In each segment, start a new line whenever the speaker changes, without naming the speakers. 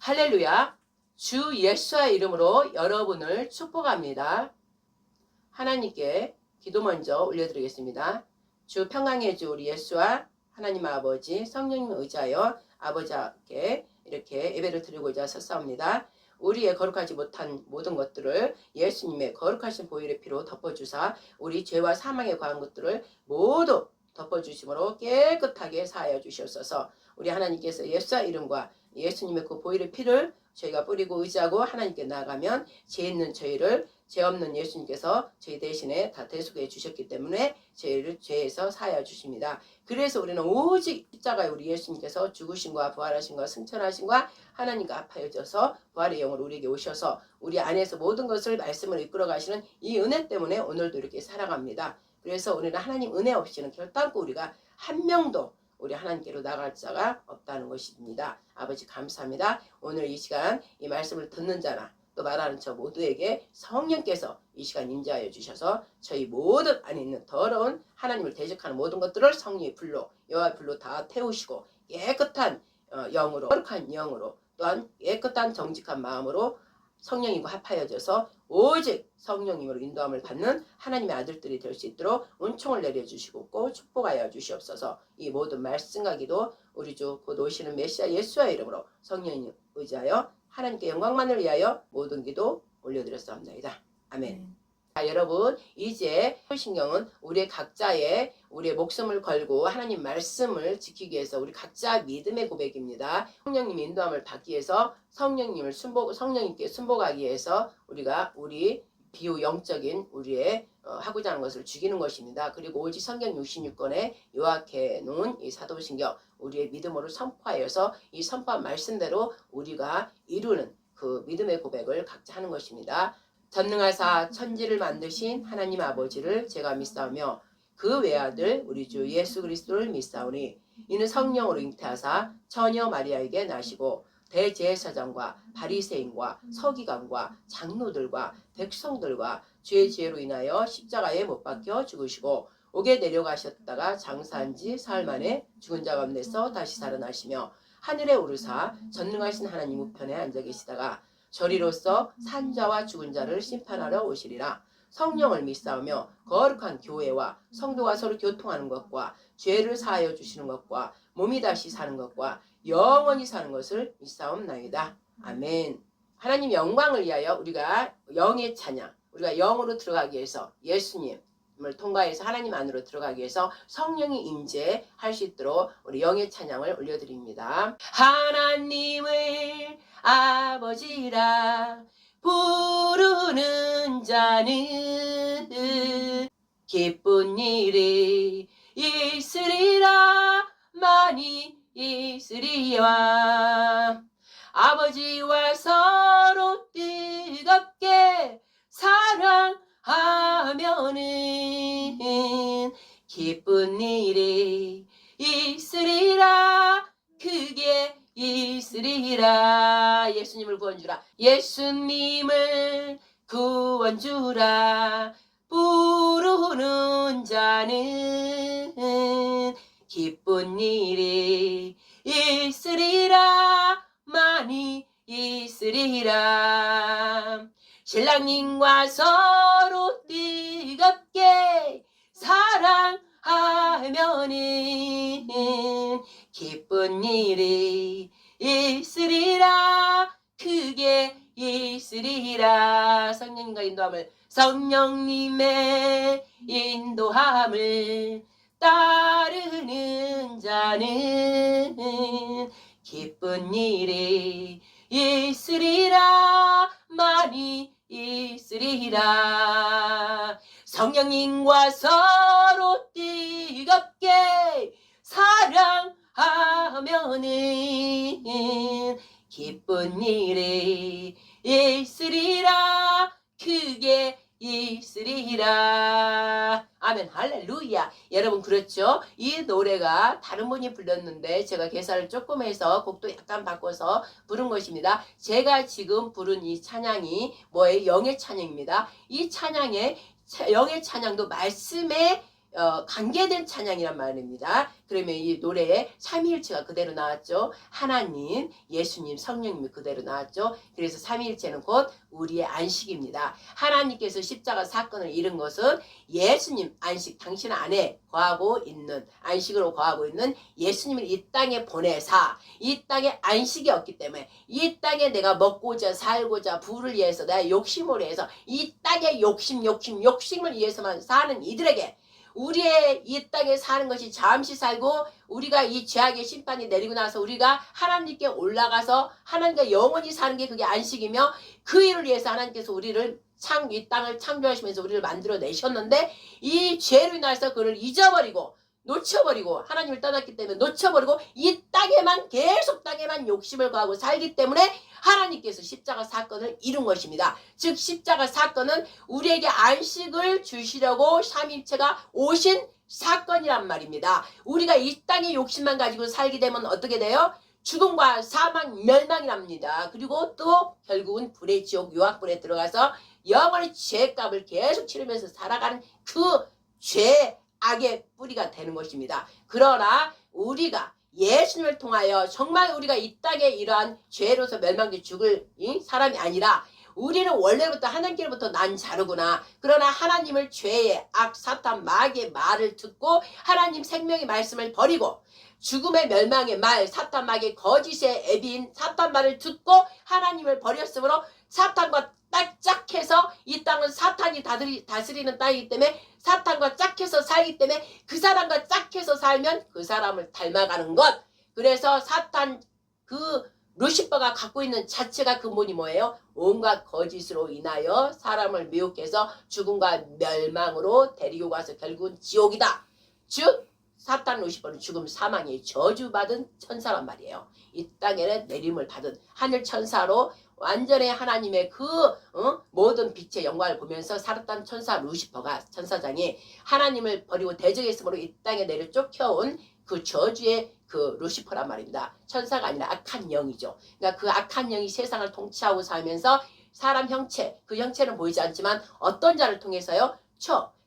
할렐루야. 주 예수의 이름으로 여러분을 축복합니다. 하나님께 기도 먼저 올려드리겠습니다. 주 평강의 주 우리 예수와 하나님 아버지 성령님 의지하여 아버지께 이렇게 예배를 드리고자 섰사옵니다. 우리의 거룩하지 못한 모든 것들을 예수님의 거룩하신 보혈의 피로 덮어주사 우리 죄와 사망에 관한 것들을 모두 덮어주심으로 깨끗하게 사하여 주시옵소서. 우리 하나님께서 예수의 이름과 예수님의 그 보혈의 피를 저희가 뿌리고 의지하고 하나님께 나아가면 죄 있는 저희를 죄 없는 예수님께서 저희 대신에 다 대속해 주셨기 때문에 저희를 죄에서 사하여 주십니다. 그래서 우리는 오직 십자가에 우리 예수님께서 죽으신과 부활하신과 승천하신과 하나님과 합하여져서 부활의 영으로 우리에게 오셔서 우리 안에서 모든 것을 말씀으로 이끌어 가시는 이 은혜 때문에 오늘도 이렇게 살아갑니다. 그래서 우리는 하나님 은혜 없이는 결단코 우리가 한 명도 우리 하나님께로 나갈 자가 없다는 것입니다. 아버지 감사합니다. 오늘 이 시간 이 말씀을 듣는 자나 또 말하는 저 모두에게 성령께서 이 시간 임재하여 주셔서 저희 모든 안에 있는 더러운 하나님을 대적하는 모든 것들을 성령의 불로 여호와의 불로 다 태우시고 깨끗한 영으로 거룩한 영으로 또한 깨끗한 정직한 마음으로 성령님과 합하여져서 오직 성령님으로 인도함을 받는 하나님의 아들들이 될 수 있도록 은총을 내려주시고 꼭 축복하여 주시옵소서. 이 모든 말씀과 기도 우리 주 곧 오시는 메시아 예수의 이름으로 성령님 의지하여 하나님께 영광만을 위하여 모든 기도 올려드렸사옵나이다. 아멘. 자, 여러분 이제 신경은 우리의 각자의 우리의 목숨을 걸고 하나님 말씀을 지키기 위해서 우리 각자 믿음의 고백입니다. 성령님 인도함을 받기 위해서 성령님께 순복하기 위해서 우리가 우리 비유영적인 우리의 하고자 하는 것을 죽이는 것입니다. 그리고 오직 성경 66권에 요약해 놓은 이 사도신경 우리의 믿음으로 선포하여서 이 선포한 말씀대로 우리가 이루는 그 믿음의 고백을 각자 하는 것입니다. 전능하사 천지를 만드신 하나님 아버지를 제가 믿사오며 그 외아들 우리 주 예수 그리스도를 믿사오니 이는 성령으로 잉태하사 처녀 마리아에게 나시고 대제사장과 바리새인과 서기관과 장로들과 백성들과 주의 지혜로 인하여 십자가에 못 박혀 죽으시고 옥에 내려가셨다가 장사한 지 사흘 만에 죽은 자 가운데서 다시 살아나시며 하늘에 오르사 전능하신 하나님 우편에 앉아 계시다가 저리로서 산자와 죽은 자를 심판하러 오시리라. 성령을 믿사오며 거룩한 교회와 성도가 서로 교통하는 것과 죄를 사하여 주시는 것과 몸이 다시 사는 것과 영원히 사는 것을 믿사옵나이다. 아멘. 하나님 영광을 위하여 우리가 영의 찬양, 우리가 영으로 들어가기 위해서 예수님을 통과해서 하나님 안으로 들어가기 위해서 성령이 임재할 수 있도록 우리 영의 찬양을 올려드립니다. 하나님을 아버지라 부르는 자는 기쁜 일이 있으리라. 많이 있으리와 아버지와 서로 뜨겁게 사랑하면은 기쁜 일이 있으리라. 크게 있으리라. 예수님을 구원주라. 예수님을 구원주라. 부르는 자는 기쁜 일이 있으리라. 많이 있으리라. 신랑님과 서로 뜨겁게 사랑하면은 기쁜 일이 있으리라. 크게 있으리라. 성령님과 인도함을 성령님의 인도함을 따르는 자는 기쁜 일이 있으리라. 많이 있으리라. 성령님과 서로 뜨겁게 사랑하면은 기쁜 일이 있으리라. 크게 있으리라. 아멘. 할렐루야. 여러분 그렇죠? 이 노래가 다른 분이 불렀는데 제가 개사를 조금 해서 곡도 약간 바꿔서 부른 것입니다. 제가 지금 부른 이 찬양이 뭐예요? 영의 찬양입니다. 이 찬양의 영의 찬양도 말씀의 관계된 찬양이란 말입니다. 그러면 이 노래에 삼위일체가 그대로 나왔죠. 하나님, 예수님, 성령님이 그대로 나왔죠. 그래서 삼위일체는 곧 우리의 안식입니다. 하나님께서 십자가 사건을 이룬 것은 예수님 안식, 당신 안에 거하고 있는, 안식으로 거하고 있는 예수님을 이 땅에 보내사 이 땅에 안식이 없기 때문에 이 땅에 내가 먹고자 살고자 부를 위해서 내가 욕심을 위해서 이 땅에 욕심을 위해서만 사는 이들에게 우리의 이 땅에 사는 것이 잠시 살고 우리가 이 죄악의 심판이 내리고 나서 우리가 하나님께 올라가서 하나님과 영원히 사는 게 그게 안식이며 그 일을 위해서 하나님께서 우리를 이 땅을 창조하시면서 우리를 만들어 내셨는데 이 죄로 인해서 그를 잊어버리고 놓쳐버리고 하나님을 떠났기 때문에 놓쳐버리고 이 땅에만 계속 땅에만 욕심을 거하고 살기 때문에 하나님께서 십자가 사건을 이룬 것입니다. 즉 십자가 사건은 우리에게 안식을 주시려고 삼위일체가 오신 사건이란 말입니다. 우리가 이 땅의 욕심만 가지고 살게 되면 어떻게 돼요? 죽음과 사망, 멸망이랍니다. 그리고 또 결국은 불의 지옥 유황불에 들어가서 영원히 죄값을 계속 치르면서 살아가는 그 악의 뿌리가 되는 것입니다. 그러나 우리가 예수님을 통하여 정말 우리가 이 땅에 이러한 죄로서 멸망돼 죽을 사람이 아니라 우리는 원래부터 하나님께로부터 난 자르구나. 그러나 하나님을 죄의 악, 사탄, 마귀의 말을 듣고 하나님 생명의 말씀을 버리고 죽음의 멸망의 말, 사탄, 마귀의 거짓의 애비인 사탄 말을 듣고 하나님을 버렸으므로 사탄과 딱 짝해서 이 땅은 사탄이 다스리는 땅이기 때문에 사탄과 짝해서 살기 때문에 그 사람과 짝해서 살면 그 사람을 닮아가는 것. 그래서 사탄 그 루시퍼가 갖고 있는 자체가 근본이 뭐예요? 온갖 거짓으로 인하여 사람을 미혹해서 죽음과 멸망으로 데리고 가서 결국은 지옥이다. 즉 사탄 루시퍼는 죽음 사망의 저주받은 천사란 말이에요. 이 땅에는 내림을 받은 하늘 천사로 완전히 하나님의 그 모든 빛의 영광을 보면서 살았던 천사 루시퍼가 천사장이 하나님을 버리고 대적했으므로 이 땅에 내려 쫓겨온 그 저주의 그 루시퍼란 말입니다. 천사가 아니라 악한 영이죠. 그러니까 그 악한 영이 세상을 통치하고 살면서 사람 형체, 그 형체는 보이지 않지만 어떤 자를 통해서요?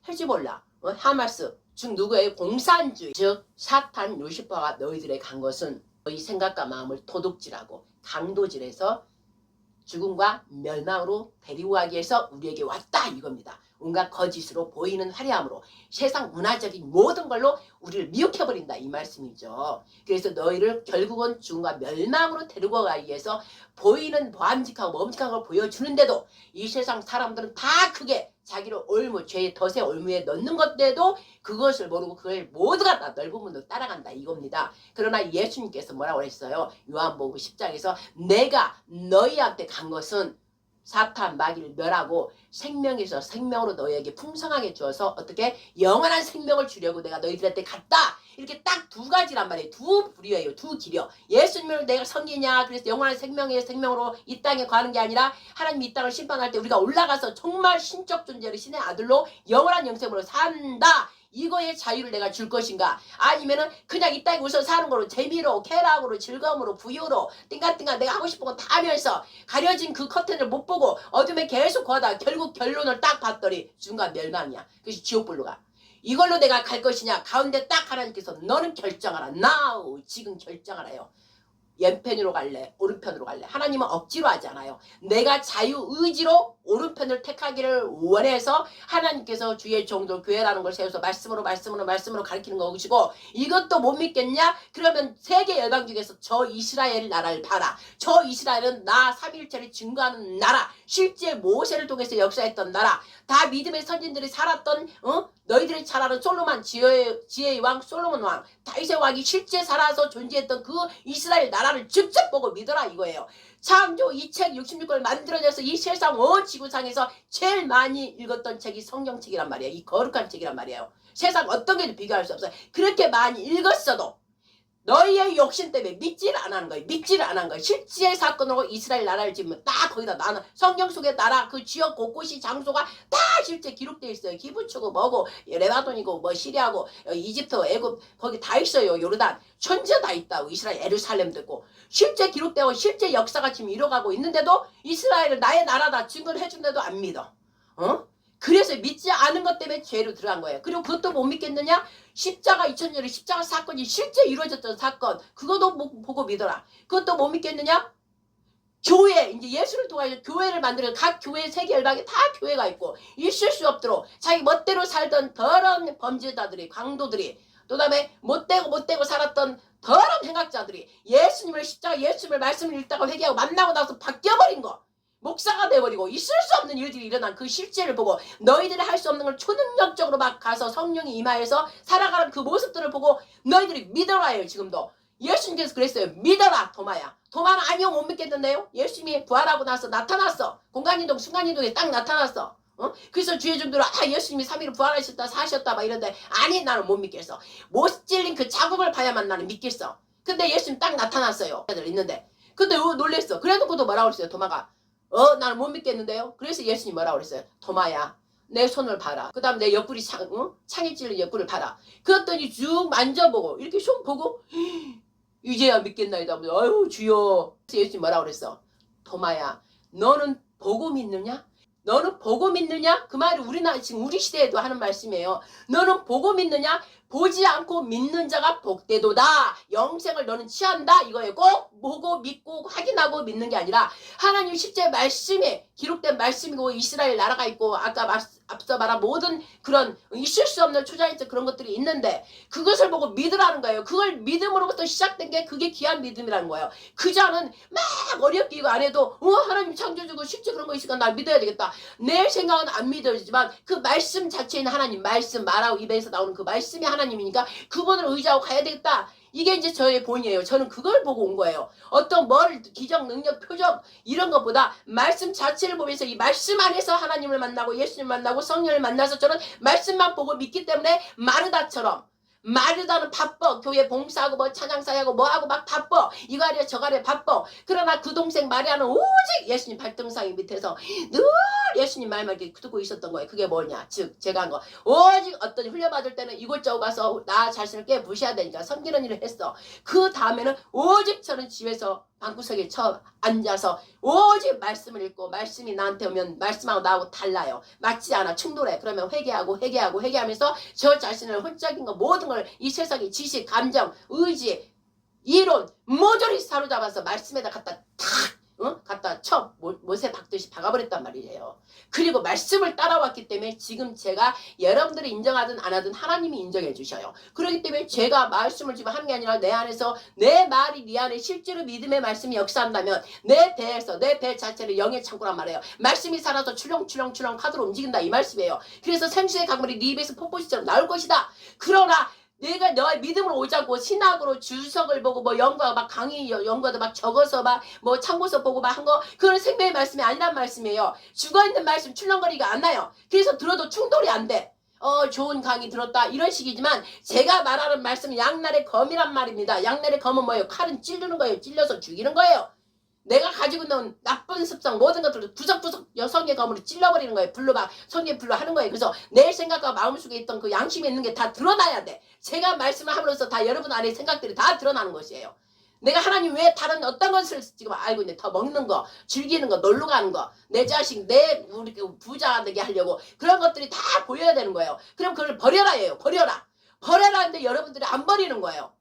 헤즈볼라, 하마스, 즉 누구의 공산주의, 즉 사탄 루시퍼가 너희들에 간 것은 너희 생각과 마음을 도둑질하고 강도질해서 죽음과 멸망으로 데리고 가기 위해서 우리에게 왔다 이겁니다. 온갖 거짓으로 보이는 화려함으로 세상 문화적인 모든 걸로 우리를 미혹해버린다 이 말씀이죠. 그래서 너희를 결국은 죽음과 멸망으로 데리고 가기 위해서 보이는 보암직하고 멈직한 걸 보여주는데도 이 세상 사람들은 다 크게 자기를 죄의 덫에 올무에 넣는 것들도 그것을 모르고 그걸 모두가 다 넓은 문으로 따라간다 이겁니다. 그러나 예수님께서 뭐라고 했어요? 요한복음 10장에서 내가 너희한테 간 것은 사탄 마귀를 멸하고 생명에서 생명으로 너희에게 풍성하게 주어서 어떻게 영원한 생명을 주려고 내가 너희들한테 갔다. 이렇게 딱 두 가지란 말이에요. 두 부류예요. 두 길이요. 예수님을 내가 섬기냐 그래서 영원한 생명으로 이 땅에 가는 게 아니라 하나님 이 땅을 심판할 때 우리가 올라가서 정말 신적 존재로 신의 아들로 영원한 영생으로 산다. 이거의 자유를 내가 줄 것인가? 아니면은 그냥 이 땅에 우선 사는 거로 재미로 쾌락으로 즐거움으로 부유로 띵가띵가 내가 하고 싶은 거 다 하면서 가려진 그 커튼을 못 보고 어둠에 계속 거하다 결국 결론을 딱 봤더니 중간 멸망이야. 그래서 지옥불로 가. 이걸로 내가 갈 것이냐? 가운데 딱 하나님께서 너는 결정하라. Now 지금 결정하라요. 왼편으로 갈래? 오른편으로 갈래? 하나님은 억지로 하지 않아요. 내가 자유의지로 오른편을 택하기를 원해서 하나님께서 주의 종들 교회라는 걸 세워서 말씀으로 가르치는 것이고 이것도 못 믿겠냐? 그러면 세계 열방 중에서 저 이스라엘 나라를 봐라. 저 이스라엘은 나 삼위일체를 증거하는 나라. 실제 모세를 통해서 역사했던 나라. 다 믿음의 선진들이 살았던 너희들이 잘 아는 솔로몬 지혜의 왕 솔로몬 왕 다윗의 왕이 실제 살아서 존재했던 그 이스라엘 나라를 직접 보고 믿어라 이거예요. 창조 이 책 66권을 만들어내서 이 세상 온 지구상에서 제일 많이 읽었던 책이 성경책이란 말이에요. 이 거룩한 책이란 말이에요. 세상 어떤 게도 비교할 수 없어요. 그렇게 많이 읽었어도 너희의 욕심 때문에 믿지를 안 하는 거예요. 믿지를 안 하는 거예요. 실제 사건으로 이스라엘 나라를 지으면 딱 거기다 나는 성경 속의 나라 그 지역 곳곳이 장소가 다 실제 기록되어 있어요. 기브추고 뭐고 레바논이고 뭐 시리아고 이집트 애굽 거기 다 있어요. 요르단 천지 다 있다고 이스라엘 예루살렘도 있고 실제 기록되고 실제 역사가 지금 이뤄가고 있는데도 이스라엘은 나의 나라다 증거를 해준데도 안 믿어. 그래서 믿지 않은 것 때문에 죄로 들어간 거예요. 그리고 그것도 못 믿겠느냐? 십자가 2000년에 십자가 사건이 실제 이루어졌던 사건, 그것도 보고 믿어라. 그것도 못 믿겠느냐? 교회, 이제 예수를 통하여 교회를 만들어 각 교회 세계 열방에 다 교회가 있고 있을 수 없도록 자기 멋대로 살던 더러운 범죄자들이, 강도들이, 또 다음에 못되고 살았던 더러운 행악자들이 예수님을 십자가 예수님을 말씀을 읽다가 회개하고 만나고 나서 바뀌어버린 거, 목사가 돼버리고 있을 수 없는 일들이 일어난 그 실제를 보고 너희들이 할 수 없는 걸 초능력적으로 막 가서 성령이 임하여서 살아가는 그 모습들을 보고 너희들이 믿어라요. 지금도 예수님께서 그랬어요. 믿어라 도마야. 도마는 아니요 못 믿겠는데요. 예수님이 부활하고 나서 나타났어. 공간이동 순간이동에 딱 나타났어. 그래서 주의 종들은 예수님이 3일을 부활하셨다 사셨다 막 이런데 아니 나는 못 믿겠어. 못 찔린 그 자국을 봐야만 나는 믿겠어. 근데 예수님 딱 나타났어요. 애들 있는데 근데 놀랬어. 그래놓고도 뭐라고 그랬어요. 도마가 나는 못 믿겠는데요. 그래서 예수님 뭐라고 그랬어요. 도마야 내 손을 봐라. 그 다음 내 옆구리 창에 찔린 옆구리를 봐라. 그랬더니 쭉 만져보고 이렇게 슉 보고 이제야 믿겠나이다. 아유 주여. 예수님 뭐라고 그랬어. 도마야 너는 보고 믿느냐? 너는 보고 믿느냐? 그 말이 지금 우리 시대에도 하는 말씀이에요. 너는 보고 믿느냐? 보지 않고 믿는 자가 복되도다. 영생을 너는 취한다. 이거예요. 꼭 보고 믿고 확인하고 믿는 게 아니라 하나님 실제 말씀에 기록된 말씀이고 이스라엘 나라가 있고 아까 앞서 말한 모든 그런 있을 수 없는 초자연적 그런 것들이 있는데 그것을 보고 믿으라는 거예요. 그걸 믿음으로부터 시작된 게 그게 귀한 믿음이라는 거예요. 그 자는 막 어렵게 이거 안 해도 하나님 창조주고 실제 그런 거 있으니까 나 믿어야 되겠다. 내 생각은 안 믿어지지만 그 말씀 자체에 있는 하나님 말씀 말하고 입에서 나오는 그 말씀이 하나님이니까 그분을 의지하고 가야 되겠다. 이게 이제 저의 본이에요. 저는 그걸 보고 온 거예요. 어떤 기적, 능력, 표적 이런 것보다 말씀 자체를 보면서 이 말씀 안에서 하나님을 만나고 예수님을 만나고 성령을 만나서 저는 말씀만 보고 믿기 때문에 마르다는 바빠. 교회 봉사하고 뭐 찬양사하고 뭐하고 막 바빠. 이거 하랴 저거 하랴 바빠. 그러나 그 동생 마리아는 오직 예수님 발등상에 밑에서 늘 예수님 말만 이렇게 듣고 있었던 거예요. 그게 뭐냐? 즉 제가 한 거. 오직 어떤 훈련받을 때는 이곳저곳 가서 나 자신을 깨부셔야 되니까 섬기는 일을 했어. 그 다음에는 오직 저는 집에서 방구석에 앉아서 오직 말씀을 읽고 말씀이 나한테 오면 말씀하고 나하고 달라요. 맞지 않아. 충돌해. 그러면 회개하면서 저 자신을 혼적인 거 모든 걸 이 세상의 지식, 감정, 의지, 이론 모조리 사로잡아서 말씀에다 갖다 갖다 못에 박듯이 박아버렸단 말이에요. 그리고 말씀을 따라왔기 때문에 지금 제가 여러분들이 인정하든 안 하든 하나님이 인정해 주셔요. 그렇기 때문에 제가 말씀을 지금 하는 게 아니라 내 안에서 내 말이 네 안에 실제로 믿음의 말씀이 역사한다면 내 배 자체를 영의 창고란 말이에요. 말씀이 살아서 출렁출렁 하도록 움직인다 이 말씀이에요. 그래서 생수의 강물이 네 입에서 폭포수처럼 나올 것이다. 그러나 내가 너의 믿음으로 오자고 신학으로 주석을 보고 뭐 연구하고 막 강의 연구도 막 적어서 막 뭐 참고서 보고 막 한 거 그건 생명의 말씀이 아니란 말씀이에요. 죽어있는 말씀 출렁거리가 안 나요. 그래서 들어도 충돌이 안 돼. 좋은 강의 들었다 이런 식이지만 제가 말하는 말씀은 양날의 검이란 말입니다. 양날의 검은 뭐예요? 칼은 찌르는 거예요. 찔러서 죽이는 거예요. 내가 가지고 있는 나쁜 습성 모든 것들을 구석구석 여성의 검으로 찔러버리는 거예요. 불로 막 성의 불로 하는 거예요. 그래서 내 생각과 마음속에 있던 그 양심에 있는 게 다 드러나야 돼. 제가 말씀을 함으로써 다 여러분 안에 생각들이 다 드러나는 것이에요. 내가 하나님 왜 다른 어떤 것을 지금 알고 있는데 더 먹는 거, 즐기는 거, 놀러 가는 거, 내 자식, 우리 부자 되게 하려고 그런 것들이 다 보여야 되는 거예요. 그럼 그걸 버려라예요. 버려라 하는데 여러분들이 안 버리는 거예요.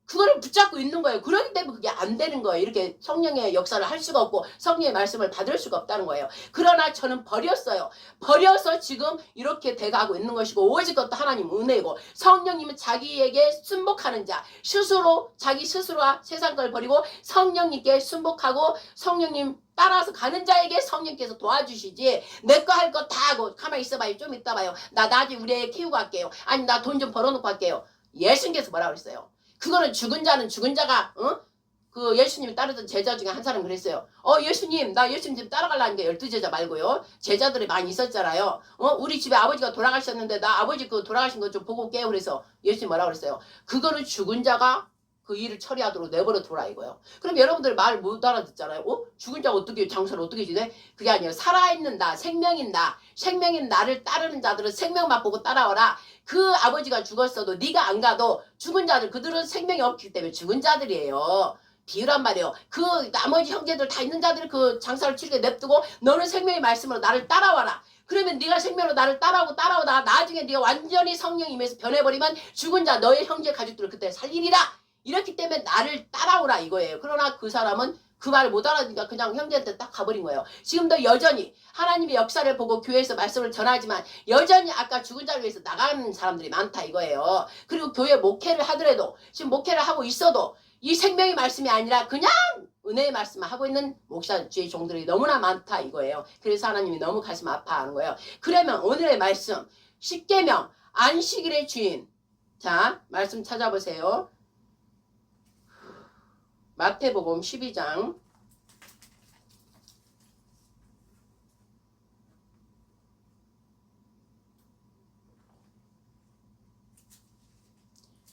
그거를 붙잡고 있는 거예요. 그렇기 때문에 그게 안 되는 거예요. 이렇게 성령의 역사를 할 수가 없고 성령의 말씀을 받을 수가 없다는 거예요. 그러나 저는 버렸어요. 버려서 지금 이렇게 돼가고 있는 것이고 오직 그것도 하나님 은혜고 성령님은 자기에게 순복하는 자 자기 스스로와 세상 걸 버리고 성령님께 순복하고 성령님 따라서 가는 자에게 성령께서 도와주시지 내 거 할 거 다 하고 가만히 있어봐요. 좀 이따 봐요. 나 나중에 우리 애 키우고 갈게요. 아니 나 돈 좀 벌어놓고 갈게요. 예수님께서 뭐라고 그랬어요? 그거는 죽은 자가 그 예수님이 따르던 제자 중에 한 사람 그랬어요. 예수님 나 예수님 집 따라가려는 게 12제자 말고요. 제자들이 많이 있었잖아요. 우리 집에 아버지가 돌아가셨는데 나 아버지 그 돌아가신 거 좀 보고 올게요. 그래서 예수님 뭐라고 그랬어요? 그거는 죽은 자가 그 일을 처리하도록 내버려 둬라 이거예요. 그럼 여러분들 말 못 알아듣잖아요. 죽은 자가 어떻게 장사를 어떻게 지내? 그게 아니라 살아있는 나 생명인 나를 따르는 자들은 생명만 보고 따라와라. 그 아버지가 죽었어도 네가 안 가도 죽은 자들 그들은 생명이 없기 때문에 죽은 자들이에요. 비유란 말이에요. 그 나머지 형제들 다 있는 자들이 그 장사를 치르게 냅두고 너는 생명의 말씀으로 나를 따라와라. 그러면 네가 생명으로 나를 따라오다 나중에 네가 완전히 성령 임해서 변해버리면 죽은 자 너의 형제 가족들을 그때 살리리라. 이렇기 때문에 나를 따라오라 이거예요. 그러나 그 사람은 그 말을 못 알아듣니까 그냥 형제한테 딱 가버린 거예요. 지금도 여전히 하나님의 역사를 보고 교회에서 말씀을 전하지만 여전히 아까 죽은 자를 위해서 나가는 사람들이 많다 이거예요. 그리고 교회 목회를 하더라도 지금 목회를 하고 있어도 이 생명의 말씀이 아니라 그냥 은혜의 말씀을 하고 있는 목사 주의 종들이 너무나 많다 이거예요. 그래서 하나님이 너무 가슴 아파하는 거예요. 그러면 오늘의 말씀 10계명 안식일의 주인. 자 말씀 찾아보세요. 마태복음 12장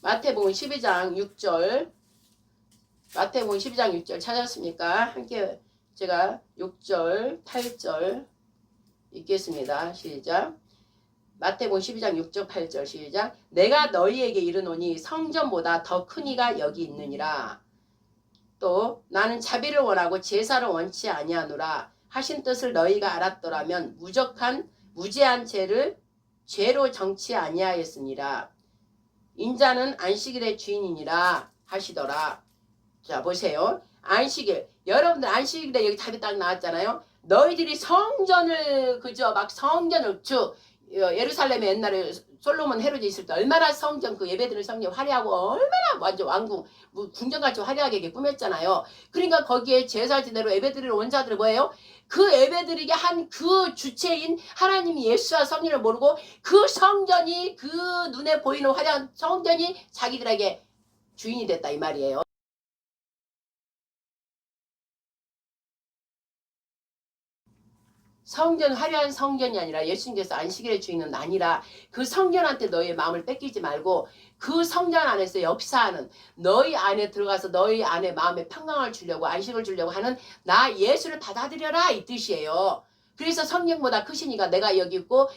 마태복음 12장 6절 마태복음 12장 6절 찾았습니까? 함께 제가 6절 8절 읽겠습니다. 시작. 마태복음 12장 6절 8절 시작. 내가 너희에게 이르노니 성전보다 더 큰 이가 여기 있느니라. 또 나는 자비를 원하고 제사를 원치 아니하노라 하신 뜻을 너희가 알았더라면 무죄한 죄를 죄로 정치 아니하였으니라. 인자는 안식일의 주인이니라 하시더라. 자 보세요. 안식일. 여러분들 안식일에 여기 답이 딱 나왔잖아요. 너희들이 성전을 그저 막 성전을 예루살렘에 옛날에 솔로몬 헤로지 있을 때 얼마나 성전 그 예배드리는 성전 화려하고 얼마나 완전 왕궁 궁전같이 화려하게 꾸몄잖아요. 그러니까 거기에 제사지대로 예배드리는 원자들이 뭐예요? 그 예배드리게 한 그 주체인 하나님 예수와 성령을 모르고 그 성전이 그 눈에 보이는 화려한 성전이 자기들에게 주인이 됐다 이 말이에요. 성전 화려한 성전이 아니라 예수님께서 안식일의 주인은 아니라 그 성전한테 너희의 마음을 뺏기지 말고 그 성전 안에서 역사하는 너희 안에 들어가서 너희 안에 마음에 평강을 주려고 안식을 주려고 하는 나 예수를 받아들여라 이 뜻이에요. 그래서 성령보다 크시니까 내가 여기 있고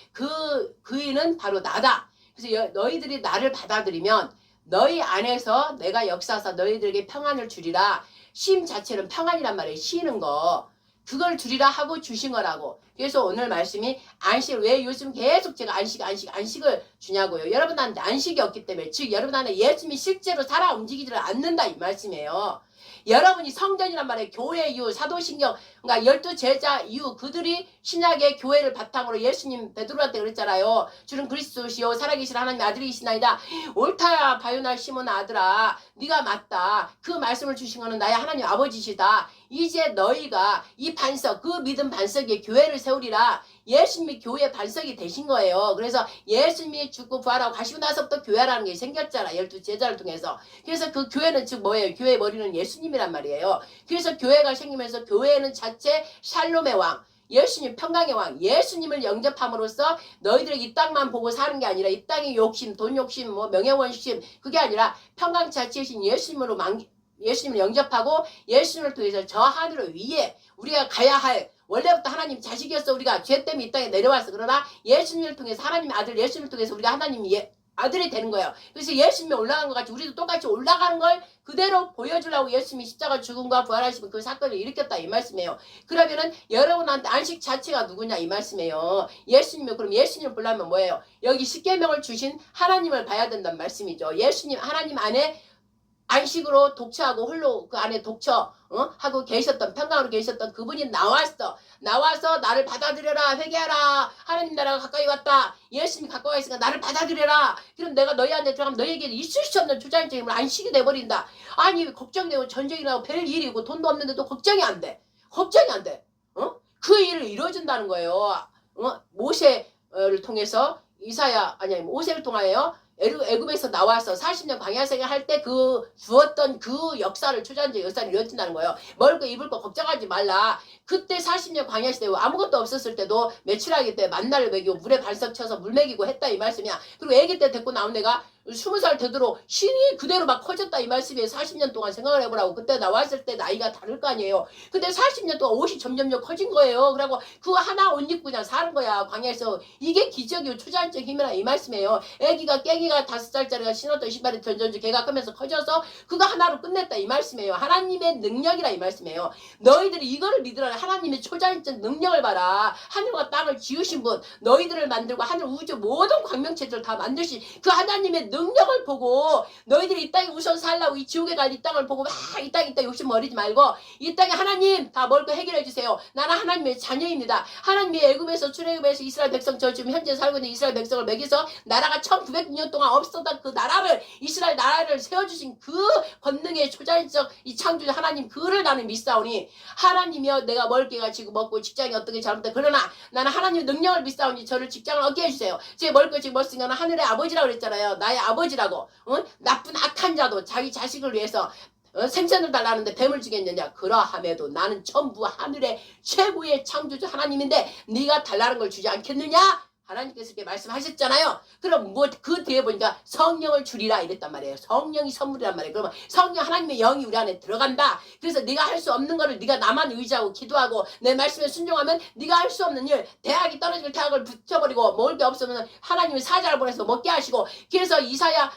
그이는 바로 나다. 그래서 너희들이 나를 받아들이면 너희 안에서 내가 역사하사 너희들에게 평안을 주리라. 쉼 자체는 평안이란 말이에요. 쉬는 거. 그걸 주리라 하고 주신 거라고. 그래서 오늘 말씀이 안식, 왜 요즘 계속 제가 안식을 주냐고요. 여러분한테 안식이 없기 때문에, 즉 여러분한테 예수님이 실제로 살아 움직이지를 않는다 이 말씀이에요. 여러분이 성전이란 말이에요. 교회 이후 사도신경, 그러니까 12제자 이후 그들이 신약의 교회를 바탕으로 예수님 베드로한테 그랬잖아요. 주는 그리스도시요 살아계신 하나님의 아들이시나이다. 옳다 바요나 시몬 아들아 네가 맞다. 그 말씀을 주신 거는 나의 하나님 아버지시다. 이제 너희가 이 반석 그 믿음 반석에 교회를 세우리라. 예수님이 교회 반석이 되신 거예요. 그래서 예수님이 죽고 부활하고 가시고 나서부터 교회라는 게 생겼잖아. 12제자를 통해서. 그래서 그 교회는 즉 뭐예요? 교회의 머리는 예수님이란 말이에요. 그래서 교회가 생기면서 교회는 자체 샬롬의 왕, 예수님 평강의 왕, 예수님을 영접함으로써 너희들이 이 땅만 보고 사는 게 아니라 이 땅의 욕심, 돈 욕심, 뭐 명예원심 그게 아니라 평강 자체이신 예수님을 영접하고 예수님을 통해서 저 하늘 위에 우리가 가야 할 원래부터 하나님 자식이었어. 우리가 죄 때문에 이 땅에 내려왔어. 그러나 예수님을 통해서 하나님의 아들 예수님을 통해서 우리가 하나님의 아들이 되는 거예요. 그래서 예수님이 올라간 것 같이 우리도 똑같이 올라가는 걸 그대로 보여주려고 예수님이 십자가 죽음과 부활하시면 그 사건을 일으켰다 이 말씀이에요. 그러면은 여러분한테 안식 자체가 누구냐 이 말씀이에요. 예수님이 그럼 예수님을 보려면 뭐예요? 여기 십계명을 주신 하나님을 봐야 된다는 말씀이죠. 예수님 하나님 안에 안식으로 독처하고 홀로 그 안에 하고 계셨던 평강으로 계셨던 그분이 나와서 나를 받아들여라 회개하라 하나님 나라가 가까이 왔다 예수님이 가까이 있으니까 나를 받아들여라. 그럼 내가 너희 안에 들어가면 너희에게 있을 수 없는 주장적인 힘을 안식이 돼버린다. 아니 걱정되고 전쟁이 나고 별 일이고 돈도 없는데도 걱정이 안 돼. 그 일을 이루어준다는 거예요. 모세를 통해서 모세를 통하여 애굽에서 나와서 40년 광야생활 할 때 주었던 그 역사를 초자연적 역사를 이루어진다는 거예요. 먹을 거 입을 거 걱정하지 말라. 그때 40년 광야 시대 아무것도 없었을 때도 메추라기 때 만나를 먹이고 물에 발석 쳐서 물 먹이고 했다 이 말씀이야. 그리고 애기 때 데리고 나온 애가 20살 되도록 신이 그대로 막 커졌다 이 말씀이에요. 40년 동안 생각을 해보라고. 그때 나왔을 때 나이가 다를 거 아니에요. 근데 40년 동안 옷이 점점점 커진 거예요. 그리고 그거 하나 옷 입고 그냥 사는 거야. 광야에서. 이게 기적이요. 초자연적 힘이라 이 말씀이에요. 애기가 깽이가 5살짜리가 신었던 신발이 점점 걔가 크면서 커져서 그거 하나로 끝냈다 이 말씀이에요. 하나님의 능력이라 이 말씀이에요. 너희들이 이거를 믿으라. 하나님의 초자연적 능력을 봐라. 하늘과 땅을 지으신 분, 너희들을 만들고 하늘 우주 모든 광명체들 다 만드신 그 하나님의 능력을 보고 너희들이 이 땅에 우선 살라고 이 지옥에 갈 이 땅을 보고 막 이 땅 욕심 버리지 말고 이 땅에 하나님 다 먹을 거 해결해 주세요. 나는 하나님의 자녀입니다. 하나님이 애굽에서 출애굽에서 이스라엘 백성 저 지금 현재 살고 있는 이스라엘 백성을 먹여서 나라가 1900년 동안 없었던 그 나라를 이스라엘 나라를 세워주신 그 권능의 초자연적 이 창조주 하나님 그를 나는 믿사오니 하나님이여 내가 먹을 게 가지고 먹고 직장이 어떻게 잘못돼 그러나 나는 하나님의 능력을 믿사오니 저를 직장을 얻게 해주세요. 제 먹을 거 지금 먹으니까 하늘의 아버지라고 그랬잖아요. 나의 아버지라고. 나쁜 악한 자도 자기 자식을 위해서 생선을 달라는데 뱀을 주겠느냐. 그러함에도 나는 전부 하늘의 최고의 창조주 하나님인데 네가 달라는 걸 주지 않겠느냐. 하나님께서 이렇게 말씀하셨잖아요. 그럼 뭐 그 뒤에 보니까 성령을 주리라 이랬단 말이에요. 성령이 선물이란 말이에요. 그러면 성령 하나님의 영이 우리 안에 들어간다. 그래서 네가 할 수 없는 거를 네가 나만 의지하고 기도하고 내 말씀에 순종하면 네가 할 수 없는 일 대학이 떨어질 대학을 붙여버리고 먹을 게 없으면 하나님의 사자를 보내서 먹게 하시고 그래서 이사야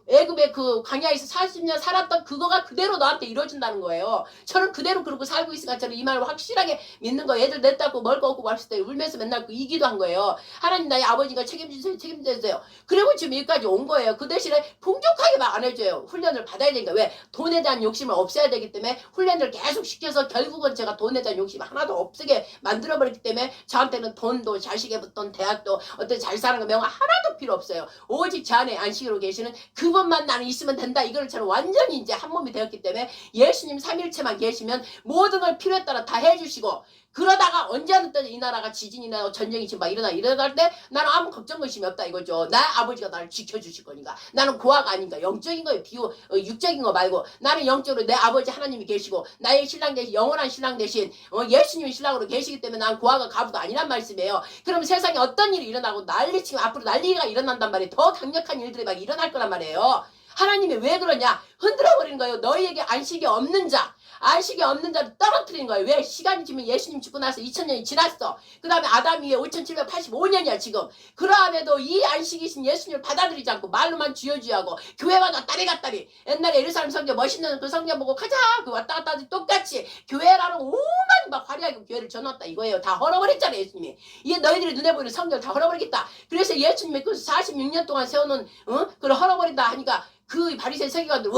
애굽의 그 광야에서 40년 살았던 그거가 그대로 너한테 이루어진다는 거예요. 저는 그대로 그러고 살고 있으니까 저는 이 말을 확실하게 믿는 거예요. 애들 냈다고 먹을 거 없고 왔을 때 울면서 맨날 그 이기도 한 거예요. 하나님 나의 아버지가 책임져주세요. 그리고 지금 여기까지 온 거예요. 그 대신에 풍족하게 막 안 해줘요. 훈련을 받아야 되니까. 왜? 돈에 대한 욕심을 없애야 되기 때문에 훈련을 계속 시켜서 결국은 제가 돈에 대한 욕심 하나도 없게 만들어버렸기 때문에 저한테는 돈도 자식의 돈 대학도 어떤 잘 사는 거 명화 하나도 필요 없어요. 오직 제 안에 안식으로 계시는 그분만 나는 있으면 된다. 이걸 저는 완전히 이제 한 몸이 되었기 때문에 예수님 삼일체만 계시면 모든 걸 필요에 따라 다 해주시고 그러다가 언제 어느 때 이 나라가 지진이 나고 전쟁이 지금 막 일어날 때 나는 아무 걱정 의심이 없다 이거죠. 나 아버지가 나를 지켜주실 거니까. 나는 고아가 아닌가. 영적인 거예요. 육적인 거 말고 나는 영적으로 내 아버지 하나님이 계시고 나의 신랑 대신 영원한 신랑 대신 예수님이 신랑으로 계시기 때문에 난 고아가 가부가 아니란 말씀이에요. 그럼 세상에 어떤 일이 일어나고 난리 치고 앞으로 난리가 일어난단 말이에요. 더 강력한 일들이 막 일어날 거란 말이에요. 하나님이 왜 그러냐? 흔들어버리는 거예요. 너희에게 안식이 없는 자. 안식이 없는 자를 떨어뜨리는 거예요. 왜? 시간이 지금 예수님 죽고 나서 2000년이 지났어. 그 다음에 아담이 5785년이야 지금. 그러함에도 이 안식이신 예수님을 받아들이지 않고 말로만 주여주여하고 교회마다 따리갔다리. 옛날에 예루살렘 성전 멋있는 그 성전 보고 가자 그 왔다 갔다 하지 똑같이 교회라는 오만 막 화려하게 교회를 전놨다 이거예요. 다 헐어버렸잖아요 예수님이. 이게 너희들이 눈에 보이는 성전을 다 헐어버리겠다. 그래서 예수님이 그 46년 동안 세워놓은 그걸 헐어버린다 하니까 그 바리새인 서기관들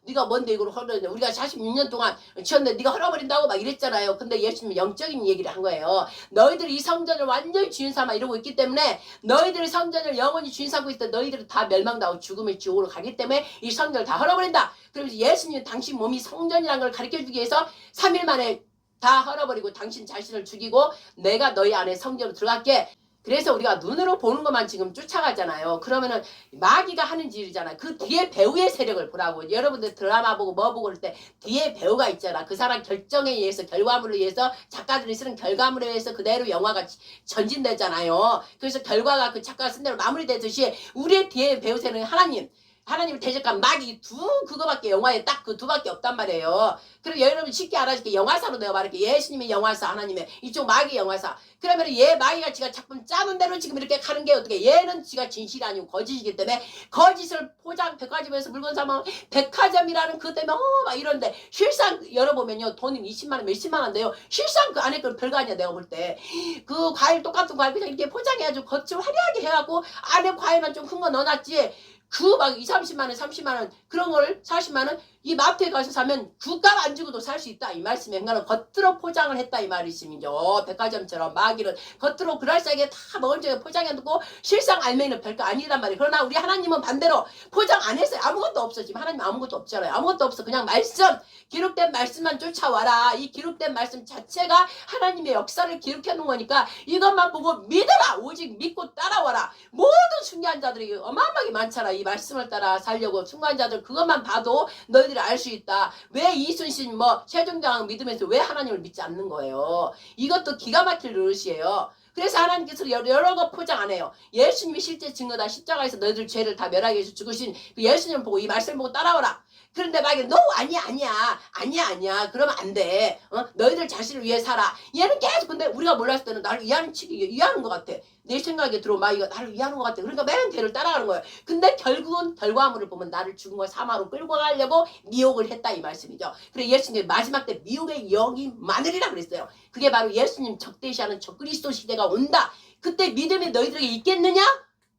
네가 뭔데 이걸 헐어버린다. 우리가 46년 동안 지었는데 네가 헐어버린다고 막 이랬잖아요. 근데 예수님은 영적인 얘기를 한 거예요. 너희들이 이 성전을 완전히 주인 삼아 이러고 있기 때문에 너희들이 성전을 영원히 주인 삼고 있을 때 너희들은 다 멸망당하고 죽음의 지옥으로 가기 때문에 이 성전을 다 헐어버린다. 그러면서 예수님은 당신 몸이 성전이라는 걸 가르쳐주기 위해서 3일 만에 다 헐어버리고 당신 자신을 죽이고 내가 너희 안에 성전으로 들어갈게. 그래서 우리가 눈으로 보는 것만 지금 쫓아가잖아요. 그러면은 마귀가 하는 일이잖아요. 그 뒤에 배우의 세력을 보라고. 여러분들 드라마 보고 뭐 보고 그럴 때 뒤에 배우가 있잖아. 그 사람 결정에 의해서 결과물에 의해서 작가들이 쓰는 결과물에 의해서 그대로 영화가 전진되잖아요. 그래서 결과가 그 작가가 쓴 대로 마무리되듯이 우리의 뒤에 배우 세력은 하나님을 대적한 마귀 그거밖에 영화에 딱 그 두 밖에 없단 말이에요. 그리고 여러분 쉽게 알아줄게. 영화사로 내가 말할게. 예수님의 영화사 하나님의 이쪽 마귀 영화사. 그러면 얘 마귀가 지가 작품 짜는 대로 지금 이렇게 가는 게 어떻게 얘는 지가 진실이 아니고 거짓이기 때문에 거짓을 백화점에서 물건 사면 백화점이라는 그 때문에 막 이런데 실상 열어보면요 돈이 20만원 몇십만 원인데요. 실상 그 안에 그 별거 아니야 내가 볼 때. 그 과일 똑같은 과일 그냥 이렇게 포장해가지고 겉을 화려하게 해갖고 안에 과일만 좀 큰 거 넣어놨지. 그 막 20-30만원 30만원 그런 걸 40만원 이 마트에 가서 사면 주가 안 주고도 살 수 있다 이 말씀에 그러니까 겉으로 포장을 했다 이 말이십니다. 백화점처럼 마귀는 겉으로 그럴싸하게 다 먹을 적에 포장해놓고 실상 알맹이는 별거 아니란 말이에요. 그러나 우리 하나님은 반대로 포장 안 했어요. 아무것도 없어. 지금 하나님 아무것도 없잖아요. 아무것도 없어. 그냥 말씀 기록된 말씀만 쫓아와라. 이 기록된 말씀 자체가 하나님의 역사를 기록해 놓은 거니까 이것만 보고 믿어라. 오직 믿고 따라와라. 모든 순교한 자들이 어마어마하게 많잖아. 이 말씀을 따라 살려고 순교한 자들 그것만 봐도 너희들이 알 수 있다. 왜 이순신 세종대왕 믿으면서 왜 하나님을 믿지 않는 거예요. 이것도 기가 막힐 노릇이에요. 그래서 하나님께서 여러 거 포장 안 해요. 예수님이 실제 증거다. 십자가에서 너희들 죄를 다 멸하게 해서 죽으신 그 예수님을 보고 이 말씀을 보고 따라오라. 그런데 막 너 아니야 그러면 안 돼. 너희들 자신을 위해 살아. 얘는 계속 근데 우리가 몰랐을 때는 나를 위하는 것 같아. 내 생각에 들어 막 이거 나를 위하는 것 같아. 그러니까 맨 걔를 따라가는 거예요. 근데 결국은 결과물을 보면 나를 죽음과 사망으로 끌고 가려고 미혹을 했다 이 말씀이죠. 그래 예수님 마지막 때 미혹의 영이 많으리라 그랬어요. 그게 바로 예수님 적대시하는 적그리스도 시대가 온다. 그때 믿음이 너희들에게 있겠느냐?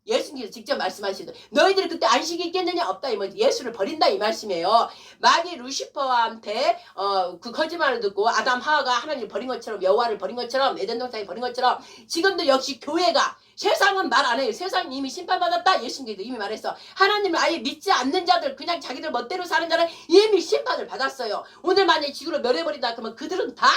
예수님께서 직접 말씀하시죠. 너희들이 그때 안식이 있겠느냐? 없다. 이 말씀. 예수를 버린다 이 말씀이에요. 마귀 루시퍼한테 그 거짓말을 듣고 아담 하와가 하나님을 버린 것처럼 여호와를 버린 것처럼 에덴 동산에 버린 것처럼 지금도 역시 교회가 세상은 말 안 해요. 세상은 이미 심판받았다. 예수님께서 이미 말했어. 하나님을 아예 믿지 않는 자들 그냥 자기들 멋대로 사는 자는 이미 심판을 받았어요. 오늘 만약에 지구를 멸해버린다 그러면 그들은 다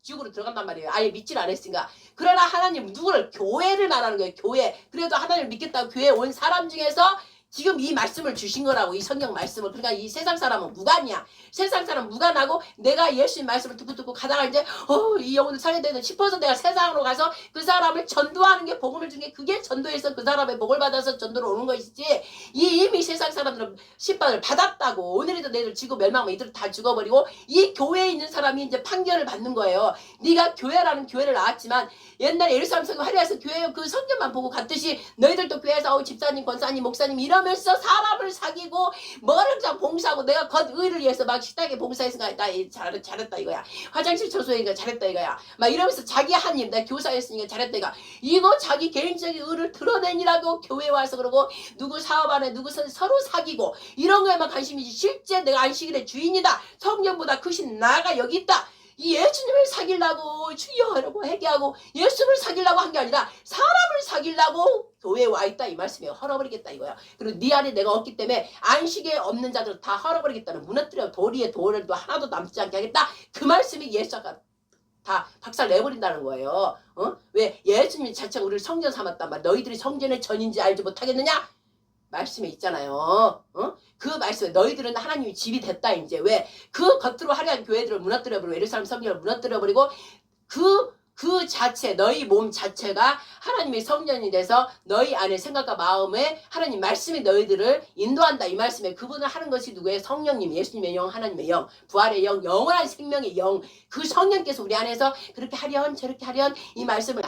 지옥으로 들어간단 말이에요. 아예 믿질 않았으니까. 그러나 하나님 누구를 교회를 말하는 거예요. 교회. 그래도 하나님을 믿겠다고 교회에 온 사람 중에서 지금 이 말씀을 주신 거라고 이 성경 말씀을. 그러니까 이 세상 사람은 무관이야. 세상 사람 무관하고 내가 예수님 말씀을 듣고 가다가 이제 이 영혼을 살려야 되는 싶어서 내가 세상으로 가서 그 사람을 전도하는 게 복음을 준 게 그게 전도해서 그 사람의 복을 받아서 전도로 오는 것이지 이미 세상 사람들은 심판을 받았다고. 오늘에도 내일 지구 멸망하면 이들 다 죽어버리고 이 교회에 있는 사람이 이제 판결을 받는 거예요. 네가 교회라는 교회를 나왔지만 옛날에 예루살렘 성경 화려해서 교회 그 성경만 보고 갔듯이 너희들도 교회에서 집사님 권사님 목사님 이러면서 사람을 사귀고 뭐를 좀 봉사하고 내가 겉의를 위해서 막 식당에 봉사했으니까 나 잘했다 이거야. 화장실 청소했으니까 잘했다 이거야. 막 이러면서 자기 한입 나 교사였으니까 잘했다 이거. 이거 자기 개인적인 의를 드러내니라고 교회에 와서 그러고 누구 사업 안에 누구 서로 사귀고 이런 거에만 관심이지 실제 내가 안식일의 주인이다. 성령보다 크신 나가 여기 있다. 이 예수님을 사귀려고 주여라고 회개하고 예수님을 사귀려고 한 게 아니라 사람을 사귀려고 교회에 와 있다 이 말씀이에요. 헐어버리겠다 이거야. 그리고 네 안에 내가 없기 때문에 안식에 없는 자들 다 헐어버리겠다는 무너뜨려 도리에 돌을 하나도 남지 않게 하겠다. 그 말씀이 예수가 다 박살 내버린다는 거예요. 왜 예수님 자체가 우리를 성전 삼았단 말이야. 너희들이 성전의 전인지 알지 못하겠느냐? 말씀에 있잖아요. 그 말씀에 너희들은 하나님이 집이 됐다 이제. 왜? 그 겉으로 화려한 교회들을 무너뜨려버리고 예루살렘 성전을 무너뜨려버리고 그 자체 너희 몸 자체가 하나님의 성전이 돼서 너희 안에 생각과 마음에 하나님 말씀이 너희들을 인도한다 이 말씀에 그분을 하는 것이 누구예요? 성령님 예수님의 영 하나님의 영 부활의 영 영원한 생명의 영 그 성령께서 우리 안에서 그렇게 하련 저렇게 하련 이 말씀을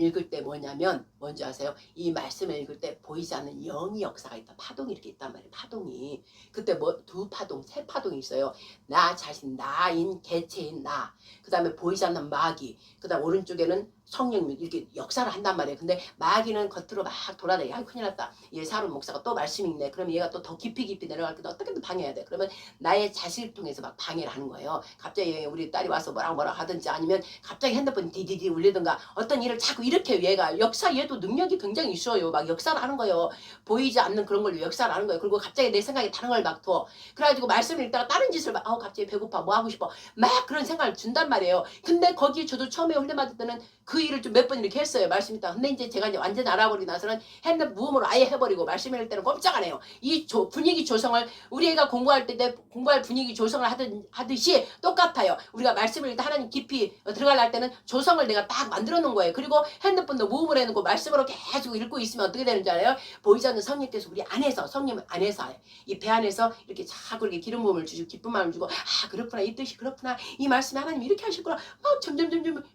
읽을 때 뭐냐면 뭔지 아세요? 이 말씀을 읽을 때 보이지 않는 영이 역사가 있다. 파동이 이렇게 있단 말이에요. 파동이 그때 뭐 두 파동 세 파동이 있어요. 나 자신 나인 개체인 나 그 다음에 보이지 않는 마귀 그 다음 오른쪽에는 성령님 이렇게 역사를 한단 말이에요. 근데 마귀는 겉으로 막 돌아다니고 아 큰일 났다. 얘 사람 목사가 또 말씀이 있네. 그러면 얘가 또 더 깊이 내려갈 때 어떻게든 방해해야 돼. 그러면 나의 자식을 통해서 막 방해를 하는 거예요. 갑자기 우리 딸이 와서 뭐라고 하든지 아니면 갑자기 핸드폰 디디디 울리든가 어떤 일을 자꾸 이렇게 얘가 얘도 능력이 굉장히 있어요. 막 역사를 하는 거예요. 보이지 않는 그런 걸로 역사를 하는 거예요. 그리고 갑자기 내 생각에 다른 걸 막 둬. 그래가지고 말씀을 읽다가 다른 짓을 막 갑자기 배고파 뭐 하고 싶어 막 그런 생각을 준단 말이에요. 근데 거기 저도 처음에 훈련 받을 때는 그 일을 좀 몇 번 이렇게 했어요. 말씀 있다. 근데 이제 제가 이제 완전 알아버리고 나서는 핸드폰 무음으로 아예 해버리고 말씀 읽을 때는 꼼짝 안 해요. 이 분위기 조성을 우리 애가 공부할 때 공부할 분위기 조성을 하듯이 똑같아요. 우리가 말씀을 읽다 하나님 깊이 들어가려 할 때는 조성을 내가 딱 만들어 놓은 거예요. 그리고 핸드폰도 무음으로 해놓고 말씀으로 계속 읽고 있으면 어떻게 되는지 알아요? 보이지 않는 성령께서 우리 안에서 성령 안에서 이 배 안에서 이렇게 자꾸 이렇게 기름 부음을 주시고 기쁜 마음을 주고 아 그렇구나 이 뜻이 그렇구나 이 말씀에 하나님 이렇게 하셨구나 막 점점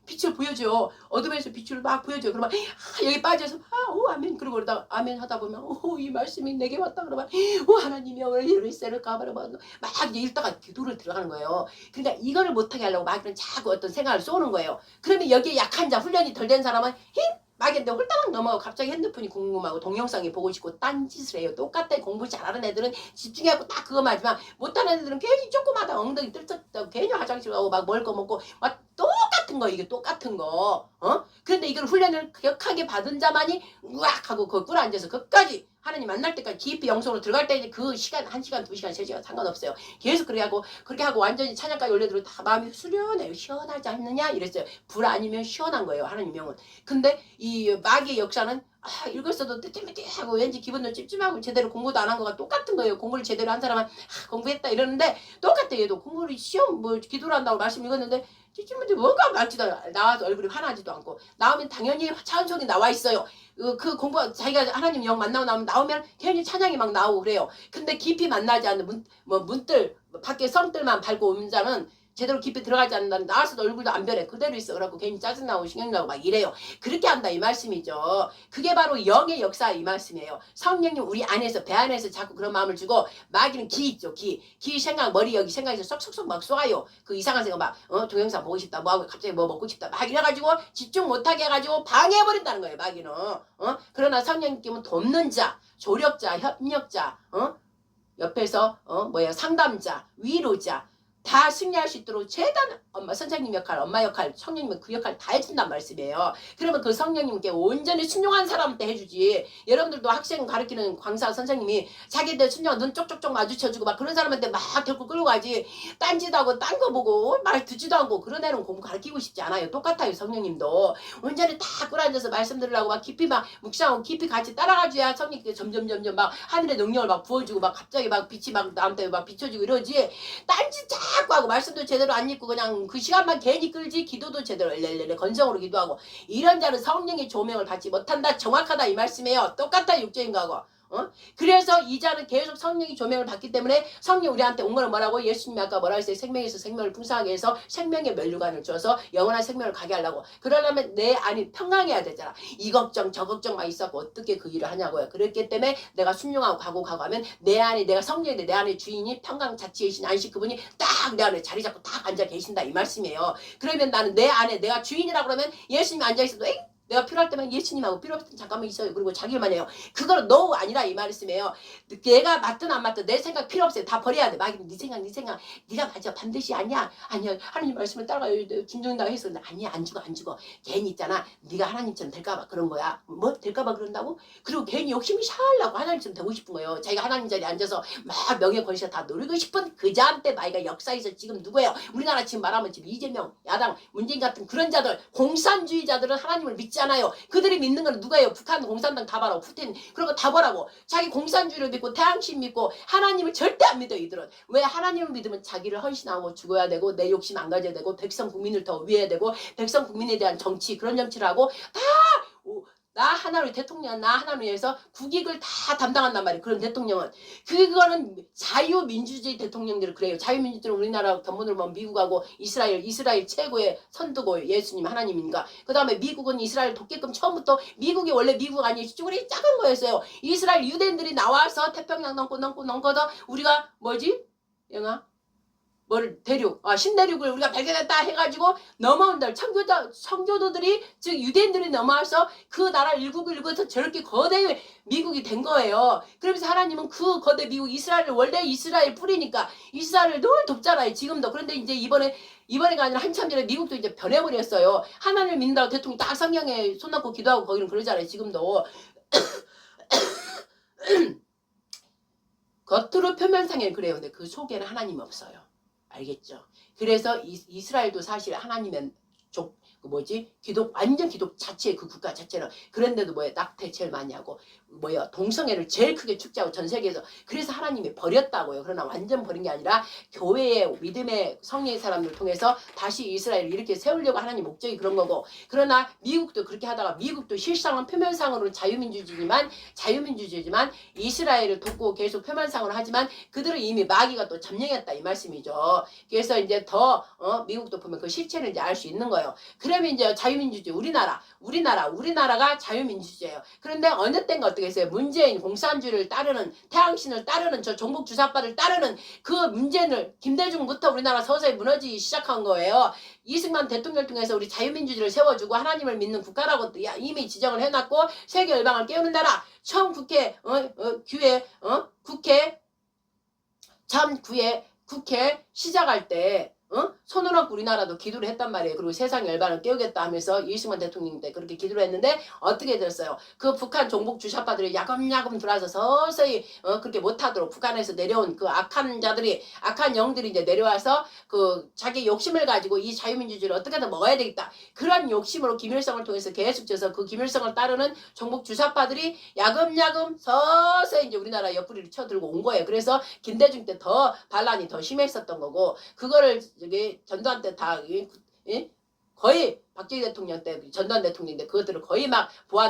빛을 보여줘요. 어둠에서 빛을 막 보여줘요. 그러면 여기 빠져서 오 아멘 그러고 그러다 아멘 하다 보면 이 말씀이 내게 왔다 그러면 하나님이 오늘 예루살렘을 가버려 막 이제 읽다가 기도를 들어가는 거예요. 그러니까 이거를 못하게 하려고 막 자꾸 어떤 생각을 쏘는 거예요. 그러면 여기에 약한 자 훈련이 덜 된 사람은 막인데 홀딱 넘어가고 갑자기 핸드폰이 궁금하고 동영상이 보고 싶고 딴짓을 해요. 똑같아. 공부 잘하는 애들은 집중하고 딱 그거만 하지만 못하는 애들은 괜히 조그마다 엉덩이 뜰떡 괜히 화장실 가고 막 먹을 거 먹고 막 똑같은 거 이게 똑같은 거 그런데 이걸 훈련을 격하게 받은 자만이 우악 하고 그 꿀 앉아서 끝까지 하나님 만날 때까지 깊이 영성으로 들어갈 때 그 시간 1시간 2시간 3시간 상관없어요. 계속 그렇게 하고 완전히 찬양까지 올려들고 다 마음이 수련해요. 시원하지 않느냐 이랬어요. 불 아니면 시원한 거예요. 하나님 명은. 근데 이 마귀의 역사는 읽었어도 뜨뜻뜨뜻하고 왠지 기분도 찝찝하고 제대로 공부도 안 한 거가 똑같은 거예요. 공부를 제대로 한 사람은 공부했다 이러는데 똑같아. 얘도 공부를 시험 뭐 기도를 한다고 말씀 읽었는데 찌찌문지 뭔가 맞지도 않아. 나와서 얼굴이 환하지도 않고 나오면 당연히 찬송이 나와 있어요. 그 공부 자기가 하나님 영 만나고 나오면 괜히 찬양이 막 나오고 그래요. 근데 깊이 만나지 않는 문들 밖에 성들만 밟고 오는 자는 제대로 깊이 들어가지 않는다는 나와서도 얼굴도 안 변해. 그대로 있어. 그래갖고 괜히 짜증나고 신경나고 막 이래요. 그렇게 한다 이 말씀이죠. 그게 바로 영의 역사 이 말씀이에요. 성령님 우리 안에서 배 안에서 자꾸 그런 마음을 주고 마귀는 기 있죠. 기 생각 머리 여기 생각에서 쏙쏙쏙 막 쏘아요. 그 이상한 생각 막 동영상 보고 싶다 뭐하고 갑자기 뭐 먹고 싶다 막 이래가지고 집중 못하게 해가지고 방해해버린다는 거예요. 마귀는. 그러나 성령님께는 돕는 자 조력자 협력자 옆에서 상담자 위로자 다 승리할 수 있도록 최대한 선생님 역할, 엄마 역할, 성령님은 그 역할 다 해준단 말씀이에요. 그러면 그 성령님께 온전히 순종한 사람한테 해주지. 여러분들도 학생 가르치는 강사 선생님이 자기들 순종한 눈 쪽쪽쪽 마주쳐주고 막 그런 사람한테 막 데리고 끌고 가지. 딴짓 하고 딴 거 보고 말 듣지도 않고 그런 애는 공부 가르치고 싶지 않아요. 똑같아요. 성령님도. 온전히 다 끌어앉아서 말씀 들으려고 막 깊이 막 묵상하고 깊이 같이 따라가줘야 성령님께 점점 막 하늘의 능력을 막 부어주고 막 갑자기 막 빛이 막 나한테 막 비춰지고 이러지. 딴짓 자꾸 하고 말씀도 제대로 안 읽고 그냥 그 시간만 괜히 끌지 기도도 제대로 엘렐렐레 건성으로 기도하고 이런 자는 성령의 조명을 받지 못한다. 정확하다 이 말씀이에요. 똑같아 육적인 거하고. 그래서 이 자는 계속 성령의 조명을 받기 때문에 성령 우리한테 온 거는 뭐라고? 예수님이 아까 뭐라 했어요? 생명에서 생명을 풍성하게 해서 생명의 면류관을 줘서 영원한 생명을 가게 하려고. 그러려면 내 안이 평강해야 되잖아. 이 걱정 저 걱정 막 있었고 어떻게 그 일을 하냐고요. 그렇기 때문에 내가 순종하고 가고 하면 내 안에 내가 성령인데 내 안에 주인이 평강 자치이신 안식 그분이 딱 내 안에 자리 잡고 딱 앉아 계신다 이 말씀이에요. 그러면 나는 내 안에 내가 주인이라 그러면 예수님이 앉아 있어도 내가 필요할 때만 예수님하고 필요 없을 때 잠깐만 있어요. 그리고 자기만 해요. 그거는 no 아니라 이 말씀이에요. 내가 맞든 안 맞든 내 생각 필요 없어요. 다 버려야 돼. 막 네 생각 네가 맞아. 반드시 아니야. 하나님 말씀을 따라가요. 준정다 해서 아니야 안 죽어. 괜히 있잖아. 네가 하나님처럼 될까봐 그런 거야. 뭐 될까봐 그런다고? 그리고 괜히 욕심이 샤하려고 하나님처럼 되고 싶은 거예요. 자기가 하나님 자리에 앉아서 막 명예 권세 다 노리고 싶은 그 자한테 마이가 역사에서 지금 누구예요? 우리나라 지금 말하면 지금 이재명 야당 문재인 같은 그런 자들 공산주의자들은 하나님을 믿지 않아요. 그들이 믿는 건 누가예요? 북한 공산당 다 봐라. 푸틴 그런 거 다 보라고. 자기 공산주의를 믿고 태양신 믿고 하나님을 절대 안 믿어 이들은. 왜 하나님을 믿으면 자기를 헌신하고 죽어야 되고 내 욕심 안 가져야 되고 백성 국민을 더 위해야 되고 백성 국민에 대한 정치 그런 정치를 하고 다 나 하나를 대통령 나 하나를 위해서 국익을 다 담당한단 말이에요. 그런 대통령은 그거는 자유민주주의 대통령들은 그래요. 자유민주주의는 우리나라 견본으로 보면 미국하고 이스라엘 최고의 선두고 예수님 하나님인가. 그 다음에 미국은 이스라엘 돕게끔 처음부터 미국이 원래 미국 아니에요. 쭈그리 작은 거였어요. 이스라엘 유대인들이 나와서 태평양 넘고서 우리가 뭐지? 영아? 뭐를 신대륙을 우리가 발견했다 해가지고 넘어온다. 청교도들이 즉 유대인들이 넘어와서 그 나라 일국을 일궈서 저렇게 거대 미국이 된 거예요. 그러면서 하나님은 그 거대 미국 이스라엘을 원래 이스라엘 뿌리니까 이스라엘을 늘 돕잖아요. 지금도. 그런데 이제 이번에가 아니라 한참 전에 미국도 이제 변해버렸어요. 하나님을 믿는다고 대통령이 딱 성경에 손 놓고 기도하고 거기는 그러잖아요. 지금도. 겉으로 표면상에 그래요. 근데 그 속에는 하나님 없어요. 알겠죠? 그래서 이스라엘도 사실 하나님의 완전 기독 자체 그 국가 자체는 그런데도 낙태 제일 많이 하고 동성애를 제일 크게 축제하고 전 세계에서 그래서 하나님이 버렸다고요. 그러나 완전 버린 게 아니라 교회의 믿음의 성령의 사람들 통해서 다시 이스라엘을 이렇게 세우려고 하나님 목적이 그런 거고 그러나 미국도 그렇게 하다가 미국도 실상은 표면상으로는 자유민주주의지만 이스라엘을 돕고 계속 표면상으로 하지만 그들은 이미 마귀가 또 점령했다 이 말씀이죠. 그래서 이제 더 미국도 보면 그 실체를 이제 알 수 있는 거예요. 그러면 이제 자유민주주의 우리나라가 자유민주주의예요. 그런데 어느 때인가 어떻게 했어요? 문재인 공산주의를 따르는 태양신을 따르는 저 종북 주사파를 따르는 그 문재인을 김대중부터 우리나라 서서히 무너지기 시작한 거예요. 이승만 대통령을 통해서 우리 자유민주주의를 세워주고 하나님을 믿는 국가라고 이미 지정을 해놨고 세계 열방을 깨우는 나라 처음 국회 국회 시작할 때 손을 얹고 우리나라도 기도를 했단 말이에요. 그리고 세상 열반을 깨우겠다 하면서 이승만 대통령 때 그렇게 기도를 했는데 어떻게 됐어요? 그 북한 종북 주사파들이 야금야금 들어와서 서서히 그렇게 못하도록 북한에서 내려온 그 악한 영들이 이제 내려와서 그 자기 욕심을 가지고 이 자유민주주의를 어떻게든 먹어야 되겠다. 그런 욕심으로 김일성을 통해서 계속 져서 그 김일성을 따르는 종북 주사파들이 야금야금 서서히 이제 우리나라 옆구리를 쳐들고 온 거예요. 그래서 김대중 때 더 반란이 더 심했었던 거고 그거를 전두환 때 다 예? 거의 박정희 대통령 때 전두환 대통령인데 그것들을 거의 막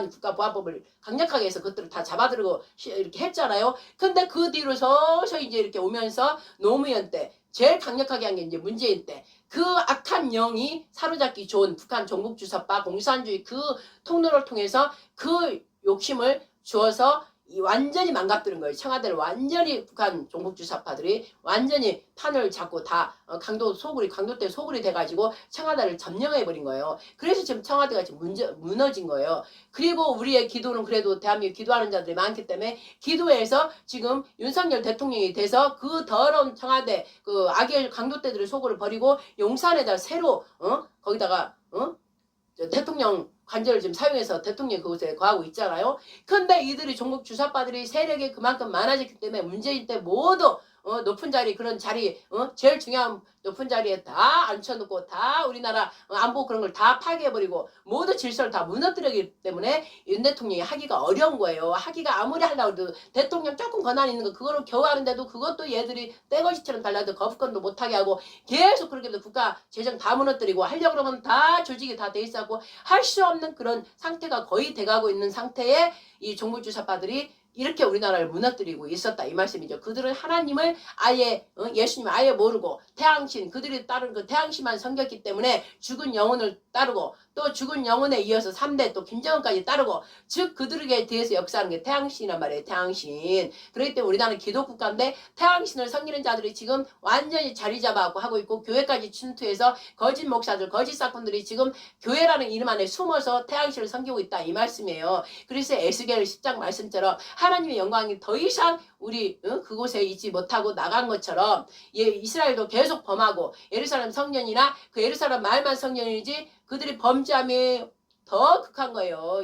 국가 보안법을 강력하게 해서 그것들을 다 잡아들고 이렇게 했잖아요. 근데 그 뒤로 서서히 이제 이렇게 오면서 노무현 때 제일 강력하게 한 게 이제 문재인 때 그 악한 영이 사로잡기 좋은 북한 종북주사파 공산주의 그 통로를 통해서 그 욕심을 주어서 완전히 망가뜨린 거예요. 청와대를 완전히 북한 종북주사파들이 완전히 판을 잡고 다 강도 때 소굴이 돼가지고 청와대를 점령해버린 거예요. 그래서 지금 청와대가 지금 무너진 거예요. 그리고 우리의 기도는 그래도 대한민국 기도하는 자들이 많기 때문에 기도해서 지금 윤석열 대통령이 돼서 그 더러운 청와대 그 악의 강도 때들의 소굴을 버리고 용산에다 새로 거기다가 대통령 관절을 지금 사용해서 대통령 그곳에 거하고 있잖아요. 근데 이들이 종북 주사파들이 세력이 그만큼 많아졌기 때문에 문재인 때 모두 높은 자리 그런 자리 제일 중요한 높은 자리에 다 앉혀놓고 다 우리나라 안보 그런 걸 다 파괴해버리고 모두 질서를 다 무너뜨리기 때문에 윤 대통령이 하기가 어려운 거예요. 하기가 아무리 하려고 해도 대통령 조금 권한 있는 거 그거를 겨우 하는데도 그것도 얘들이 떼거지처럼 달라도 거부권도 못하게 하고 계속 그렇게 해서 국가 재정 다 무너뜨리고 하려고 그러면 다 조직이 다 돼 있어갖고 할 수 없는 그런 상태가 거의 돼가고 있는 상태에 이 종북주사파들이 이렇게 우리나라를 무너뜨리고 있었다 이 말씀이죠. 그들은 하나님을 아예 예수님을 아예 모르고 태양신 그들이 따른 그 태양신만 섬겼기 때문에 죽은 영혼을 따르고 또 죽은 영혼에 이어서 3대 또 김정은까지 따르고 즉 그들에게 대해서 역사하는 게 태양신이란 말이에요. 태양신. 그렇기 때문에 우리나라는 기독국가인데 태양신을 섬기는 자들이 지금 완전히 자리 잡아갖고 하고 있고 교회까지 침투해서 거짓 목사들 거짓 사건들이 지금 교회라는 이름 안에 숨어서 태양신을 섬기고 있다 이 말씀이에요. 그래서 에스겔 10장 말씀처럼 하나님의 영광이 더 이상 우리 그곳에 있지 못하고 나간 것처럼 이스라엘도 계속 범하고 예루살렘 성전이나 그 예루살렘 말만 성전이지 그들이 범죄함이 더 극한 거예요.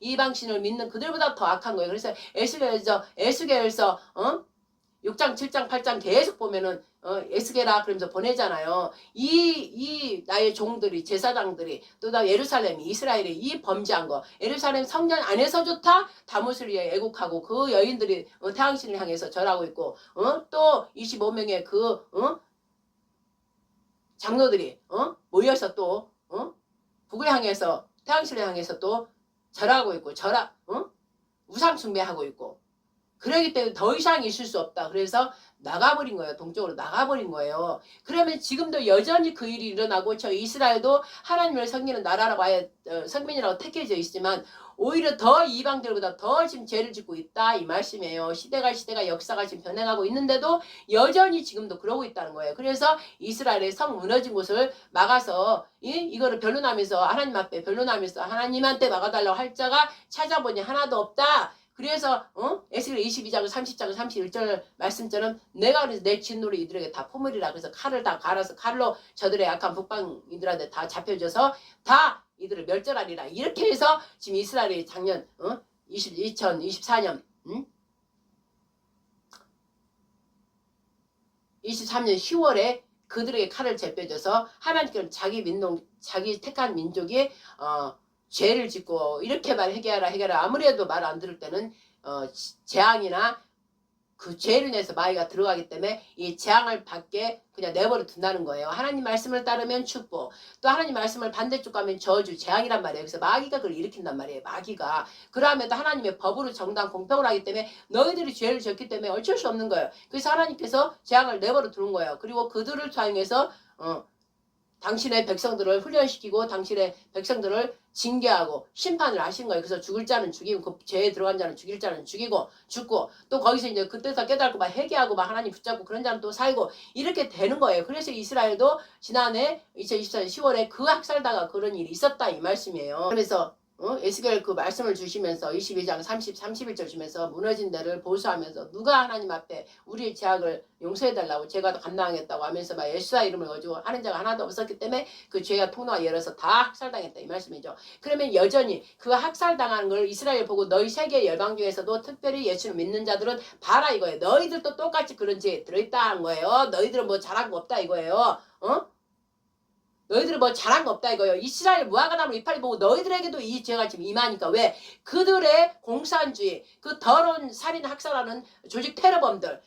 이방신을 믿는 그들보다 더 악한 거예요. 그래서 에스겔서 6장 7장 8장 계속 보면은 에스겔아 그러면서 보내잖아요. 이 나의 종들이 제사장들이 또 나 예루살렘이 이스라엘이 이 범죄한 거 예루살렘 성전 안에서조차 다못을 위해 애국하고 그 여인들이 태양신을 향해서 절하고 있고 또 25명의 그 장로들이 모여서 또 북을 향해서 태양신을 향해서 또 절하고 있고 우상 숭배하고 있고 그러기 때문에 더 이상 있을 수 없다. 그래서 나가버린 거예요. 동쪽으로 나가버린 거예요. 그러면 지금도 여전히 그 일이 일어나고 저 이스라엘도 하나님을 섬기는 나라라고 아예 성민이라고 택해져 있지만 오히려 더 이방들보다 더 지금 죄를 짓고 있다 이 말씀이에요. 시대가 역사가 지금 변해가고 있는데도 여전히 지금도 그러고 있다는 거예요. 그래서 이스라엘의 성 무너진 곳을 막아서 이거를 변론하면서 하나님 앞에 변론하면서 하나님한테 막아달라고 할 자가 찾아보니 하나도 없다. 그래서 에스겔 22장 30장 31절 말씀처럼 내가 그래서 내 진노를 이들에게 다 포물이라 그래서 칼을 다 갈아서 칼로 저들의 약한 북방인들한테 다 잡혀줘서 다 이들을 멸절하리라 이렇게 해서 지금 이스라엘이 작년 2024년 23년 10월에 그들에게 칼을 제껴줘서 하나님께는 자기 택한 민족이 죄를 짓고 이렇게만 해결하라 아무래도 말 안 들을 때는 재앙이나 그 죄를 내서 마귀가 들어가기 때문에 이 재앙을 받게 그냥 내버려 둔다는 거예요. 하나님 말씀을 따르면 축복 또 하나님 말씀을 반대쪽 가면 저주 재앙이란 말이에요. 그래서 마귀가 그걸 일으킨단 말이에요. 마귀가 그러하면 하나님의 법으로 정당 공평을 하기 때문에 너희들이 죄를 졌기 때문에 어쩔 수 없는 거예요. 그래서 하나님께서 재앙을 내버려 두는 거예요. 그리고 그들을 사용해서 당신의 백성들을 훈련시키고 당신의 백성들을 징계하고 심판을 하신 거예요. 그래서 죽을 자는 죽이고 그 죄에 들어간 자는 죽일 자는 죽이고 죽고 또 거기서 이제 그때서 깨닫고 막 회개하고 막 하나님 붙잡고 그런 자는 또 살고 이렇게 되는 거예요. 그래서 이스라엘도 지난해 2024년 10월에 그 학살다가 그런 일이 있었다 이 말씀이에요. 그래서 에스겔 그 말씀을 주시면서 22장 31절 주면서 무너진 데를 보수하면서 누가 하나님 앞에 우리의 죄악을 용서해달라고 제가 더 감당하겠다고 하면서 막 예수와 이름을 가지고 하는 자가 하나도 없었기 때문에 그 죄가 통로가 열어서 다 학살당했다 이 말씀이죠. 그러면 여전히 그 학살당하는 걸 이스라엘 보고 너희 세계 열방 중에서도 특별히 예수를 믿는 자들은 봐라 이거예요. 너희들도 똑같이 그런 죄에 들어있다는 거예요. 너희들은 뭐 잘한 거 없다 이거예요. 너희들은 뭐 잘한 거 없다 이거예요. 이스라엘 무화과 나무 이파리 보고 너희들에게도 이 죄가 지금 임하니까 왜? 그들의 공산주의 그 더러운 살인 학살하는 조직 테러범들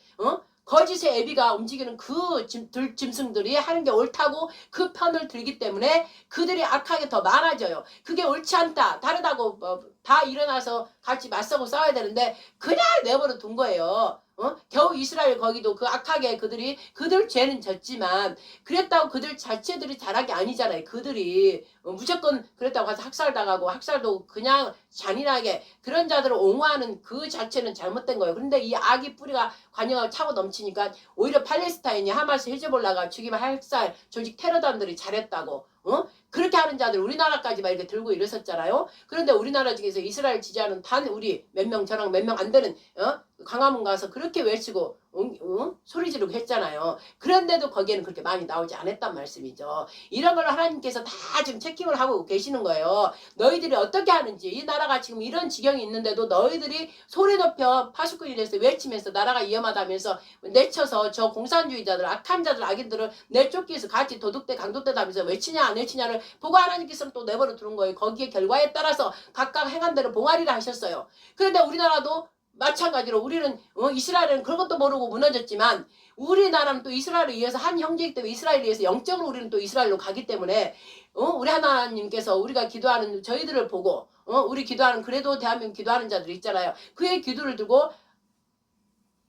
거짓의 애비가 움직이는 그 짐승들이 하는 게 옳다고 그 편을 들기 때문에 그들이 악하게 더 많아져요. 그게 옳지 않다, 다르다고 다 일어나서 같이 맞서고 싸워야 되는데 그냥 내버려 둔 거예요. 겨우 이스라엘 거기도 그 악하게 그들 죄는 졌지만 그랬다고 그들 자체들이 잘한 게 아니잖아요. 그들이 무조건 그랬다고 가서 학살당하고 학살도 그냥 잔인하게 그런 자들을 옹호하는 그 자체는 잘못된 거예요. 그런데 이 악의 뿌리가 관영하고 차고 넘치니까 오히려 팔레스타인이 하마스 헤즈볼라가 죽임 학살 조직 테러단들이 잘했다고 그렇게 하는 자들 우리나라까지 막 이렇게 들고 일었었잖아요. 그런데 우리나라 중에서 이스라엘 지지하는 단 우리 몇 명 저랑 몇 명 안 되는 광화문 가서 그렇게 외치고 소리 지르고 했잖아요. 그런데도 거기에는 그렇게 많이 나오지 않았단 말씀이죠. 이런 걸 하나님께서 다 지금 체킹을 하고 계시는 거예요. 너희들이 어떻게 하는지 이 나라가 지금 이런 지경이 있는데도 너희들이 소리 높여 파수꾼이라서 외치면서 나라가 위험하다면서 내쳐서 저 공산주의자들 악한 자들 악인들을 내쫓기 위해서 같이 도둑대 강도대 하면서 외치냐 안 외치냐를 보고 하나님께서는 또 내버려 두는 거예요. 거기에 결과에 따라서 각각 행한 대로 봉하리라 하셨어요. 그런데 우리나라도 마찬가지로 우리는 이스라엘은 그런 것도 모르고 무너졌지만 우리나라는 또 이스라엘을 위해서 한 형제이기 때문에 이스라엘을 위해서 영적으로 우리는 또 이스라엘로 가기 때문에 우리 하나님께서 우리가 기도하는 저희들을 보고 우리 기도하는 그래도 대한민국 기도하는 자들 있잖아요. 그의 기도를 두고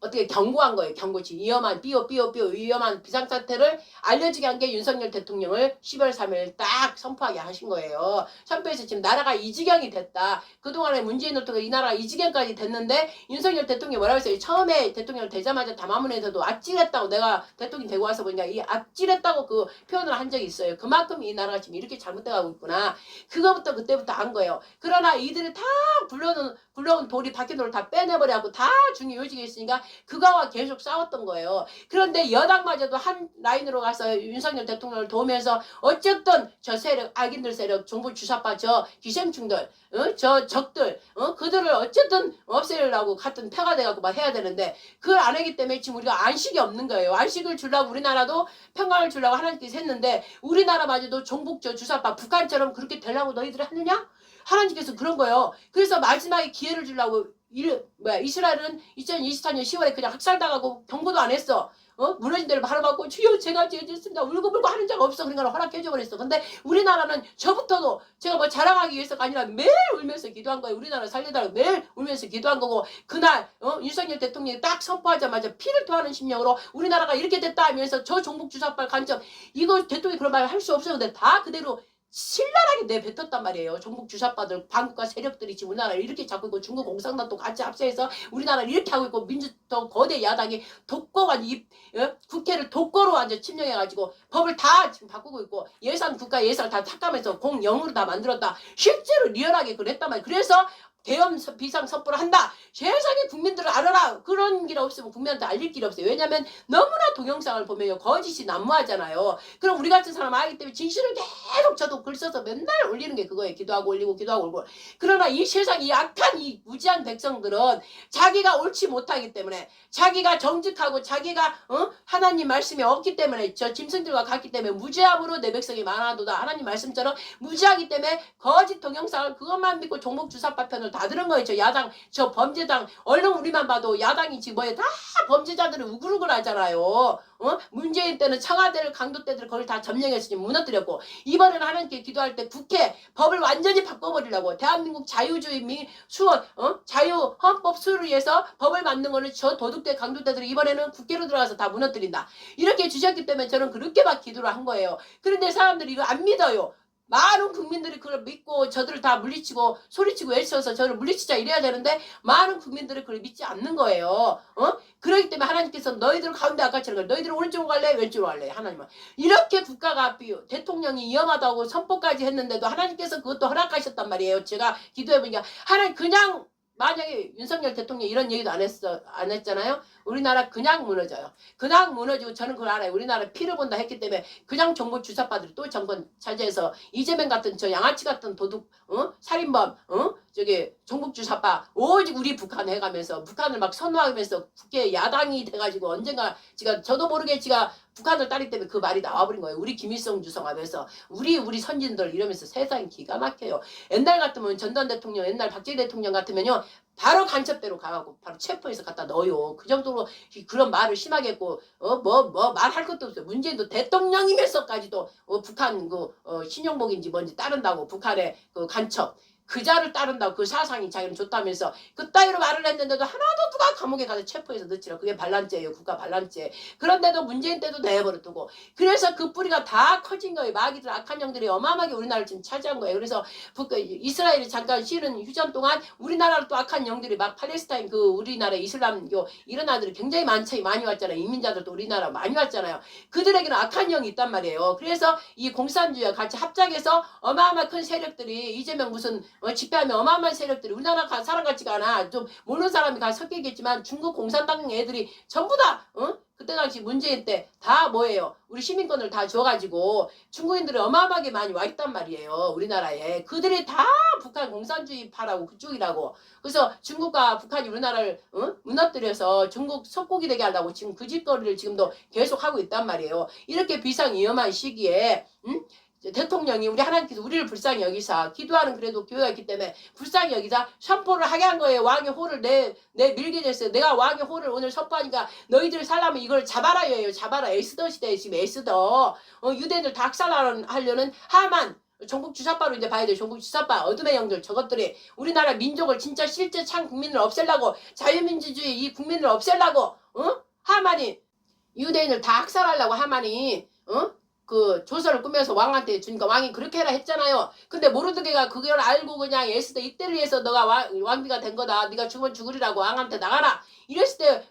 어떻게 경고한 거예요. 경고치 위험한 위험한 비상사태를 알려지게 한 게 윤석열 대통령을 10월 3일 딱 선포하게 하신 거예요. 선포해서 지금 나라가 이 지경이 됐다. 그동안에 문재인 대통령이 이 나라가 이 지경까지 됐는데 윤석열 대통령이 뭐라고 했어요. 처음에 대통령을 되자마자 담화문에서도 아찔했다고 내가 대통령 되고 와서 보니까 이 아찔했다고 그 표현을 한 적이 있어요. 그만큼 이 나라가 지금 이렇게 잘못돼 가고 있구나. 그때부터 한 거예요. 그러나 이들이 다 굴러온 돌이 바뀐 돌을 다 빼내버려갖고 다 중요 요직에 있으니까 그거와 계속 싸웠던 거예요. 그런데 여당마저도 한 라인으로 가서 윤석열 대통령을 도우면서 어쨌든 저 세력, 악인들 세력, 정부 주사파 저 기생충들, 저 적들, 그들을 어쨌든 없애려고 같은 표가 돼갖고 막 해야 되는데 그걸 안 하기 때문에 지금 우리가 안식이 없는 거예요. 안식을 주려고 우리나라도 평강을 주려고 하나님께서 했는데 우리나라마저도 종북 저 주사파 북한처럼 그렇게 되려고 너희들이 하느냐? 하나님께서 그런 거예요. 그래서 마지막에 기회를 주려고 이스라엘은 2024년 10월에 그냥 학살당하고 경고도 안 했어. 무너진 데를 바로 맞고 주여 제가 죄졌습니다. 울고불고 하는 자가 없어. 그러니까 허락해줘 버렸어. 근데 우리나라는 저부터도 제가 뭐 자랑하기 위해서가 아니라 매일 울면서 기도한 거예요. 우리나라 살려달라고 매일 울면서 기도한 거고 그날 윤석열 대통령이 딱 선포하자마자 피를 토하는 심령으로 우리나라가 이렇게 됐다 하면서 저 종북 주사발 간첩 이거 대통령이 그런 말 할 수 없어요. 근데 다 그대로 신랄하게 내뱉었단 말이에요. 종북 주사파들 반국가 세력들이 지금 우리나라를 이렇게 잡고 있고 중국 공산당도 같이 합세해서 우리나라를 이렇게 하고 있고 민주당 거대 야당이 국회를 독거로 완전 침략해가지고 법을 다 지금 바꾸고 있고 국가 예산을 다 삭감해서 공영으로 다 만들었다. 실제로 리얼하게 그랬단 말이에요. 그래서 대엄 비상 선포를 한다. 세상에 국민들을 알아라. 그런 길 없으면 국민한테 알릴 길이 없어요. 왜냐하면 너무나 동영상을 보면 거짓이 난무하잖아요. 그럼 우리 같은 사람 알기 때문에 진실을 계속 저도 글 써서 맨날 올리는 게 그거예요. 기도하고 올리고 그러나 이 세상 이 악한 이 무지한 백성들은 자기가 옳지 못하기 때문에 자기가 정직하고 자기가 하나님 말씀이 없기 때문에 저 짐승들과 같기 때문에 무죄함으로 내 백성이 많아도다. 하나님 말씀처럼 무죄하기 때문에 거짓 동영상을 그것만 믿고 종북 주사파 편을 다 들은 거예요. 저 야당, 저 범죄당, 얼른 우리만 봐도 야당이 지금 다 범죄자들을 우글우글 하잖아요. 문재인 때는 청와대를 강도대들 그걸 다 점령해서 지금 무너뜨렸고 이번에는 하나님께 기도할 때 국회 법을 완전히 바꿔버리려고 대한민국 자유주의 자유 헌법 수를 위해서 법을 만든 거는 저 도둑대 강도대들이 이번에는 국회로 들어가서 다 무너뜨린다. 이렇게 주셨기 때문에 저는 그렇게 막 기도를 한 거예요. 그런데 사람들이 이거 안 믿어요. 많은 국민들이 그걸 믿고 저들을 다 물리치고 소리치고 외쳐서 저를 물리치자 이래야 되는데 많은 국민들이 그걸 믿지 않는 거예요. 그렇기 때문에 하나님께서 너희들 가운데 아까처럼 너희들 오른쪽으로 갈래 왼쪽으로 갈래 하나님은 이렇게 국가가 대통령이 위험하다고 선포까지 했는데도 하나님께서 그것도 허락하셨단 말이에요. 제가 기도해보니까 하나님 그냥 만약에 윤석열 대통령이 이런 얘기도 안 했잖아요. 우리나라 그냥 무너져요. 그냥 무너지고 저는 그걸 알아요. 우리나라 피를 본다 했기 때문에 그냥 정부 주사파들이 또 정권 차지해서 이재명 같은 저 양아치 같은 도둑, 살인범, 종북 주사파 오직 우리 북한 해가면서 북한을 막 선호하면서 국회 야당이 돼가지고 언젠가 저도 모르게 북한을 따르기 때문에 그 말이 나와버린 거예요. 우리 김일성 주석 하면서 우리 선진들 이러면서 세상이 기가 막혀요. 옛날 같으면 전두환 대통령 옛날 박정희 대통령 같으면요. 바로 간첩대로 가갖고 바로 체포해서 갖다 넣어요. 그 정도로 그런 말을 심하게 했고 뭐 말할 것도 없어요. 문재인도 대통령이면서까지도 북한 신용복인지 뭔지 따른다고 북한의 그 간첩 그자를 따른다고 그 사상이 자기는 좋다면서 그따위로 말을 했는데도 하나도 누가 감옥에 가서 체포해서 넣지라. 그게 반란죄예요. 국가 반란죄. 그런데도 문재인 때도 내버려 두고 그래서 그 뿌리가 다 커진 거예요. 마귀들 악한 영들이 어마어마하게 우리나라를 지금 차지한 거예요. 그래서 이스라엘이 잠깐 쉬는 휴전 동안 우리나라로 또 악한 영들이 막 팔레스타인 우리나라 이슬람교 이런 아들이 굉장히 많이 왔잖아요. 이민자들도 우리나라 많이 왔잖아요. 그들에게는 악한 영이 있단 말이에요. 그래서 이 공산주의와 같이 합작해서 어마어마한 큰 세력들이 이재명 무슨 집회하면 어마어마한 세력들이 우리나라 사람 같지가 않아. 좀 모르는 사람이 가서 섞이겠지만 중국 공산당 애들이 전부 다 그때 당시 문재인 때 다 뭐예요? 우리 시민권을 다 줘가지고 중국인들이 어마어마하게 많이 와 있단 말이에요. 우리나라에. 그들이 다 북한 공산주의파라고 그쪽이라고. 그래서 중국과 북한이 우리나라를 무너뜨려서 중국 속국이 되게 하려고 지금 그 짓거리를 지금도 계속 하고 있단 말이에요. 이렇게 비상위험한 시기에 대통령이 우리 하나님께서 우리를 불쌍히 여기사 기도하는 그래도 교회가 있기 때문에 불쌍히 여기사 선포를 하게 한 거예요. 왕의 호를 내 밀게 됐어요. 내가 왕의 호를 오늘 선포하니까 너희들 살라면 이걸 잡아라 예요. 잡아라. 에스더 시대에 지금 에스더 유대인들 다 학살하려는 하만 전국 주사파로 이제 봐야 돼요. 전국 주사파 어둠의 영들 저것들이 우리나라 민족을 진짜 실제 참 국민을 없애려고 자유민주주의 이 국민을 없애려고 하만이 유대인을 다 학살하려고 하만이 그 조서를 꾸며서 왕한테 주니까 왕이 그렇게 해라 했잖아요. 근데 모르드게가 그걸 알고 그냥 에스더 이때를 위해서 너가 왕비가 된 거다. 네가 죽으면 죽으리라고 왕한테 나가라. 이랬을 때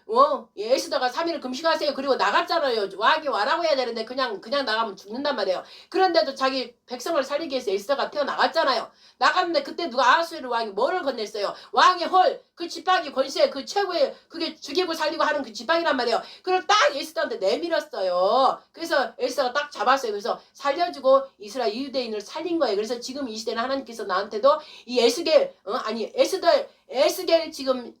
에스더가 3일을 금식하세요. 그리고 나갔잖아요. 왕이 와라고 해야 되는데 그냥 나가면 죽는단 말이에요. 그런데도 자기 백성을 살리기 위해서 에스더가 태어나갔잖아요. 나갔는데 그때 누가 아하수에르 왕이 뭐를 건넸어요? 왕의 홀, 그 지팡이 권세, 그 최고의 그게 죽이고 살리고 하는 그 지팡이란 말이에요. 그걸 딱 에스더한테 내밀었어요. 그래서 에스더가 딱 잡았어요. 그래서 살려주고 이스라엘 유대인을 살린 거예요. 그래서 지금 이 시대는 하나님께서 나한테도 이 에스겔 지금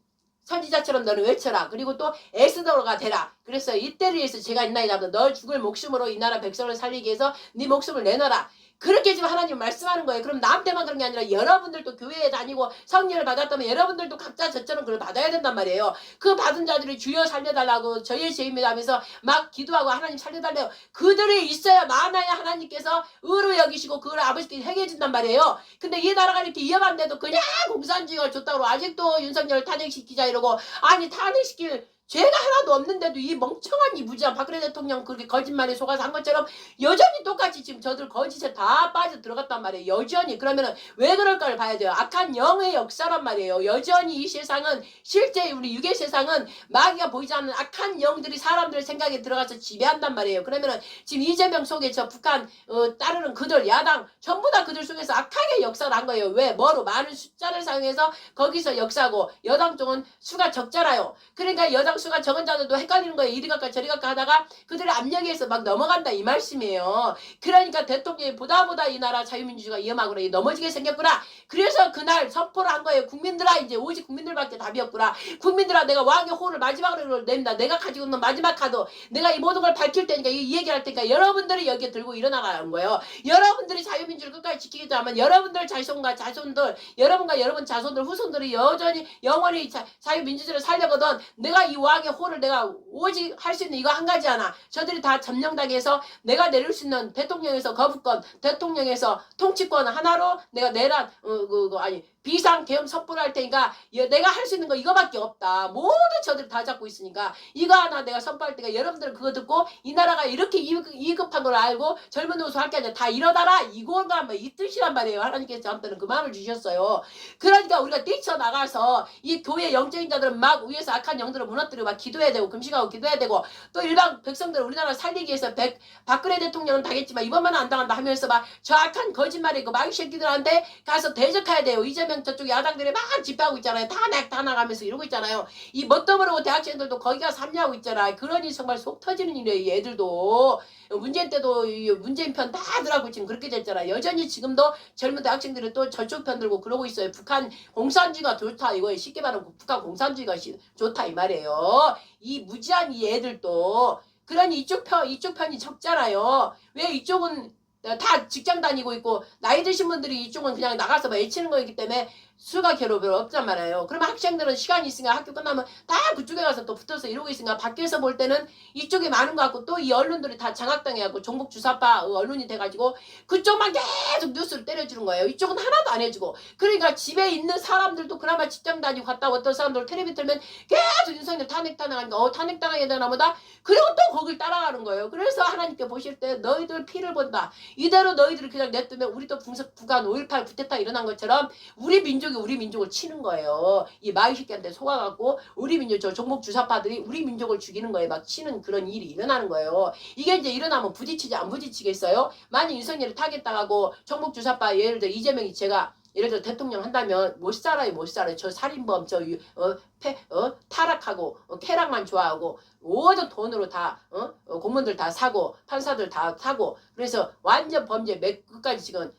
선지자처럼 너는 외쳐라. 그리고 또 에스더가 되라. 그래서 이때를 위해서 제가 있나이다. 너 죽을 목숨으로 이 나라 백성을 살리기 위해서 네 목숨을 내놔라. 그렇게 지금 하나님 말씀하는 거예요. 그럼 나한테만 그런 게 아니라 여러분들도 교회에 다니고 성령을 받았다면 여러분들도 각자 저처럼 그걸 받아야 된단 말이에요. 그 받은 자들이 주여 살려달라고 저의 죄입니다 하면서 막 기도하고 하나님 살려달래요. 그들이 있어야 많아야 하나님께서 의로 여기시고 그걸 아버지께 회개해 준단 말이에요. 근데 이 나라가 이렇게 위험한데도 그냥 공산주의가 좋다고 아직도 윤석열 탄핵시키자 이러고 아니 탄핵시킬 죄가 하나도 없는데도 이 멍청한 이 무지한 박근혜 대통령 그렇게 거짓말에 속아서 한 것처럼 여전히 똑같이 지금 저들 거짓에 다 빠져 들어갔단 말이에요. 여전히. 그러면은 왜 그럴까를 봐야 돼요. 악한 영의 역사란 말이에요. 여전히 이 세상은 실제 우리 육의 세상은 마귀가 보이지 않는 악한 영들이 사람들 생각에 들어가서 지배한단 말이에요. 그러면은 지금 이재명 속에 저 북한 따르는 그들 야당 전부 다 그들 속에서 악하게 역사를 한 거예요. 왜? 뭐로? 많은 숫자를 사용해서 거기서 역사하고 여당 쪽은 수가 적잖아요. 그러니까 여당 수가 적은 자들도 헷갈리는 거예요. 이리 갈까 저리 갈까 하다가 그들의 압력에 의해서 막 넘어간다 이 말씀이에요. 그러니까 대통령이 보다 이 나라 자유민주주의가 위험하구나 넘어지게 생겼구나. 그래서 그날 선포를 한 거예요. 국민들아 이제 오직 국민들밖에 답이 없구나. 국민들아 내가 왕의 호를 마지막으로 냅니다. 내가 가지고 있는 마지막 카드 내가 이 모든 걸 밝힐 테니까 이 얘기할 테니까 여러분들이 여기에 들고 일어나라는 거예요. 여러분들이 자유민주를 끝까지 지키겠다 하면 여러분들 자손들 여러분과 여러분 자손들 후손들이 여전히 영원히 자유민주주의를 살려거든 내가 이 왕의 호를 내가 오직 할 수 있는 이거 한 가지 하나 저들이 다 점령당해서 내가 내릴 수 있는 대통령에서 거부권 대통령에서 통치권 하나로 내가 내란 비상 계엄 선포를 할 테니까 내가 할 수 있는 거 이거밖에 없다. 모든 저들 다 잡고 있으니까 이거 하나 내가 선포할 때가 여러분들은 그거 듣고 이 나라가 이렇게 위급한 걸 알고 젊은 호수 할 게 아니라 다 일어나라 이거가 이 뜻이란 말이에요. 하나님께서 저한테는 그 마음을 주셨어요. 그러니까 우리가 뛰쳐나가서 이 교회 영적인 자들은 막 위에서 악한 영들을 무너뜨리고 막 기도해야 되고 금식하고 기도해야 되고 또 일반 백성들 우리나라 살리기 위해서 박근혜 대통령은 당했지만 이번만은 안 당한다 하면서 막 저 악한 거짓말이고 마귀 새끼들한테 가서 대적해야 돼요. 이재명 저쪽 야당들이 막 집회하고 있잖아요. 다 나가면서 이러고 있잖아요. 이 멋도 대학생들도 거기 가서 합류하고 있잖아. 그러니 정말 속 터지는 일이에요. 이 애들도. 문재인 때도 문재인 편 다 하더라고 지금 그렇게 됐잖아. 여전히 지금도 젊은 대학생들이 또 저쪽 편 들고 그러고 있어요. 북한 공산주의가 좋다 이거예요. 쉽게 말하면 북한 공산주의가 좋다 이 말이에요. 이 무지한 이 애들도 그러니 이쪽 편이 적잖아요. 왜 이쪽은 다 직장 다니고 있고 나이 드신 분들이 이쪽은 그냥 나가서 막 애치는 거이기 때문에 수가 별로 없단 말이에요. 그러면 학생들은 시간이 있으니까 학교 끝나면 다 그쪽에 가서 또 붙어서 이러고 있으니까 밖에서 볼 때는 이쪽이 많은 것 같고 또 이 언론들이 다 장악당해갖고 종북 주사파 언론이 돼가지고 그쪽만 계속 뉴스를 때려주는 거예요. 이쪽은 하나도 안 해주고. 그러니까 집에 있는 사람들도 그나마 직장 다니고 갔다 왔던 사람들 텔레비 틀면 계속 윤석열 탄핵당하니까 탄핵당하게 되나 보다. 그리고 또 거길 따라가는 거예요. 그래서 하나님께 보실 때 너희들 피를 본다. 이대로 너희들을 그냥 냅두면 우리도 북한 5.18 쿠데타 일어난 것처럼 우리 민족이 우리 민족을 치는 거예요. 이 마이 새끼한테 속아갖고 우리 민족 저 종북 주사파들이 우리 민족을 죽이는 거예요. 막 치는 그런 일이 일어나는 거예요. 이게 이제 일어나면 부딪히지 안 부딪히겠어요? 만약 윤석열이 타겟당하고 종북 주사파 예를 들어 이재명이 제가 예를 들어 대통령 한다면 못 살아요. 못 살아요. 저 살인범 타락하고 쾌락만 좋아하고 모든 돈으로 다 고문들 다 사고 판사들 다 사고 그래서 완전 범죄 끝까지 지금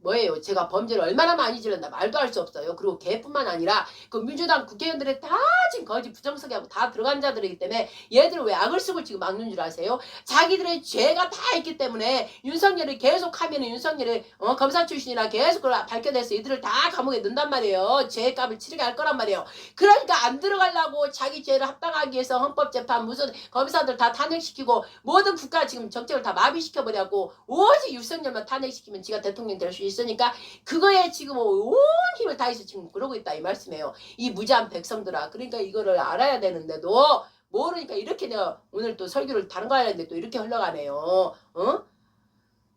뭐예요? 제가 범죄를 얼마나 많이 저질렀나 말도 할 수 없어요. 그리고 걔뿐만 아니라 그 민주당 국회의원들의 다 지금 거짓 부정석이하고 다 들어간 자들이기 때문에 얘들은 왜 악을 쓰고 지금 막는 줄 아세요? 자기들의 죄가 다 있기 때문에 윤석열이 계속 하면은 윤석열이 검사 출신이라 계속 그걸 밝혀내서 이들을 다 감옥에 넣는단 말이에요. 죄값을 치르게 할 거란 말이에요. 그러니까 안 들어가려고 자기 죄를 합당하기 위해서 헌법재판 무슨 검사들 다 탄핵시키고 모든 국가 지금 정책을 다 마비시켜버려갖고 오직 윤석열만 탄핵시키면 지가 대통령 될 수 있으니까 그거에 지금 온 힘을 다해서 지금 그러고 있다 이 말씀이에요. 이 무지한 백성들아. 그러니까 이거를 알아야 되는데도 모르니까 이렇게 내가 오늘 또 설교를 다른 거 하려는데 또 이렇게 흘러가네요.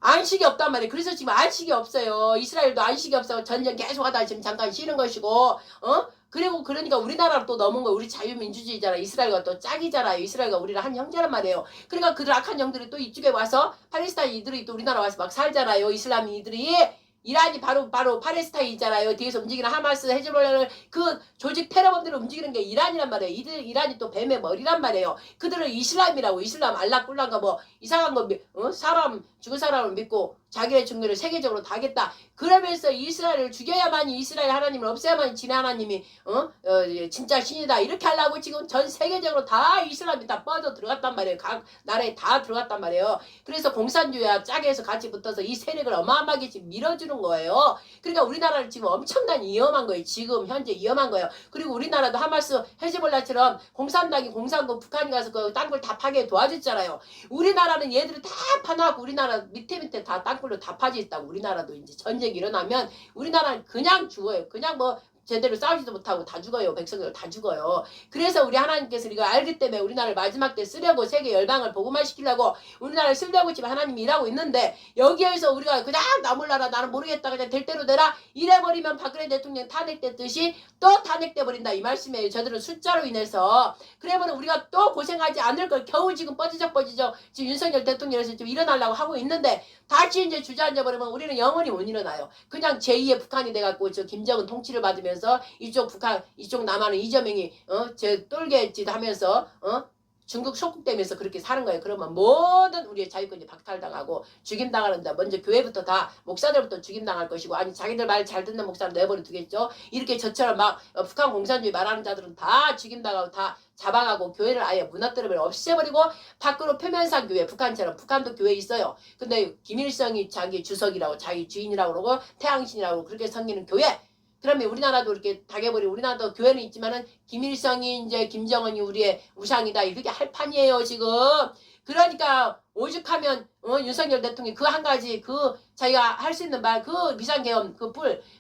안식이 없단 말이에요. 그래서 지금 안식이 없어요. 이스라엘도 안식이 없어. 전쟁 계속 하다가 지금 잠깐 쉬는 것이고 그리고 그러니까 우리나라로 또 넘은 거 우리 자유민주주의잖아. 이스라엘과 또 짝이잖아요. 이스라엘과 우리랑 한 형제란 말이에요. 그러니까 그들 악한 형들이 또 이쪽에 와서 팔레스타인 이들이 또 우리나라 와서 막 살잖아요. 이슬람이들이 이란이 바로 팔레스타인이잖아요. 뒤에서 움직이는 하마스 헤즈볼라를 그 조직 테러범들을 움직이는 게 이란이란 말이에요. 이란이 또 뱀의 머리란 말이에요. 그들은 이슬람이라고 이슬람 알라꿀란가 뭐 이상한 거 사람 죽은 사람을 믿고 자기의 종교를 세계적으로 다 하겠다. 그러면서 이스라엘을 죽여야만이 이스라엘 하나님을 없애야만이 진의 하나님이 진짜 신이다. 이렇게 하려고 지금 전 세계적으로 다 이슬람이 다 뻗어 들어갔단 말이에요. 각 나라에 다 들어갔단 말이에요. 그래서 공산주의와 짝에서 같이 붙어서 이 세력을 어마어마하게 지금 밀어주는 거예요. 그러니까 우리나라는 지금 엄청난 위험한 거예요. 지금 현재 위험한 거예요. 그리고 우리나라도 하마스 헤즈볼라처럼 공산당이 공산국 북한이 가서 그 땅굴 다 파게 도와줬잖아요. 우리나라는 얘들이 다 파놓고 우리나라 밑에 다 땅굴로 다 파져 있다고. 우리나라도 이제 전쟁이 일어나면 우리나라는 그냥 죽어요. 그냥 뭐 제대로 싸우지도 못하고 다 죽어요. 백성들 다 죽어요. 그래서 우리 하나님께서 이거 알기 때문에 우리나라를 마지막 때 쓰려고 세계 열방을 복음화 시키려고 우리나라를 쓰려고 지금 하나님이 일하고 있는데 여기에서 우리가 그냥 나 몰라라 나는 모르겠다 그냥 될 대로 되라 이래버리면 박근혜 대통령 탄핵됐듯이 또 탄핵돼 버린다 이 말씀이에요. 저들은 숫자로 인해서 그래버리면 우리가 또 고생하지 않을 걸 겨우 지금 뻐지적 지금 윤석열 대통령에서 좀 일어나려고 하고 있는데 다시 이제 주저앉아 버리면 우리는 영원히 못 일어나요. 그냥 제2의 북한이 돼갖고 저 김정은 통치를 받으면서 이쪽 북한 이쪽 남한은 이재명이 제 똘개짓 하면서 중국 속국되면서 그렇게 사는 거예요. 그러면 모든 우리의 자유권이 박탈당하고 죽임당하는데 먼저 교회부터 다 목사들부터 죽임당할 것이고 아니 자기들 말 잘 듣는 목사를 내버려 두겠죠. 이렇게 저처럼 막 북한 공산주의 말하는 자들은 다 죽임당하고 다 잡아가고 교회를 아예 무너뜨려버리고 없애버리고 밖으로 표면상 교회 북한처럼 북한도 교회 있어요. 근데 김일성이 자기 주석이라고 자기 주인이라고 그러고 태양신이라고 그렇게 섬기는 교회 그러면 우리나라도 이렇게 당해버리고 우리나라도 교회는 있지만은 김일성이 이제 김정은이 우리의 우상이다 이렇게 할 판이에요 지금. 그러니까 오죽하면 윤석열 대통령이 그 한 가지 그 자기가 할 수 있는 말 그 비상계엄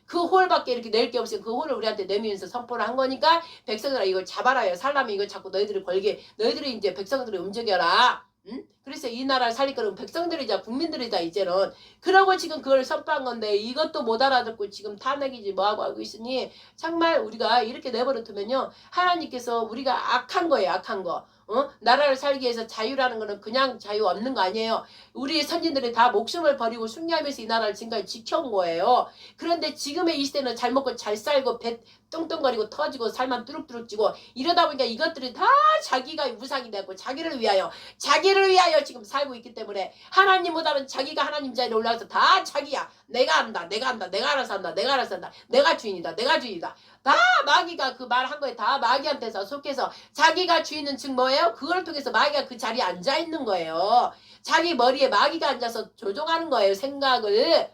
그 홀밖에 이렇게 낼 게 없어요. 그 홀을 우리한테 내면서 선포를 한 거니까 백성들아 이걸 잡아라요. 살라면 이걸 자꾸 너희들이 걸게 너희들이 이제 백성들을 움직여라. 응? 그래서 이 나라를 살릴 거는 백성들이자 국민들이자 이제는 그러고 지금 그걸 선포한 건데 이것도 못 알아듣고 지금 탄핵이지 뭐하고 하고 있으니 정말 우리가 이렇게 내버려 두면요 하나님께서 우리가 악한 거예요. 악한 거. 나라를 살기 위해서 자유라는 거는 그냥 자유 없는 거 아니에요. 우리 선진들이 다 목숨을 버리고 숭배하면서 이 나라를 지금까지 지켜온 거예요. 그런데 지금의 이 시대는 잘 먹고 잘 살고 배 뚱뚱거리고 터지고 살만 뚜룩뚜룩 찌고 이러다 보니까 이것들이 다 자기가 우상이 되고 자기를 위하여 지금 살고 있기 때문에 하나님보다는 자기가 하나님 자리에 올라가서 다 자기야. 내가 한다. 내가 알아서 한다. 내가 주인이다. 다 마귀가 그 말 한 거에 다 마귀한테서 속해서 자기가 주인은 즉 뭐예요? 그걸 통해서 마귀가 그 자리에 앉아 있는 거예요. 자기 머리에 마귀가 앉아서 조종하는 거예요. 생각을.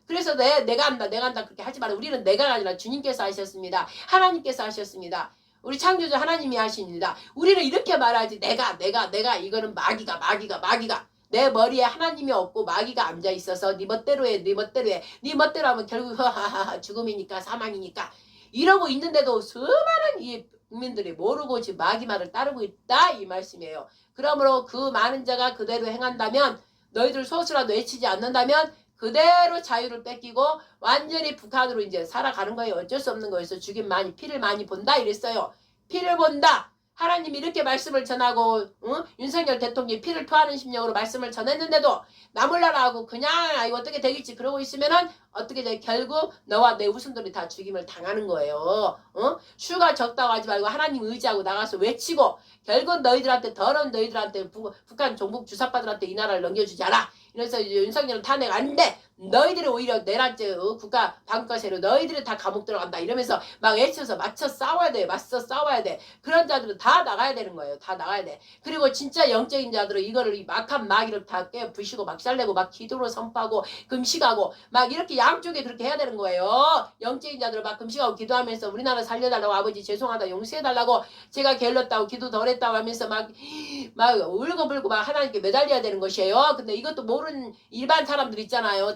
그래서 내가 한다 그렇게 하지 마라. 우리는 내가 아니라 주님께서 하셨습니다. 하나님께서 하셨습니다. 우리 창조주 하나님이 하십니다. 우리는 이렇게 말하지. 내가 이거는 마귀가 내 머리에 하나님이 없고 마귀가 앉아 있어서 네 멋대로 해. 네 멋대로 하면 결국 죽음이니까 사망이니까 이러고 있는데도 수많은 이 국민들이 모르고 지금 마귀 말을 따르고 있다 이 말씀이에요. 그러므로 그 많은 자가 그대로 행한다면 너희들 소수라도 외치지 않는다면 그대로 자유를 뺏기고 완전히 북한으로 이제 살아가는 거예요. 어쩔 수 없는 거였어. 피를 많이 본다 이랬어요. 피를 본다. 하나님이 이렇게 말씀을 전하고 윤석열 대통령이 피를 토하는 심령으로 말씀을 전했는데도 나몰라라고 그냥 이거 어떻게 되겠지 그러고 있으면은 어떻게 돼? 결국 너와 내 후손들이 다 죽임을 당하는 거예요. 수가 적다고 하지 말고 하나님 의지하고 나가서 외치고 결국 너희들한테 더러운 너희들한테 북한 종북 주사파들한테 이 나라를 넘겨주지 않아. 이래서 윤석열은 탄핵 안 돼. 너희들이 오히려 내란죄 국가 방과세로 너희들이 다 감옥 들어간다 이러면서 막 외쳐서 맞서 싸워야 돼. 맞서 싸워야 돼. 그런 자들은 다 나가야 되는 거예요. 다 나가야 돼. 그리고 진짜 영적인 자들은 이거를 막한 마귀를 다 깨부시고 막 살내고 막 기도로 선포하고 금식하고 막 이렇게 양쪽에 그렇게 해야 되는 거예요. 영적인 자들은 막 금식하고 기도하면서 우리나라 살려달라고 아버지 죄송하다 용서해달라고 제가 게을렀다고 기도 덜 했다고 하면서 막 울고불고 막 하나님께 매달려야 되는 것이에요. 근데 이것도 모르는 일반 사람들 있잖아요.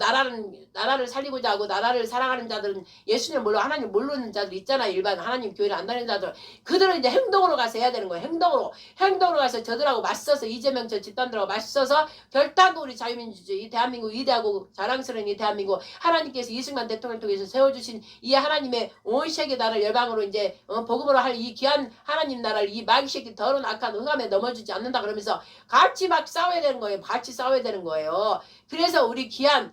나라를 살리고자 하고 나라를 사랑하는 자들은 예수님을 몰라 하나님 모르는 자들 있잖아요. 일반 하나님 교회를 안 다니는 자들. 그들은 이제 행동으로 가서 해야 되는 거예요. 행동으로 가서 저들하고 맞서서 이재명 저 집단들하고 맞서서 결단도 우리 자유민주주의 이 대한민국 위대하고 자랑스러운 이 대한민국 하나님께서 이승만 대통령을 통해서 세워주신 이 하나님의 온 세계 나라를 열방으로 이제 복음으로 할 이 귀한 하나님 나라를 이 마귀 새끼 더러운 악한 흑암에 넘어주지 않는다 그러면서 같이 막 싸워야 되는 거예요. 같이 싸워야 되는 거예요. 그래서 우리 귀한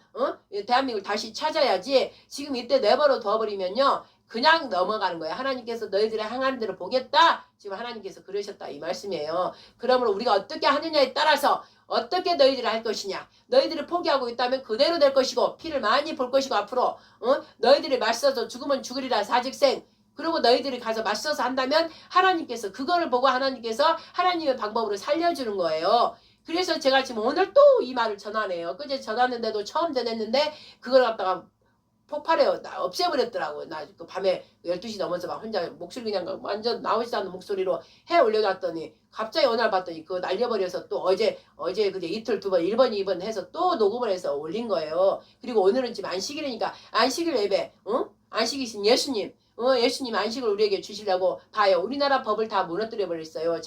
대한민국을 다시 찾아야지 지금 이때 내버려 둬버리면요. 그냥 넘어가는 거예요. 하나님께서 너희들의 행하는 대로 보겠다. 지금 하나님께서 그러셨다 이 말씀이에요. 그러므로 우리가 어떻게 하느냐에 따라서 어떻게 너희들이 할 것이냐. 너희들이 포기하고 있다면 그대로 될 것이고 피를 많이 볼 것이고 앞으로 너희들이 맞서서 죽으면 죽으리라 사직생. 그리고 너희들이 가서 맞서서 한다면 하나님께서 그거를 보고 하나님께서 하나님의 방법으로 살려주는 거예요. 그래서 제가 지금 오늘 또 이 말을 전하네요. 그제 전하는데도 처음 전했는데 그걸 갖다가 폭발해요. 없애버렸더라고요. 나 그 밤에 12시 넘어서 막 혼자 목소리 그냥 완전 나오지도 않는 목소리로 해 올려놨더니 갑자기 어느 날 봤더니 그거 날려버려서 또 어제 그제 이틀 2번 1번 2번 해서 또 녹음을 해서 올린 거예요. 그리고 오늘은 지금 안식일이니까 안식일 예배 안식이신 예수님 예수님 안식을 우리에게 주시려고 봐요. 우리나라 법을 다 무너뜨려 버렸어요.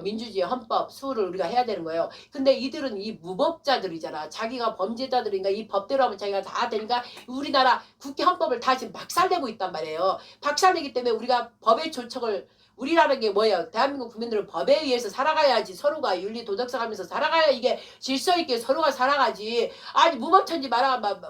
민주주의 헌법 수호를 우리가 해야 되는 거예요. 근데 이들은 이 무법자들이잖아. 자기가 범죄자들인가 이 법대로 하면 자기가 다 되니까 우리나라 국회 헌법을 다 지금 박살내고 있단 말이에요. 박살내기 때문에 우리가 법의 조척을 우리라는 게 뭐예요? 대한민국 국민들은 법에 의해서 살아가야지. 서로가 윤리 도덕성 하면서 살아가야 이게 질서 있게 서로가 살아가지. 아니 무법천지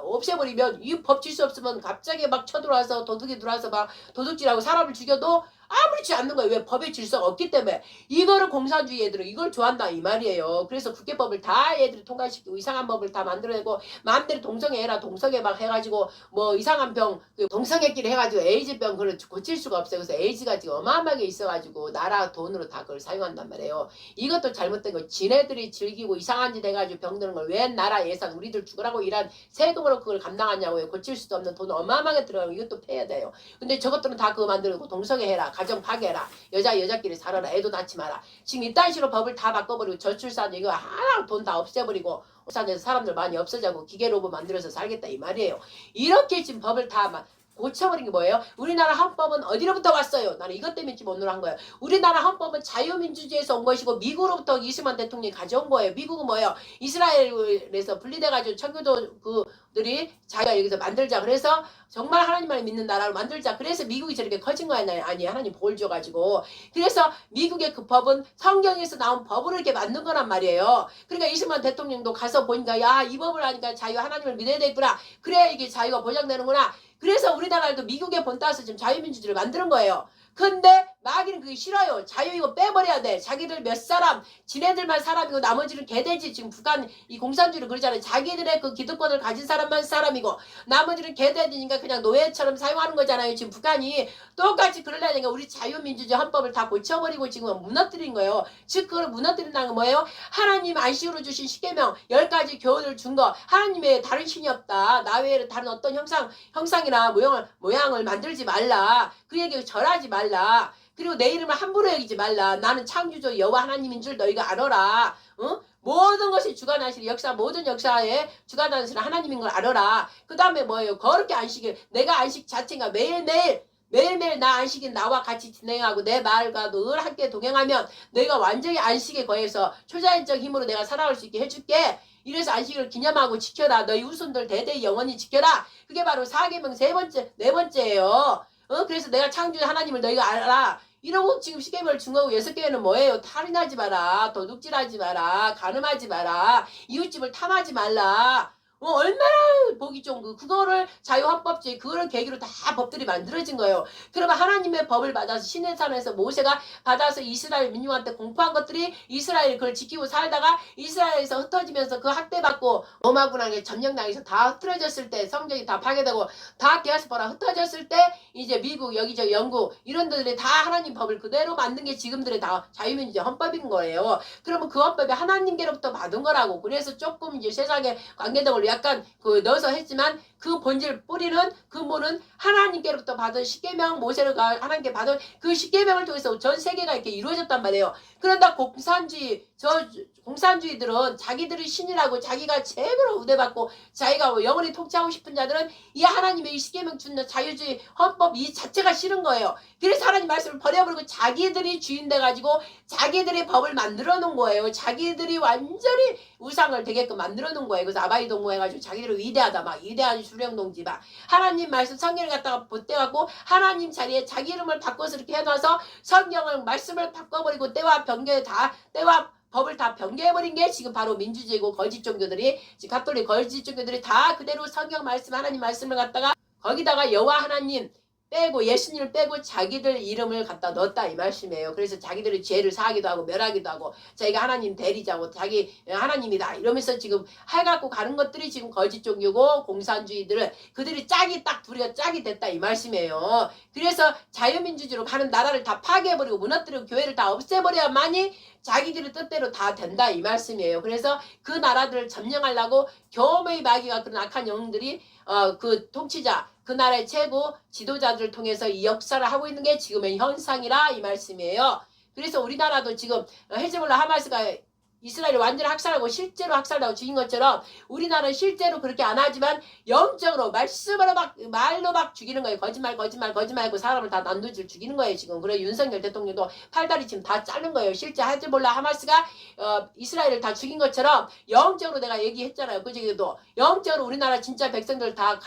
없애버리면 이 법 질서 없으면 갑자기 막 쳐들어와서 도둑이 들어와서 막 도둑질하고 사람을 죽여도 아무렇지 않는 거예요. 왜? 법의 질서가 없기 때문에. 이거를 공산주의 애들은 이걸 좋아한다 이 말이에요. 그래서 국회법을 다 애들이 통과시키고 이상한 법을 다 만들어내고 마음대로 동성애해라 동성애 막 해가지고 뭐 이상한 병 동성애끼리 해가지고 에이즈병 그걸 고칠 수가 없어요. 그래서 에이즈가 지금 어마어마하게 있어가지고 나라 돈으로 다 그걸 사용한단 말이에요. 이것도 잘못된 거. 지네들이 즐기고 이상한 짓 해가지고 병드는 걸 왜 나라 예산 우리들 죽으라고 일한 세금으로 그걸 감당하냐고요. 고칠 수도 없는 돈 어마어마하게 들어가고 이것도 패야 돼요. 근데 저것들은 다 그거 만들고 동성애해라 가정 파괴해라. 여자끼리 살아라. 애도 낳지 마라. 지금 이딴 식으로 법을 다 바꿔버리고 저출산 이거 하나 돈 다 없애버리고 산에서 사람들 많이 없어지고 기계로봇 만들어서 살겠다 이 말이에요. 이렇게 지금 법을 다 고쳐버린 게 뭐예요? 우리나라 헌법은 어디로부터 왔어요? 나는 이것 때문에 지금 오늘 한 거예요. 우리나라 헌법은 자유민주주의에서 온 것이고 미국으로부터 이승만 대통령이 가져온 거예요. 미국은 뭐예요? 이스라엘에서 분리돼가지고 청교도 그들이 자기가 여기서 만들자. 그래서 정말 하나님만을 믿는 나라를 만들자. 그래서 미국이 저렇게 커진 거 아니 하나님 복을 줘가지고. 그래서 미국의 그 법은 성경에서 나온 법으로 이렇게 만든 거란 말이에요. 그러니까 이승만 대통령도 가서 보니까 야 이 법을 하니까 자유 하나님을 믿어야 되겠구나. 그래야 이게 자유가 보장되는구나. 그래서 우리나라도 미국의 본 따서 지금 자유민주주의를 만드는 거예요. 근데 마귀는 그게 싫어요. 자유 이거 빼버려야 돼. 자기들 몇 사람, 지네들만 사람이고 나머지는 개돼지. 지금 북한 이 공산주의를 그러잖아요. 자기들의 그 기득권을 가진 사람만 사람이고 나머지는 개돼지니까 그냥 노예처럼 사용하는 거잖아요. 지금 북한이 똑같이 그러려니까 우리 자유민주주의 헌법을 다 고쳐버리고 지금 무너뜨린 거예요. 즉 그걸 무너뜨린다는 건 뭐예요? 하나님 안식으로 주신 십계명 10가지 교훈을 준 거. 하나님의 다른 신이 없다. 나 외에 다른 어떤 형상이나 모양을 만들지 말라. 그 얘기 절하지 말라. 그리고 내 이름을 함부로 여기지 말라. 나는 창조주 여호와 하나님인 줄 너희가 알아라. 모든 것이 주관하시는 역사, 모든 역사에 주관하시는 하나님인 걸 알아라. 그 다음에 뭐예요? 거룩히 안식일. 내가 안식 자체가 매일매일 나 안식인 나와 같이 진행하고 내 말과 늘 함께 동행하면 너희가 완전히 안식에 거해서 초자연적 힘으로 내가 살아갈 수 있게 해줄게. 이래서 안식일을 기념하고 지켜라. 너희 후손들 대대히 영원히 지켜라. 그게 바로 사계명 네 번째예요. 그래서 내가 창조주 하나님을 너희가 알아. 이러고 지금 십계명을 준 거고 6개는 뭐예요? 탈인하지 마라. 도둑질하지 마라. 간음하지 마라. 이웃집을 탐하지 말라. 얼마나 보기 좋은 그거를 자유헌법주의 그거를 계기로 다 법들이 만들어진 거예요. 그러면 하나님의 법을 받아서 시내산에서 모세가 받아서 이스라엘 민중한테 공포한 것들이 이스라엘 그걸 지키고 살다가 이스라엘에서 흩어지면서 그 학대받고 로마군에게 점령당해서 다 흩어졌을 때 성적이 다 파괴되고 다 디아스포라 흩어졌을 때 이제 미국 여기저기 영국 이런 데들이 다 하나님 법을 그대로 만든 게 지금들의 다 자유민주주의 헌법인 거예요. 그러면 그 헌법이 하나님께로부터 받은 거라고. 그래서 조금 이제 세상의 관계등을 약간 넣어서 했지만 그 본질 뿌리는 근본은 하나님께로부터 받은 십계명 모세를 하나님께 받은 그 십계명을 통해서 전 세계가 이렇게 이루어졌단 말이에요. 그런다 공산주의들은 자기들이 신이라고 자기가 제대로 우대받고 자기가 영원히 통치하고 싶은 자들은 이 하나님의 이 십계명 주는 자유주의 헌법 이 자체가 싫은 거예요. 그래서 하나님 말씀을 버려버리고 자기들이 주인 돼가지고 자기들이 법을 만들어 놓은 거예요. 자기들이 완전히 우상을 되게끔 만들어 놓은 거예요. 그래서 아바이 동무 해가지고 자기들이 위대하다 막 위대한 수령동지 막 하나님 말씀 성경을 갖다가 보태갖고 하나님 자리에 자기 이름을 바꿔서 이렇게 해놔서 성경을 말씀을 바꿔버리고 때와 법을 다 변개해버린 게 지금 바로 민주주의고 거짓 종교들이 지금 가톨릭 거짓 종교들이 다 그대로 성경 말씀 하나님 말씀을 갖다가 거기다가 여호와 하나님 빼고 예수님을 빼고 자기들 이름을 갖다 넣었다 이 말씀이에요. 그래서 자기들의 죄를 사하기도 하고 멸하기도 하고 자기가 하나님 대리자고 자기 하나님이다 이러면서 지금 해갖고 가는 것들이 지금 거짓 종교고 공산주의들은 그들이 둘이가 짝이 됐다 이 말씀이에요. 그래서 자유민주주의로 가는 나라를 다 파괴해버리고 무너뜨리고 교회를 다 없애버려야만이 자기들의 뜻대로 다 된다 이 말씀이에요. 그래서 그 나라들을 점령하려고 교회의 마귀가 그런 악한 영들이 그 통치자 그 나라의 최고 지도자들을 통해서 이 역사를 하고 있는 게 지금의 현상이라 이 말씀이에요. 그래서 우리나라도 지금 헤즈볼라 하마스가 이스라엘을 완전히 학살하고 실제로 학살하고 죽인 것처럼 우리나라는 실제로 그렇게 안 하지만 영적으로 말로 막 죽이는 거예요. 거짓말하고 사람을 다 난도질 죽이는 거예요. 지금. 그래 윤석열 대통령도 팔다리 지금 다 자른 거예요. 실제 헤즈볼라 하마스가 이스라엘을 다 죽인 것처럼 영적으로 내가 얘기했잖아요. 그저께도 영적으로 우리나라 진짜 백성들 다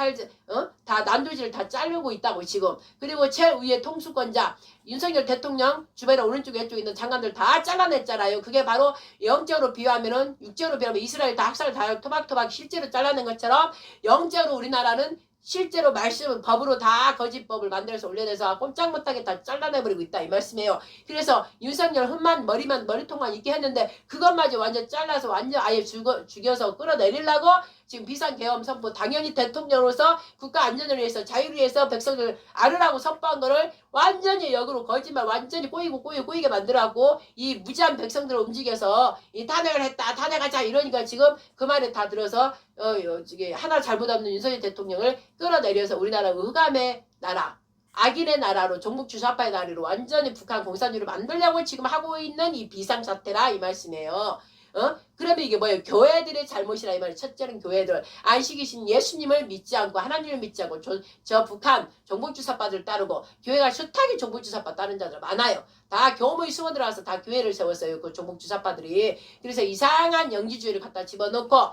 다 난도질 다 자르고 있다고 지금. 그리고 최위의 통수권자 윤석열 대통령 주변에 오른쪽에 왼쪽에 있는 장관들 다 잘라냈잖아요. 그게 바로 영적으로 비유하면은 육적으로 비유하면 이스라엘 다 학살을 다 토박토박 실제로 잘라낸 것처럼 영적으로 우리나라는 실제로 말씀은 법으로 다 거짓법을 만들어서 올려내서 꼼짝 못하게 다 잘라내버리고 있다 이 말씀이에요. 그래서 윤석열 머리통만 있게 했는데 그것마저 완전 잘라서 완전 아예 죽여서 끌어내리려고 지금 비상계엄 선포 당연히 대통령으로서 국가 안전을 위해서 자유를 위해서 백성들 알으라고 선포한 거를 완전히 역으로 거짓말 완전히 꼬이게 만들어갖고 이 무지한 백성들을 움직여서 이 탄핵을 했다 탄핵하자 이러니까 지금 그 말에 다 들어서 하나 잘못 없는 윤석열 대통령을 끌어내려서 우리나라 흑암의 나라 악인의 나라로 종북주사파의 나라로 완전히 북한 공산주의를 만들려고 지금 하고 있는 이 비상사태라 이 말씀이에요. 그러면 이게 뭐예요? 교회들의 잘못이라 이 말이에요. 첫째는 교회들 안식이신 예수님을 믿지 않고 하나님을 믿지 않고 저 북한 종북주사파들 따르고 교회가 숱하게 종북주사파 따른 자들 많아요. 다 교무의 수원들 와서 다 교회를 세웠어요. 그 종북주사파들이. 그래서 이상한 영지주의를 갖다 집어넣고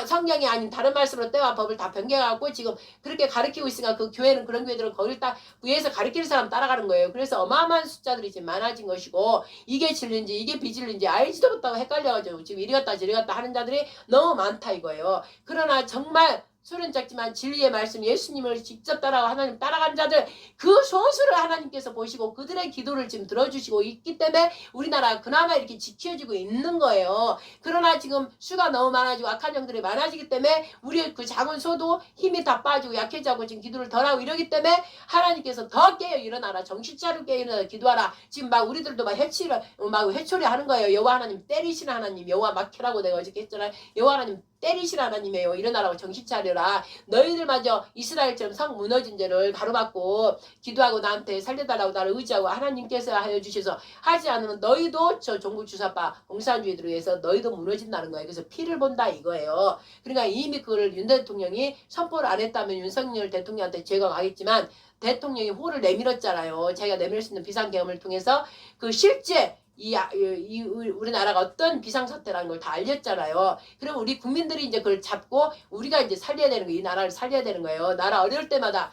성경이 아닌 다른 말씀으로 때와 법을 다 변경하고 지금 그렇게 가르치고 있으니까 그 교회는 그런 교회들은 거기를 딱 위에서 가르치는 사람 따라가는 거예요. 그래서 어마어마한 숫자들이 지금 많아진 것이고 이게 진리인지 이게 비진리인지 알지도 못하고 헷갈려가지고 지금 이리 갔다 저리 갔다 하는 자들이 너무 많다 이거예요. 그러나 정말 술은 작지만 진리의 말씀 예수님을 직접 따라가고 하나님 따라간 자들 그 소수를 하나님께서 보시고 그들의 기도를 지금 들어주시고 있기 때문에 우리나라 그나마 이렇게 지켜지고 있는 거예요. 그러나 지금 수가 너무 많아지고 악한 영들이 많아지기 때문에 우리의 그 작은 소도 힘이 다 빠지고 약해지고 지금 기도를 덜하고 이러기 때문에 하나님께서 더 깨어 일어나라. 정신 차리고 깨어 일어나라. 기도하라. 지금 막 우리들도 막 회초리 하는 거예요. 여호와 하나님 때리시는 하나님 여호와 막혀라고 내가 어저께 했잖아요. 여호와 하나님 때리시는 하나님이에요. 일어나라고 정신 차려라. 너희들마저 이스라엘처럼 성 무너진 죄를 가로막고 기도하고 나한테 살려달라고 나를 의지하고 하나님께서 하여 주셔서 하지 않으면 너희도 저 종국 주사파 공산주의들에 의해서 너희도 무너진다는 거예요. 그래서 피를 본다 이거예요. 그러니까 이미 그걸 윤 대통령이 선포를 안 했다면 윤석열 대통령한테 죄가 가겠지만 대통령이 호를 내밀었잖아요. 자기가 내밀 수 있는 비상계엄을 통해서 그 실제 우리나라가 어떤 비상사태라는 걸 다 알렸잖아요. 그럼 우리 국민들이 이제 그걸 잡고 우리가 이제 살려야 되는 거예요. 이 나라를 살려야 되는 거예요. 나라 어려울 때마다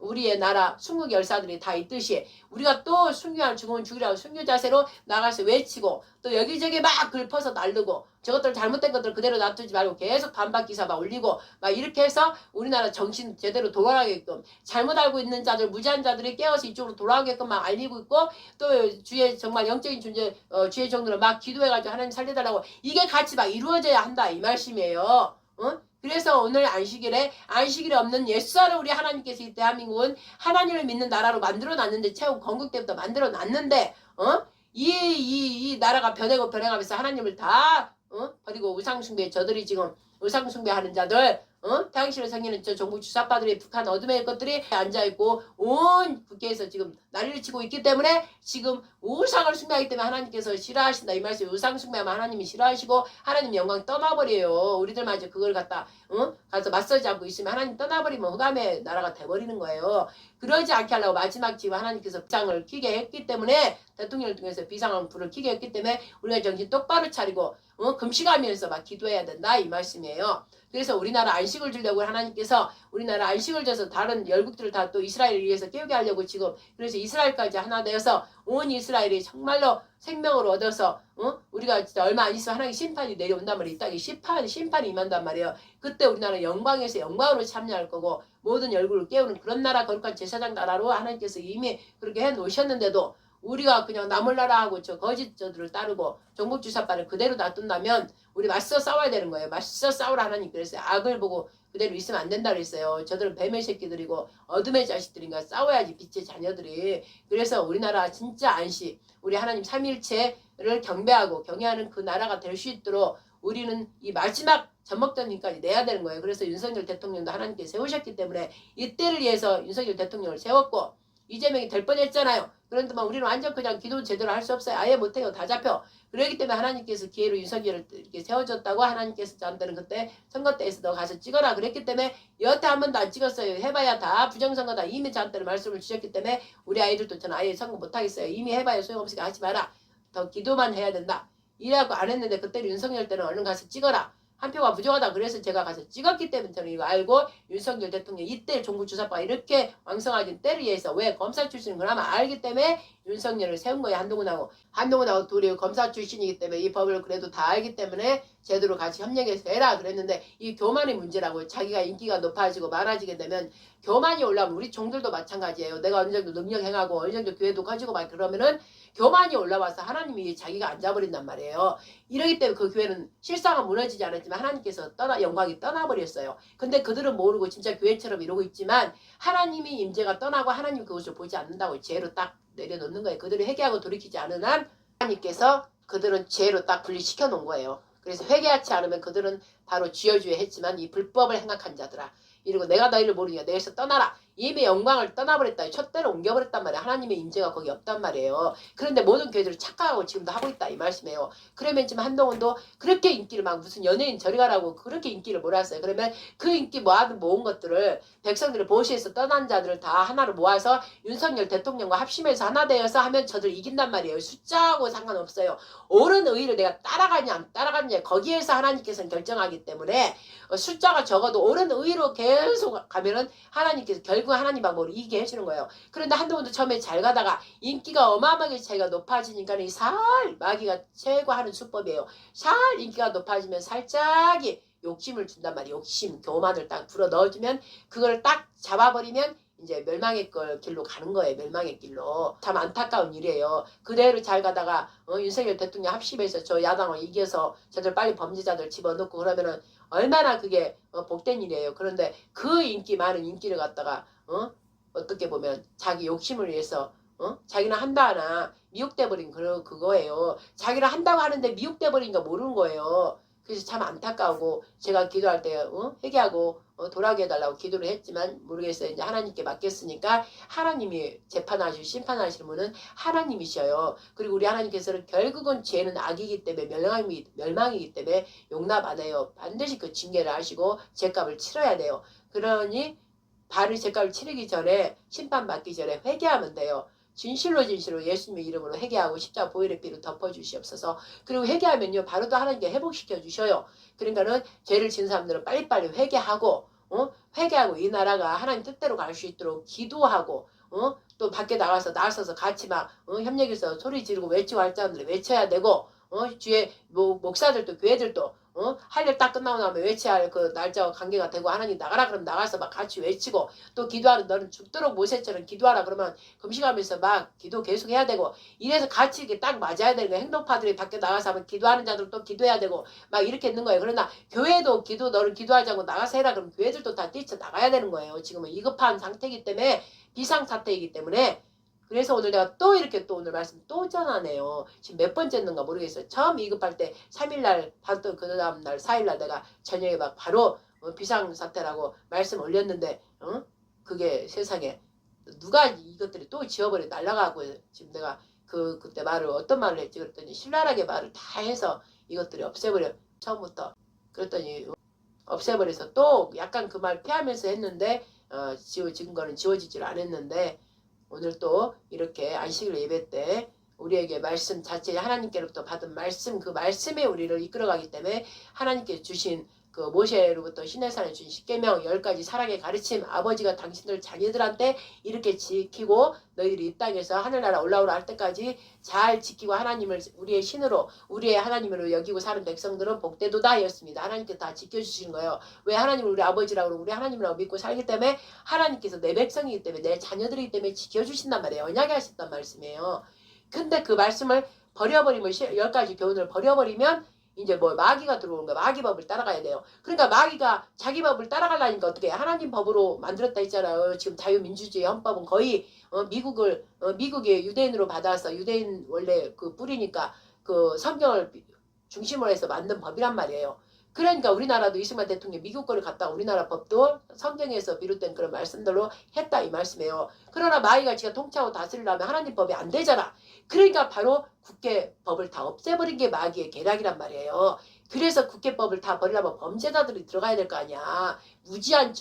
우리의 나라 순국 열사들이 다 있듯이 우리가 또 순교한 죽으면 죽이라고 순교 자세로 나가서 외치고 또 여기저기 막 글퍼서 날르고 저것들 잘못된 것들 그대로 놔두지 말고 계속 반박 기사 막 올리고 막 이렇게 해서 우리나라 정신 제대로 돌아가게끔 잘못 알고 있는 자들 무지한 자들이 깨어서 이쪽으로 돌아오게끔 막 알리고 있고 또 주의 정말 영적인 존재 주의 종들은 막 기도해가지고 하나님 살려달라고 이게 같이 막 이루어져야 한다 이 말씀이에요. 그래서 오늘 안식일에 안식일에 없는 옛사를 우리 하나님께서 이 대한민국은 하나님을 믿는 나라로 만들어놨는데 최후 건국 때부터 만들어놨는데 이 나라가 변해고 변해가면서 하나님을 다 버리고 우상숭배 저들이 지금 우상숭배하는 자들 당신을 섬기는 저 정부 주사파들이 북한 어둠의 것들이 앉아있고 온 국회에서 지금 난리를 치고 있기 때문에 지금 우상을 숭배하기 때문에 하나님께서 싫어하신다 이 말씀. 우상 숭배하면 하나님이 싫어하시고 하나님 영광 떠나버려요. 우리들만 이제 그걸 갖다 가서 맞서지 않고 있으면 하나님 떠나버리면 흑암의 나라가 돼버리는 거예요. 그러지 않게 하려고 마지막 지금 하나님께서 비상을 켜게 했기 때문에 대통령을 통해서 비상을 불을 켜게 했기 때문에 우리가 정신 똑바로 차리고 금식하면서 막 기도해야 된다 이 말씀이에요. 그래서 우리나라 안식을 주려고 하나님께서 우리나라 안식을 줘서 다른 열국들을 다 또 이스라엘을 위해서 깨우게 하려고 지금 그래서 이스라엘까지 하나 되어서 온 이스라엘이 정말로 생명을 얻어서 우리가 진짜 얼마 안 있으면 하나님 심판이 내려온단 말이에요. 이 땅에 심판이 임한단 말이에요. 그때 우리나라 영광에서 영광으로 참여할 거고 모든 열국을 깨우는 그런 나라 거룩한 제사장 나라로 하나님께서 이미 그렇게 해 놓으셨는데도 우리가 그냥 남을 나라 하고 저 거짓 저들을 따르고 종북주사파를 그대로 놔둔다면 우리 맞서 싸워야 되는 거예요. 맞서 싸우라 하나님 그랬어요. 악을 보고 그대로 있으면 안 된다 그랬어요. 저들은 뱀의 새끼들이고 어둠의 자식들인가 싸워야지 빛의 자녀들이. 그래서 우리나라 진짜 안식 우리 하나님 삼일체를 경배하고 경외하는 그 나라가 될 수 있도록 우리는 이 마지막 젖먹던님까지 내야 되는 거예요. 그래서 윤석열 대통령도 하나님께 세우셨기 때문에 이때를 위해서 윤석열 대통령을 세웠고 이재명이 될 뻔했잖아요. 그런데 막 우리는 완전 그냥 기도 제대로 할 수 없어요. 아예 못해요. 다 잡혀. 그렇기 때문에 하나님께서 기회로 윤석열을 이렇게 세워줬다고 하나님께서 저한테는 그때 선거 때에서 너 가서 찍어라 그랬기 때문에 여태 한 번도 안 찍었어요. 해봐야 다 부정선거다. 이미 저한테는 말씀을 주셨기 때문에 우리 아이들도 저는 아예 선거 못하겠어요. 이미 해봐야 소용없으니까 하지 마라. 더 기도만 해야 된다. 이래갖고 안 했는데 그때 윤석열 때는 얼른 가서 찍어라. 한 표가 부족하다. 그래서 제가 가서 찍었기 때문에 저는 이거 알고 윤석열 대통령 이때 종북주사파가 이렇게 왕성하진 때를 위해서 왜 검사 출신은 그나마 알기 때문에 윤석열을 세운 거예요. 한동훈하고 둘이 검사 출신이기 때문에 이 법을 그래도 다 알기 때문에 제대로 같이 협력해서 해라 그랬는데 이 교만이 문제라고. 자기가 인기가 높아지고 많아지게 되면 교만이 올라오면 우리 종들도 마찬가지예요. 내가 어느 정도 능력 행하고 어느 정도 교회도 가지고 막 그러면은 교만이 올라와서 하나님이 자기가 앉아버린단 말이에요. 이러기 때문에 그 교회는 실상은 무너지지 않았지만 하나님께서 영광이 떠나버렸어요. 근데 그들은 모르고 진짜 교회처럼 이러고 있지만 하나님이 임재가 떠나고 하나님 그것을 보지 않는다고 죄로 딱 내려놓는 거예요. 그들이 회개하고 돌이키지 않은 한 하나님께서 그들은 죄로 딱 분리시켜 놓은 거예요. 그래서 회개하지 않으면 그들은 바로 쥐어주에 했지만 이 불법을 행악한 자들아 이러고 내가 너희를 모르냐 내게서 떠나라. 이미 영광을 떠나버렸다. 촛대를 옮겨버렸단 말이야. 하나님의 임재가 거기 없단 말이에요. 그런데 모든 교회들을 착각하고 지금도 하고 있다 이 말씀이에요. 그러면 지금 한동훈도 그렇게 인기를 막 무슨 연예인 저리 가라고 그렇게 인기를 몰았어요. 그러면 그 인기 모은 것들을 백성들을 보시에서 떠난 자들을 다 하나로 모아서 윤석열 대통령과 합심해서 하나 되어서 하면 저들 이긴단 말이에요. 숫자하고 상관없어요. 옳은 의의를 내가 따라가냐 안 따라가냐 거기에서 하나님께서는 결정하기 때문에 숫자가 적어도 옳은 의의로 계속 가면은 하나님께서 결국 하나님 방법으로 이기게 해주는 거예요. 그런데 한동훈도 처음에 잘 가다가 인기가 어마어마하게 차이가 높아지니까 이 살 마귀가 최고 하는 수법이에요. 살 인기가 높아지면 살짝이 욕심을 준단 말이에요. 욕심, 교만을 딱 불어 넣어주면 그걸 딱 잡아버리면 이제 멸망의 길로 가는 거예요. 멸망의 길로. 참 안타까운 일이에요. 그대로 잘 가다가 윤석열 대통령 합심해서 저 야당을 이겨서 저들 빨리 범죄자들 집어넣고 그러면은 얼마나 그게 복된 일이에요. 그런데 그 인기 많은 인기를 갖다가 어떻게 보면 자기 욕심을 위해서 자기는 한다 하나 미혹돼 버린 그거예요. 자기는 한다고 하는데 미혹돼 버린 거 모르는 거예요. 그래서 참 안타까우고 제가 기도할 때 회개하고 돌아오게 해달라고 기도를 했지만 모르겠어요. 이제 하나님께 맡겼으니까 하나님이 재판하시고 심판하시는 분은 하나님이셔요. 그리고 우리 하나님께서는 결국은 죄는 악이기 때문에 멸망이기 때문에 용납 안 해요. 반드시 그 징계를 하시고 죄값을 치러야 돼요. 그러니 바로 죄값을 치르기 전에 심판받기 전에 회개하면 돼요. 진실로 예수님의 이름으로 회개하고 십자가 보혈의 피로 덮어주시옵소서. 그리고 회개하면요 바로 또 하나님께 회복시켜 주셔요. 그러니까는 죄를 지은 사람들은 빨리빨리 회개하고 회개하고 이 나라가 하나님 뜻대로 갈 수 있도록 기도하고 또 밖에 나가서 같이 막 협력해서 소리 지르고 외치고 할 사람들이 외쳐야 되고 주에 목사들도 교회들도 할 일 딱 끝나고 나면 외쳐야 할 그 날짜와 관계가 되고 하나님 나가라 그러면 나가서 막 같이 외치고 또 기도하는 너는 죽도록 모세처럼 기도하라 그러면 금식하면서 막 기도 계속 해야 되고 이래서 같이 이렇게 딱 맞아야 되는 거예요. 행동파들이 밖에 나가서 하면 기도하는 자들 또 기도해야 되고 막 이렇게 있는 거예요. 그러나 교회도 너는 기도하자고 나가서 해라 그러면 교회들도 다 뛰쳐나가야 되는 거예요. 지금은 위급한 상태이기 때문에 비상사태이기 때문에 그래서 오늘 내가 또 이렇게 또 오늘 말씀 또 전하네요. 지금 몇 번째였는가 모르겠어요. 처음 위급할 때 3일날 바로 그 다음날 4일날 내가 저녁에 막 바로 비상사태라고 말씀 올렸는데 그게 세상에 누가 이것들이 또 지워버려 날라가고 지금 내가 그때 말을 어떤 말을 했지 그랬더니 신랄하게 말을 다 해서 이것들이 없애버려 처음부터 그랬더니 없애버려서 또 약간 그 말 피하면서 했는데 지금 거는 지워지질 않았는데 오늘 또 이렇게 안식일 예배 때 우리에게 말씀 자체 하나님께로부터 받은 말씀 그 말씀에 우리를 이끌어가기 때문에 하나님께 주신 그 모세로부터 시내산에 주신 십계명 10가지 사랑의 가르침 아버지가 당신들 자녀들한테 이렇게 지키고 너희들이 이 땅에서 하늘나라 올라오라 할 때까지 잘 지키고 하나님을 우리의 신으로 우리의 하나님으로 여기고 사는 백성들은 복되도다 하였습니다. 하나님께 다 지켜주신 거예요. 왜 하나님을 우리 아버지라고 그러고 우리 하나님이라고 믿고 살기 때문에 하나님께서 내 백성이기 때문에 내 자녀들이기 때문에 지켜주신단 말이에요. 언약에 하셨단 말씀이에요. 근데 그 말씀을 버려버리면 10가지 교훈을 버려버리면 이제 뭐 마귀가 들어오는 거야. 마귀 법을 따라가야 돼요. 그러니까 마귀가 자기 법을 따라가려니까 어떻게 해? 하나님 법으로 만들었다 했잖아요. 지금 자유민주주의 헌법은 거의 미국의 유대인으로 받아서 유대인 원래 그 뿌리니까 그 성경을 중심으로 해서 만든 법이란 말이에요. 그러니까 우리나라도 이승만 대통령 미국 거를 갖다가 우리나라 법도 성경에서 비롯된 그런 말씀들로 했다 이 말씀이에요. 그러나 마귀가 지가 통치하고 다스리려면 하나님 법이 안 되잖아. 그러니까 바로 국회법을 다 없애버린 게 마귀의 계략이란 말이에요. 그래서 국회법을 다 버리려면 범죄자들이 들어가야 될 거 아니야. 무지한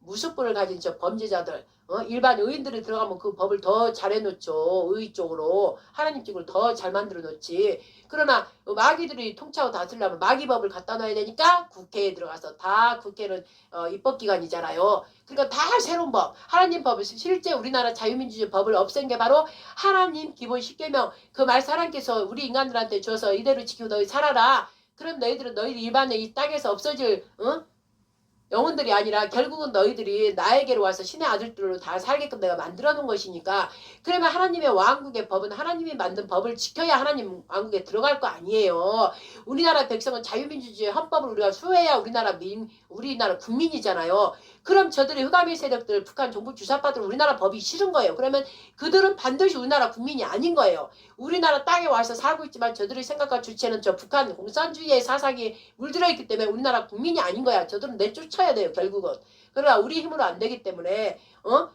무수불을 가진 범죄자들 일반 의인들이 들어가면 그 법을 더 잘해놓죠. 의 쪽으로 하나님 쪽으로 더 잘 만들어 놓지. 그러나 마귀들이 통치하고 다스리려면 마귀법을 갖다 놔야 되니까 국회에 들어가서 다 국회는 입법기관이잖아요. 그러니까 다 새로운 법 하나님 법을 실제 우리나라 자유민주주의 법을 없앤 게 바로 하나님 기본 10계명 그 말씀 하나님께서 우리 인간들한테 줘서 이대로 지키고 너희 살아라. 그럼 너희들은 너희들 일반의 이 땅에서 없어질 영혼들이 아니라 결국은 너희들이 나에게로 와서 신의 아들들로 다 살게끔 내가 만들어 놓은 것이니까 그러면 하나님의 왕국의 법은 하나님이 만든 법을 지켜야 하나님 왕국에 들어갈 거 아니에요. 우리나라 백성은 자유민주주의 헌법을 우리가 수호해야 우리나라 국민이잖아요. 그럼 저들이 흑암의 세력들 북한 정부 주사파들 우리나라 법이 싫은 거예요. 그러면 그들은 반드시 우리나라 국민이 아닌 거예요. 우리나라 땅에 와서 살고 있지만 저들의 생각과 주체는 저 북한 공산주의의 사상이 물들어 있기 때문에 우리나라 국민이 아닌 거야. 저들은 내쫓아야 돼요. 결국은. 그러나 우리 힘으로 안 되기 때문에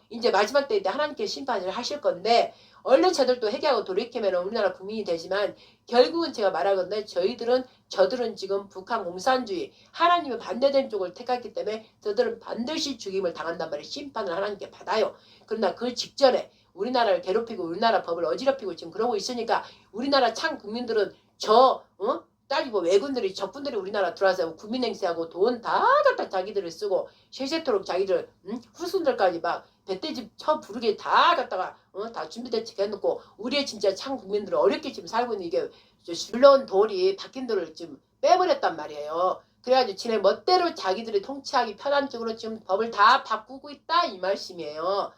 이제 마지막 때 하나님께 심판을 하실 건데 얼른 저들도 회개하고 돌이키면 우리나라 국민이 되지만 결국은 제가 말하건대 저들은 지금 북한 공산주의 하나님의 반대된 쪽을 택했기 때문에 저들은 반드시 죽임을 당한단 말이에요. 심판을 하나님께 받아요. 그러나 그 직전에 우리나라를 괴롭히고 우리나라 법을 어지럽히고 지금 그러고 있으니까 우리나라 창 국민들은 따지고 외군들이 적군들이 우리나라 들어와서 국민 행세하고 돈 다 갖다 자기들을 쓰고 세세토록 자기들 후손들까지 막 배떼집 쳐 부르게 다 갖다가 다 준비대책 해놓고 우리의 진짜 창 국민들은 어렵게 지금 살고 있는 이게 물론 돌이 박힌 돌을 지금 빼버렸단 말이에요. 그래가지고 지네 멋대로 자기들이 통치하기 편한 쪽으로 지금 법을 다 바꾸고 있다 이 말씀이에요.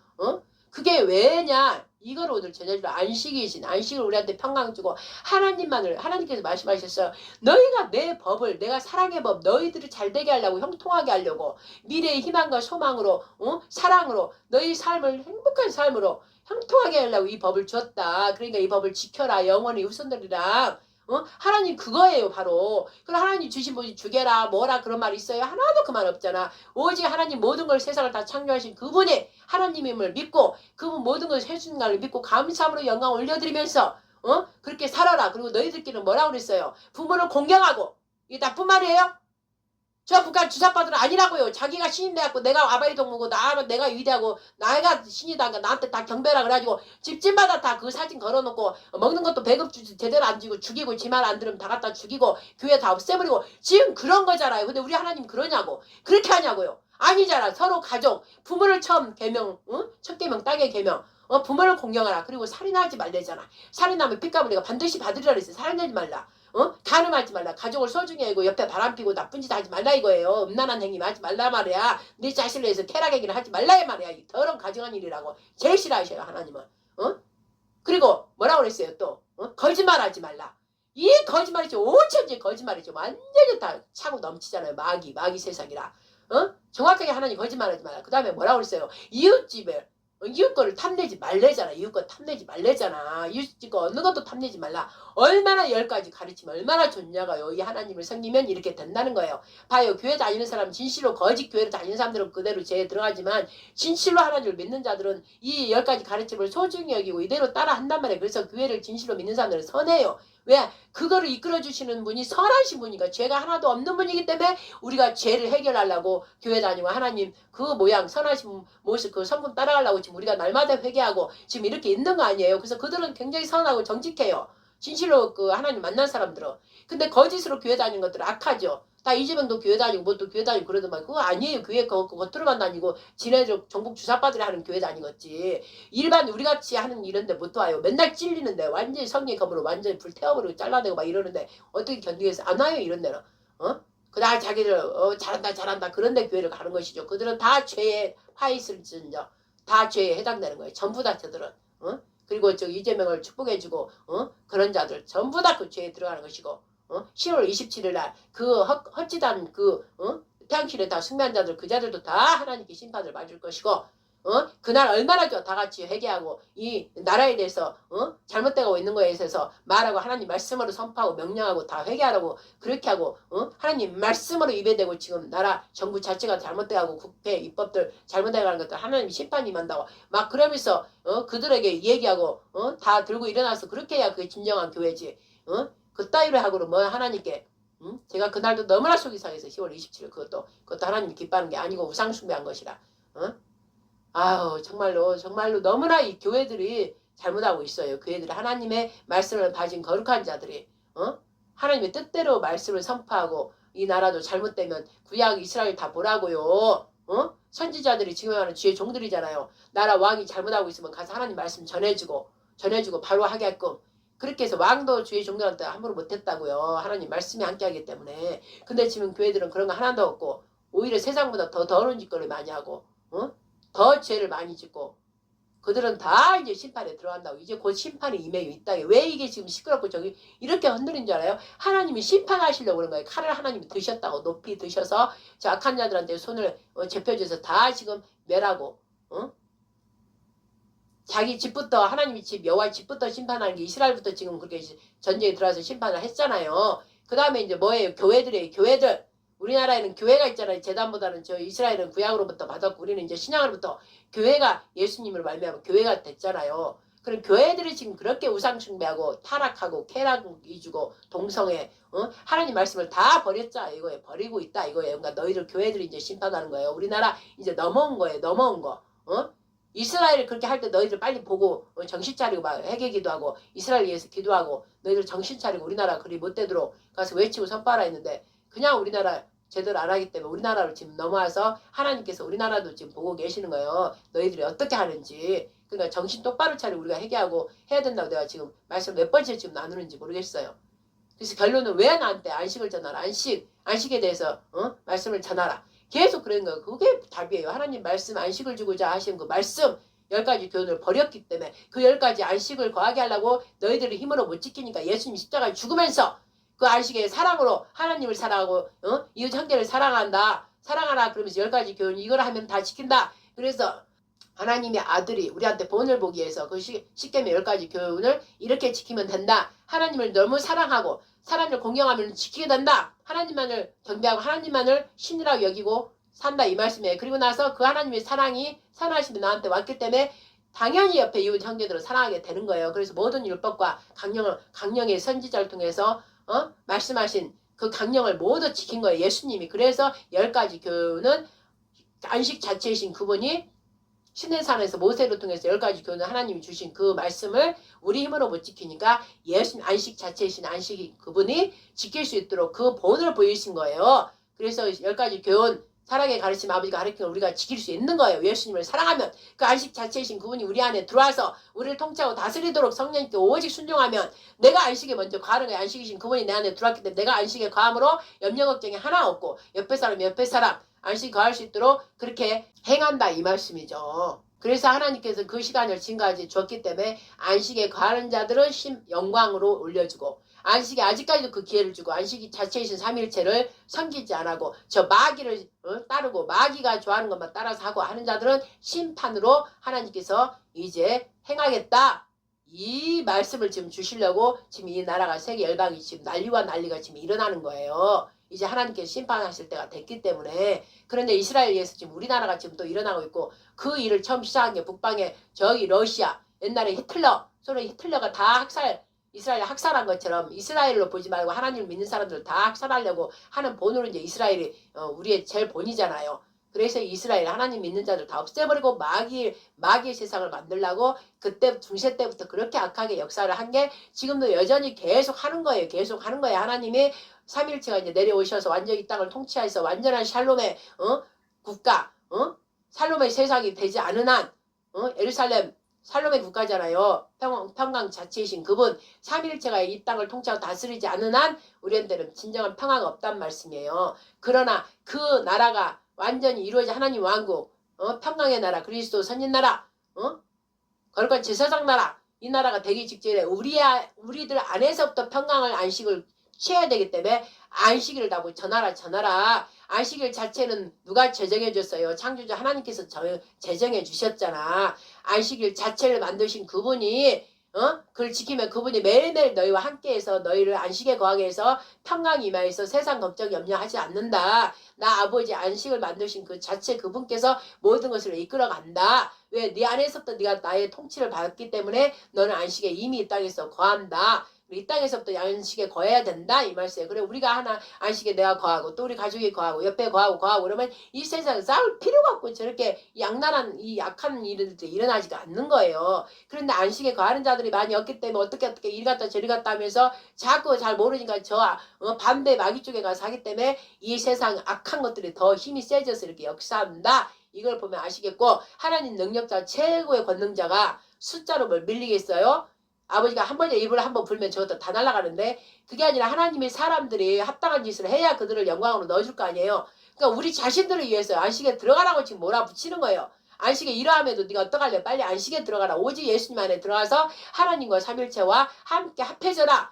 그게 왜냐? 이걸 오늘 저녁으로 안식이신 안식을 우리한테 평강 주고 하나님께서 말씀하셨어요. 너희가 내 법을 내가 사랑의 법 너희들이 잘 되게 하려고 형통하게 하려고 미래의 희망과 소망으로 사랑으로 너희 삶을 행복한 삶으로 형통하게 하려고 이 법을 줬다. 그러니까 이 법을 지켜라. 영원히 후손들이랑 하나님 그거예요 바로. 그럼 하나님 주신 분이 주게라 뭐라 그런 말 있어요? 하나도 그 말 없잖아. 오직 하나님 모든 걸 세상을 다 창조하신 그분이 하나님임을 믿고 그분 모든 걸 해주는 걸 믿고 감사함으로 영광 올려드리면서 그렇게 살아라. 그리고 너희들끼리는 뭐라고 그랬어요? 부모를 공경하고. 이게 나쁜 말이에요? 저 북한 주사파들은 아니라고요. 자기가 신이 돼갖고 내가 아바이 동무고 내가 위대하고 내가 신이다. 나한테 다 경배라 그래가지고 집집마다 다 그 사진 걸어놓고 먹는 것도 배급 제대로 안 주고 죽이고 지 말 안 들으면 다 갖다 죽이고 교회 다 없애버리고 지금 그런 거잖아요. 근데 우리 하나님 그러냐고. 그렇게 하냐고요. 아니잖아. 서로 가족 부모를 처음 계명 첫 계명 땅의 계명 부모를 공경하라. 그리고 살인하지 말래잖아. 살인하면 핏가무리가 반드시 받으리라 그랬어요. 살인하지 말라. 간음하지 말라. 가족을 소중히 하고 옆에 바람피고 나쁜 짓 하지 말라 이거예요. 음란한 행위 하지 말라 말이야. 네 자신을 위해서 쾌락 얘기를 하지 말라 말이야. 이 더러운 가증한 일이라고 제일 싫어하셔요 하나님은. 그리고 뭐라고 그랬어요 또? 거짓말하지 말라. 이 거짓말이죠. 오천지 거짓말이죠. 완전히 다 차고 넘치잖아요. 마귀 세상이라. 정확하게 하나님 거짓말하지 말라. 그 다음에 뭐라고 그랬어요? 이웃집에 이웃 거를 탐내지 말래잖아. 이웃 거 탐내지 말래잖아. 이웃 거 어느 것도 탐내지 말라. 얼마나 10가지 가르치면 얼마나 좋냐고요. 이 하나님을 섬기면 이렇게 된다는 거예요. 봐요. 교회 다니는 사람 진실로 거짓 교회를 다니는 사람들은 그대로 죄에 들어가지만 진실로 하나님을 믿는 자들은 이 10가지 가르침을 소중히 여기고 이대로 따라 한단 말이에요. 그래서 교회를 진실로 믿는 사람들은 선해요. 왜? 그거를 이끌어주시는 분이 선하신 분이니까 죄가 하나도 없는 분이기 때문에 우리가 죄를 해결하려고 교회 다니고 하나님 그 모양 선하신 모습 그 성품 따라가려고 지금 우리가 날마다 회개하고 지금 이렇게 있는 거 아니에요. 그래서 그들은 굉장히 선하고 정직해요. 진실로 그 하나님 만난 사람들은. 근데 거짓으로 교회 다니는 것들은 악하죠. 다 이재명도 교회 다니고 뭐 또 교회 다니고 그러더만 그거 아니에요. 교회 겉으로만 다니고 지네들 정복 주사빠들이 하는 교회 다니겠지. 일반 우리같이 하는 이런데 못 와요. 맨날 찔리는데 완전히 성령 검으로 완전히 불태워버리고 잘라내고 막 이러는데 어떻게 견디겠어. 안 와요 이런 데는. 그날 자기들 잘한다 그런데 교회를 가는 것이죠. 그들은 다 죄에 파이스를 짓는 자. 다 죄에 해당되는 거예요. 전부 다 저들은. 그리고 저 이재명을 축복해주고 그런 자들 전부 다 그 죄에 들어가는 것이고 10월 27일 날 그 헛짓한 그 태양실에 다 승리한 자들 그 자들도 다 하나님께 심판을 받을 것이고 그날 얼마나 다 같이 회개하고 이 나라에 대해서 잘못되고 있는 거에 있어서 말하고 하나님 말씀으로 선포하고 명령하고 다 회개하라고 그렇게 하고 하나님 말씀으로 입에 대고 지금 나라 정부 자체가 잘못돼가고 국회 입법들 잘못돼가는 것들 하나님 심판이 임한다고 막 그러면서 그들에게 얘기하고 다 들고 일어나서 그렇게 해야 그게 진정한 교회지. 그따위로 하고는 뭐 하나님께 제가 그날도 너무나 속이 상해서 10월 27일 그것도 하나님이 기뻐하는 게 아니고 우상숭배한 것이라. 아우 정말로 너무나 이 교회들이 잘못하고 있어요. 교회들이 하나님의 말씀을 가진 거룩한 자들이 하나님의 뜻대로 말씀을 선포하고 이 나라도 잘못되면 구약 이스라엘 다 보라고요. 선지자들이 지금 하는 주의 종들이잖아요. 나라 왕이 잘못하고 있으면 가서 하나님 말씀 전해주고 바로 하게끔 그렇게 해서 왕도 주의 종들한테 함부로 못했다고요. 하나님 말씀이 함께하기 때문에. 근데 지금 교회들은 그런 거 하나도 없고 오히려 세상보다 더 더러운 짓거리를 많이 하고 더 죄를 많이 짓고 그들은 다 이제 심판에 들어간다고. 이제 곧 심판이 임해요. 이 땅에. 왜 이게 지금 시끄럽고 저기 이렇게 흔들린 줄 알아요? 하나님이 심판하시려고 그런 거예요. 칼을 하나님이 드셨다고 높이 드셔서 저 악한 자들한테 손을 제펴줘서 다 지금 멸하고 자기 집부터 하나님이 집 여호와 집부터 심판하는 게 이스라엘부터 지금 그렇게 전쟁에 들어와서 심판을 했잖아요. 그 다음에 이제 뭐예요? 교회들이에요. 교회들. 우리나라에는 교회가 있잖아요. 재단보다는 저 이스라엘은 구약으로부터 받았고 우리는 이제 신약으로부터 교회가 예수님을 말미암아 교회가 됐잖아요. 그럼 교회들이 지금 그렇게 우상숭배하고 타락하고 쾌락 이주고 동성애 하나님 말씀을 다 버렸자 이거예요. 버리고 있다 이거예요. 그러니까 너희들 교회들이 이제 심판하는 거예요. 우리나라 이제 넘어온 거예요. 넘어온 거. 이스라엘이 그렇게 할 때 너희들 빨리 보고 정신 차리고 막 회개기도 하고 이스라엘 위해서 기도하고 너희들 정신 차리고 우리나라 그리 못되도록 가서 외치고 선포하라 했는데 그냥 우리나라 제대로 안 하기 때문에 우리나라로 지금 넘어와서 하나님께서 우리나라도 지금 보고 계시는 거예요. 너희들이 어떻게 하는지. 그러니까 정신 똑바로 차리고 우리가 회개하고 해야 된다고 내가 지금 말씀 몇 번째 지금 나누는지 모르겠어요. 그래서 결론은 왜 나한테 안식을 전하라. 안식 안식에 대해서 말씀을 전하라. 계속 그런 거예요. 그게 답이에요. 하나님 말씀 안식을 주고자 하신 그 말씀 10가지 교훈을 버렸기 때문에 그 10가지 안식을 거하게 하려고 너희들이 힘으로 못 지키니까 예수님 십자가에 죽으면서 그 안식의 사랑으로 하나님을 사랑하고 이웃 형제를 사랑한다. 사랑하라 그러면서 10가지 교훈 이걸 하면 다 지킨다. 그래서 하나님의 아들이 우리한테 본을 보기 위해서 그 십계명 10가지 교훈을 이렇게 지키면 된다. 하나님을 너무 사랑하고 사람을 공경하면 지키게 된다. 하나님만을 경배하고 하나님만을 신이라고 여기고 산다 이 말씀이에요. 그리고 나서 그 하나님의 사랑이 선하심이 나한테 왔기 때문에 당연히 옆에 이웃 형제들을 사랑하게 되는 거예요. 그래서 모든 율법과 강령의 선지자를 통해서 말씀하신 그 강령을 모두 지킨 거예요. 예수님이. 그래서 10가지 교훈은 안식 자체이신 그분이 신내산에서 모세를 통해서 10가지 교훈을 하나님이 주신 그 말씀을 우리 힘으로 못 지키니까 예수님 안식 자체이신 안식이 그분이 지킬 수 있도록 그 본을 보이신 거예요. 그래서 10가지 교훈 사랑의 가르침 아버지가 가르치는 우리가 지킬 수 있는 거예요. 예수님을 사랑하면 그 안식 자체이신 그분이 우리 안에 들어와서 우리를 통치하고 다스리도록 성령님께 오직 순종하면 내가 안식에 먼저 가는 거예요. 안식이신 그분이 내 안에 들어왔기 때문에 내가 안식에 가함으로 염려 걱정이 하나 없고 옆에 사람 안식 거할 수 있도록 그렇게 행한다 이 말씀이죠. 그래서 하나님께서 그 시간을 지금까지 줬기 때문에 안식에 거하는 자들은 영광으로 올려주고 안식에 아직까지도 그 기회를 주고 안식이 자체이신 삼일체를 섬기지 않고 저 마귀를 따르고 마귀가 좋아하는 것만 따라서 하고 하는 자들은 심판으로 하나님께서 이제 행하겠다. 이 말씀을 지금 주시려고 지금 이 나라가 세계 열방이 지금 난리가 지금 일어나는 거예요. 이제 하나님께서 심판하실 때가 됐기 때문에. 그런데 이스라엘에서 지금 우리나라가 지금 또 일어나고 있고 그 일을 처음 시작한 게 북방에 저기 러시아 옛날에 히틀러가 다 이스라엘 학살한 것처럼 이스라엘로 보지 말고 하나님을 믿는 사람들 다 학살하려고 하는 본으로 이제 이스라엘이 우리의 제일 본이잖아요. 그래서 이스라엘 하나님 믿는 자들 다 없애버리고 마귀의 세상을 만들려고 그때 중세 때부터 그렇게 악하게 역사를 한 게 지금도 여전히 계속 하는 거예요. 하나님이 삼일체가 이제 내려오셔서 완전히 이 땅을 통치해서 완전한 샬롬의 국가, 샬롬의 세상이 되지 않은 한, 예루살렘 샬롬의 국가잖아요. 평강 자체이신 그분 삼일체가 이 땅을 통치하고 다스리지 않는 한 우리한테는 진정한 평화가 없단 말씀이에요. 그러나 그 나라가 완전히 이루어진 하나님 왕국, 평강의 나라, 그리스도 선진 나라, 거룩한 제사장 나라, 이 나라가 되기 직전에 우리들 안에서부터 평강을 안식을 취해야 되기 때문에 안식일을 다 전하라. 안식일 자체는 누가 제정해 줬어요? 창조주 하나님께서 제정해 주셨잖아. 안식일 자체를 만드신 그분이 그걸 지키면 그분이 매일매일 너희와 함께해서 너희를 안식에 거하게 해서 평강이 임하여서 세상 걱정 염려하지 않는다. 나 아버지 안식을 만드신 그 자체 그분께서 모든 것을 이끌어 간다. 왜? 네 안에서부터 네가 나의 통치를 받았기 때문에 너는 안식에 이미 이 땅에서 거한다. 이 땅에서부터 안식에 거해야 된다 이 말씀이에요. 그래 우리가 하나 안식에 내가 거하고 또 우리 가족이 거하고 옆에 거하고 그러면 이 세상에 싸울 필요가 없고 저렇게 양난한 이 약한 일들이 일어나지가 않는 거예요. 그런데 안식에 거하는 자들이 많이 없기 때문에 어떻게 이리 갔다 저리 갔다 하면서 자꾸 잘 모르니까 반대 마귀 쪽에 가서 하기 때문에 이 세상 악한 것들이 더 힘이 세져서 이렇게 역사한다. 이걸 보면 아시겠고 하나님 능력자 최고의 권능자가 숫자로 뭘 밀리겠어요? 아버지가 한 번에 입을 한번 불면 저것도 다 날아가는데 그게 아니라 하나님의 사람들이 합당한 짓을 해야 그들을 영광으로 넣어줄 거 아니에요. 그러니까 우리 자신들을 위해서 안식에 들어가라고 지금 몰아붙이는 거예요. 안식에 이러함에도 네가 어떡할래? 빨리 안식에 들어가라. 오직 예수님 안에 들어가서 하나님과 삼일체와 함께 합해져라.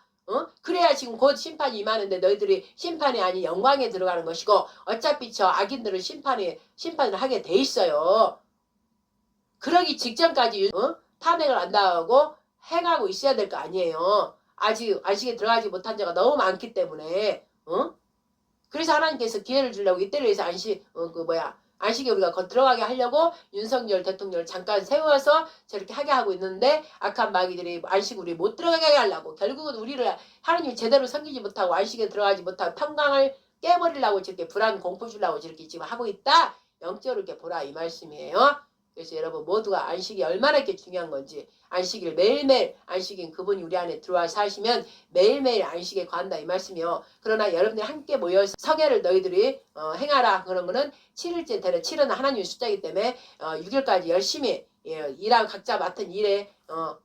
그래야 지금 곧 심판이 임하는데 너희들이 심판이 아닌 영광에 들어가는 것이고 어차피 저 악인들은 심판을 하게 돼 있어요. 그러기 직전까지 탄핵을 안 당하고 행하고 있어야 될 거 아니에요. 아직 안식에 들어가지 못한 자가 너무 많기 때문에 그래서 하나님께서 기회를 주려고 이때를 위해서 안식에 우리가 들어가게 하려고 윤석열 대통령을 잠깐 세워서 저렇게 하게 하고 있는데 악한 마귀들이 안식 우리 못 들어가게 하려고 결국은 우리를 하나님이 제대로 섬기지 못하고 안식에 들어가지 못하고 평강을 깨버리려고 저렇게 불안 공포 주려고 저렇게 지금 하고 있다. 영적으로 이렇게 보라 이 말씀이에요. 그래서 여러분 모두가 안식이 얼마나 이렇게 중요한 건지 안식일 매일매일 안식인 그분이 우리 안에 들어와서 하시면 매일매일 안식에 관다 이 말씀이요. 그러나 여러분들이 함께 모여서 성회를 너희들이 행하라 그런 거는 7일째 되는 7은 하나님의 숫자이기 때문에 6일까지 열심히 일하고 각자 맡은 일에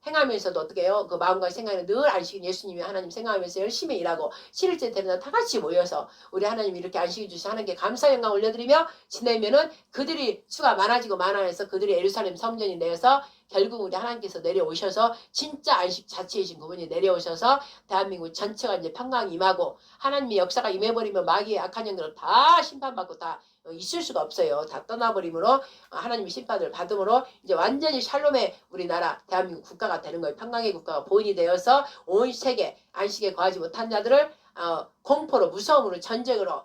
행하면서도 어떻게 해요? 그 마음과 생각에 늘 안식인 예수님이 하나님 생각하면서 열심히 일하고 7일째 되는 날 다 같이 모여서 우리 하나님 이렇게 안식이 주셔서 하나님께 감사 영광 올려드리며 지내면은 그들이 수가 많아지고 많아져서 그들이 예루살렘 성전이 되어서 결국 우리 하나님께서 내려오셔서 진짜 안식 자체이신 그분이 내려오셔서 대한민국 전체가 이제 평강 임하고 하나님의 역사가 임해버리면 마귀의 악한 영들은 다 심판받고 다 있을 수가 없어요. 다 떠나버림으로 하나님의 심판을 받음으로 이제 완전히 샬롬의 우리나라 대한민국 국가가 되는 거예요. 평강의 국가가 보인이 되어서 온 세계 안식에 거하지 못한 자들을 공포로 무서움으로 전쟁으로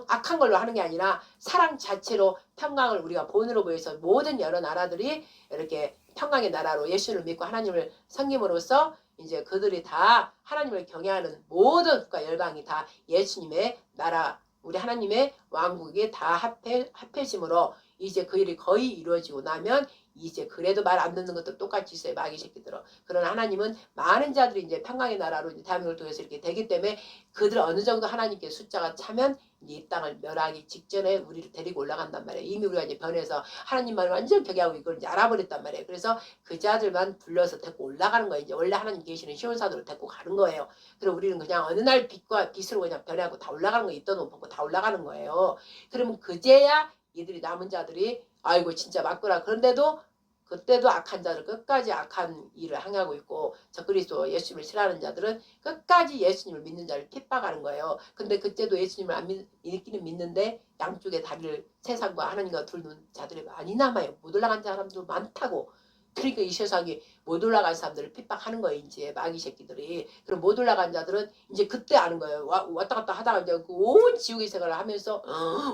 악한 걸로 하는 게 아니라 사랑 자체로 평강을 우리가 본으로 보여서 모든 여러 나라들이 이렇게 평강의 나라로 예수를 믿고 하나님을 섬김으로써 이제 그들이 다 하나님을 경외하는 모든 국가 열방이 다 예수님의 나라 우리 하나님의 왕국에 다 합해짐으로 이제 그 일이 거의 이루어지고 나면 이제 그래도 말 안 듣는 것도 똑같이 있어요. 마귀 새끼들은. 그러나 하나님은 많은 자들이 이제 평강의 나라로 대한민국을 통해서 이렇게 되기 때문에 그들 어느 정도 하나님께 숫자가 차면 이제 이 땅을 멸하기 직전에 우리를 데리고 올라간단 말이에요. 이미 우리가 이제 변해서 하나님만을 완전 경외하고 이걸 이제 알아버렸단 말이에요. 그래서 그 자들만 불러서 데리고 올라가는 거예요. 이제 원래 하나님 계시는 시온사도를 데리고 가는 거예요. 그럼 우리는 그냥 어느 날 빛과 빛으로 그냥 변해하고 다 올라가는 거예요. 있던 옷 벗고 다 올라가는 거예요. 그러면 그제야 이들이 남은 자들이 아이고 진짜 맞구나. 그런데도 그때도 악한 자들 끝까지 악한 일을 행하고 있고 저 그리스도 예수님을 싫어하는 자들은 끝까지 예수님을 믿는 자를 핍박하는 거예요. 근데 그때도 예수님을 안 믿기는 믿는데 양쪽에 다리를 세상과 하나님과 두는 자들이 많이 남아요. 못 올라간 사람도 많다고. 그러니까 이 세상에 못 올라간 사람들을 핍박하는 거예요. 이제 마귀 새끼들이. 그럼 못 올라간 자들은 이제 그때 아는 거예요. 왔다 갔다 하다가 이제 온 지옥의 생활을 하면서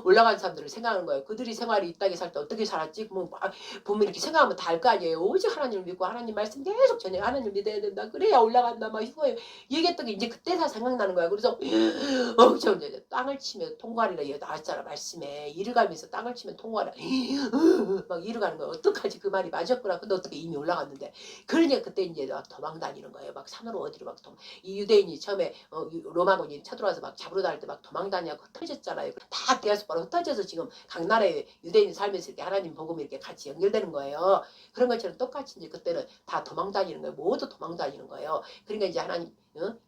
올라간 사람들을 생각하는 거예요. 그들이 생활이 이 땅에 살 때 어떻게 살았지? 그러면 보면 이렇게 생각하면 다 알 거 아니에요. 오직 하나님을 믿고 하나님 말씀 계속 전해 하나님을 믿어야 된다. 그래야 올라간다. 막 이거 얘기했던 게 이제 그때 다 생각나는 거야. 그래서 저 이제 땅을 치면 통과하리라 이거 나왔잖아 말씀에. 이를 가면서 땅을 치면 통과하라. 막 이를 가는 거야. 어떡하지? 그 말이 맞았구나. 근데 어떻게 이미 올라갔는데. 그러니까 그때 이제 도망 다니는 거예요. 막 산으로 어디로 막 이 유대인이 처음에 로마군이 쳐들어와서 막 잡으러 다닐 때 막 도망 다니고 흩어졌잖아요. 다 디아스포라 흩어져서 지금 각 나라에 유대인이 살면서 이렇게 하나님 복음이 이렇게 같이 연결되는 거예요. 그런 것처럼 똑같이 이제 그때는 다 도망 다니는 거예요. 모두 도망 다니는 거예요. 그러니까 이제 하나님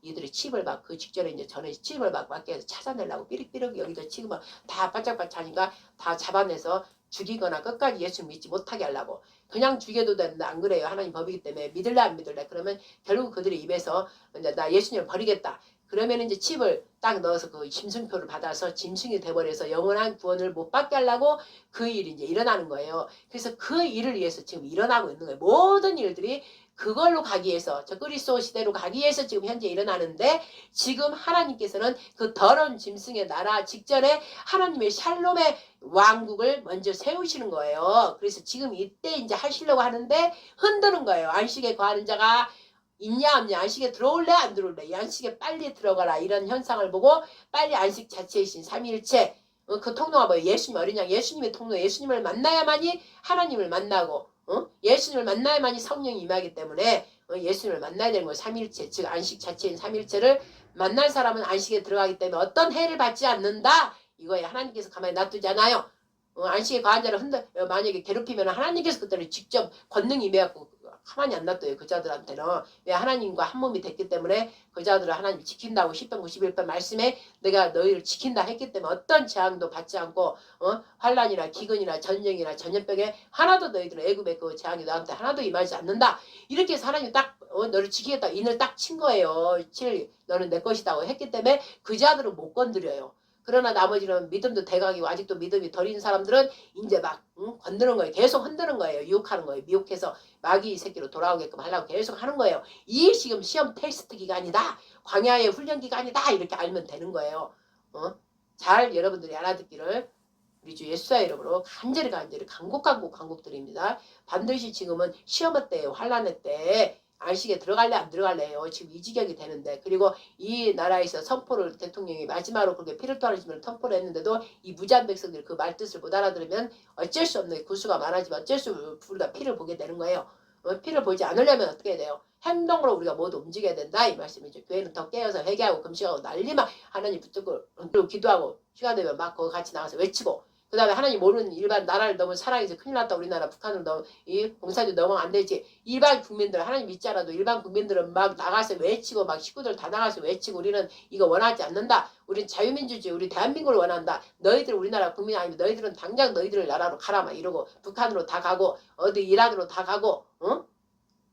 이들이 칩을 막 그 직전에 이제 전에 칩을 막 맞게 해서 찾아내려고 삐릭삐릭 여기도 지금 다 반짝반짝하니까 다 잡아내서 죽이거나 끝까지 예수 믿지 못하게 하려고. 그냥 죽여도 되는데 안 그래요. 하나님 법이기 때문에 믿을래 안 믿을래. 그러면 결국 그들의 입에서 이제 나 예수님을 버리겠다. 그러면 이제 칩을 딱 넣어서 그 짐승표를 받아서 짐승이 돼버려서 영원한 구원을 못 받게 하려고 그 일이 이제 일어나는 거예요. 그래서 그 일을 위해서 지금 일어나고 있는 거예요. 모든 일들이 그걸로 가기 위해서 저 그리스도 시대로 가기 위해서 지금 현재 일어나는데 지금 하나님께서는 그 더러운 짐승의 나라 직전에 하나님의 샬롬의 왕국을 먼저 세우시는 거예요. 그래서 지금 이때 이제 하시려고 하는데 흔드는 거예요. 안식에 거하는 자가 있냐 없냐 안식에 들어올래 안 들어올래 이 안식에 빨리 들어가라 이런 현상을 보고 빨리 안식 자체이신 삼위일체 그 통로가 뭐예요? 예수님 어린 양 예수님의 통로 예수님을 만나야만이 하나님을 만나고 예수님을 만나야만이 성령이 임하기 때문에 예수님을 만나야 되는 거예요. 삼위일체 즉 안식 자체인 삼위일체를 만난 사람은 안식에 들어가기 때문에 어떤 해를 받지 않는다 이거에 하나님께서 가만히 놔두지 않아요. 안식에 거한 자를 만약에 괴롭히면 하나님께서 그때는 직접 권능이 임해갖고 가만히 안 놔둬요. 그 자들한테는. 왜 하나님과 한 몸이 됐기 때문에 그 자들을 하나님 지킨다고 10편 91편 말씀에 내가 너희를 지킨다 했기 때문에 어떤 재앙도 받지 않고 환란이나 기근이나 전쟁이나 전염병에 하나도 너희들 애굽의 그 재앙이 너한테 하나도 임하지 않는다. 이렇게 해서 하나님이 딱 너를 지키겠다. 인을 딱 친 거예요. 너는 내 것이다 했기 때문에 그 자들은 못 건드려요. 그러나 나머지는 믿음도 대각이고 아직도 믿음이 덜인 사람들은 이제 막 건드는 거예요. 계속 흔드는 거예요. 유혹하는 거예요. 미혹해서 마귀 새끼로 돌아오게끔 하려고 계속 하는 거예요. 이게 지금 시험 테스트 기간이다. 광야의 훈련 기간이다. 이렇게 알면 되는 거예요. 잘 여러분들이 알아듣기를 우리 주 예수의 이름으로 간절히 간곡 드립니다. 반드시 지금은 시험의 때 환란의 때 안식에 들어갈래 안 들어갈래요. 지금 이 지경이 되는데 그리고 이 나라에서 선포를 대통령이 마지막으로 그렇게 피를 토하시면 선포를 했는데도 이 무지한 백성들이 그 말뜻을 못 알아들으면 어쩔 수 없는 구수가 많아지면 어쩔 수 없이 우리가 피를 보게 되는 거예요. 피를 보지 않으려면 어떻게 해야 돼요? 행동으로 우리가 모두 움직여야 된다 이 말씀이죠. 교회는 더 깨어서 회개하고 금식하고 난리만 하나님 붙들고 그리고 기도하고 시간 되면 막 거기 같이 나가서 외치고 그 다음에 하나님 모르는 일반 나라를 너무 사랑해서 큰일 났다. 우리나라 북한으로 너무 이 공사도 너무 안 되지. 일반 국민들 하나님 믿지 않아도 일반 국민들은 막 나가서 외치고 막 식구들 다 나가서 외치고 우리는 이거 원하지 않는다. 우린 자유민주주의 우리 대한민국을 원한다. 너희들 우리나라 국민 아니면 너희들은 당장 너희들 나라로 가라 막 이러고 북한으로 다 가고 어디 이란으로 다 가고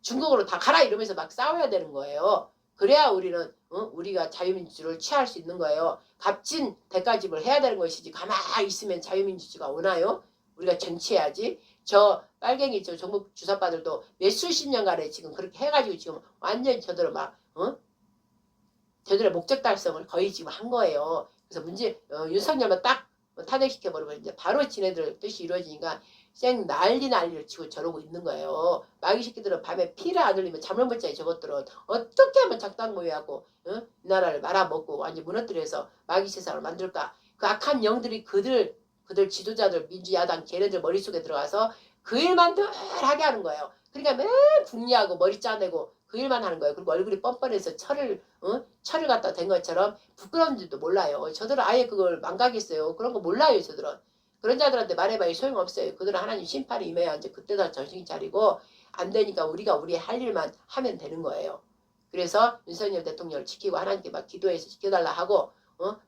중국으로 다 가라 이러면서 막 싸워야 되는 거예요. 그래야 우리는 우리가 자유민주주의를 취할 수 있는 거예요. 값진 대가집을 해야 되는 것이지 가만히 있으면 자유민주주의가 오나요? 우리가 쟁취해야지. 저 빨갱이 저 종북 주사파들도 몇 수십 년간에 지금 그렇게 해가지고 지금 완전히 저들은 막 저들의 목적 달성을 거의 지금 한 거예요. 그래서 윤석열만 딱 탄핵시켜버리면 이제 바로 지네들 뜻이 이루어지니까 쌩 난리를 치고 저러고 있는 거예요. 마귀 새끼들은 밤에 피를 안 흘리면 잠을 못 자요. 저것들은 어떻게 하면 작당모의하고 이 나라를 말아먹고 완전 무너뜨려서 마귀 세상을 만들까. 그 악한 영들이 그들 지도자들 민주야당 걔네들 머릿속에 들어가서 그 일만 늘 하게 하는 거예요. 그러니까 맨 궁리하고 머리 짜내고 그 일만 하는 거예요. 그리고 얼굴이 뻔뻔해서 철을 갖다 댄 것처럼 부끄러운지도 몰라요. 저들은 아예 그걸 망각했어요. 그런 거 몰라요. 저들은. 그런 자들한테 말해봐야 소용없어요. 그들은 하나님 심판이 임해야 이제 그때다 정신 차리고 안 되니까 우리가 우리의 할 일만 하면 되는 거예요. 그래서 윤석열 대통령을 지키고 하나님께 막 기도해서 지켜달라 하고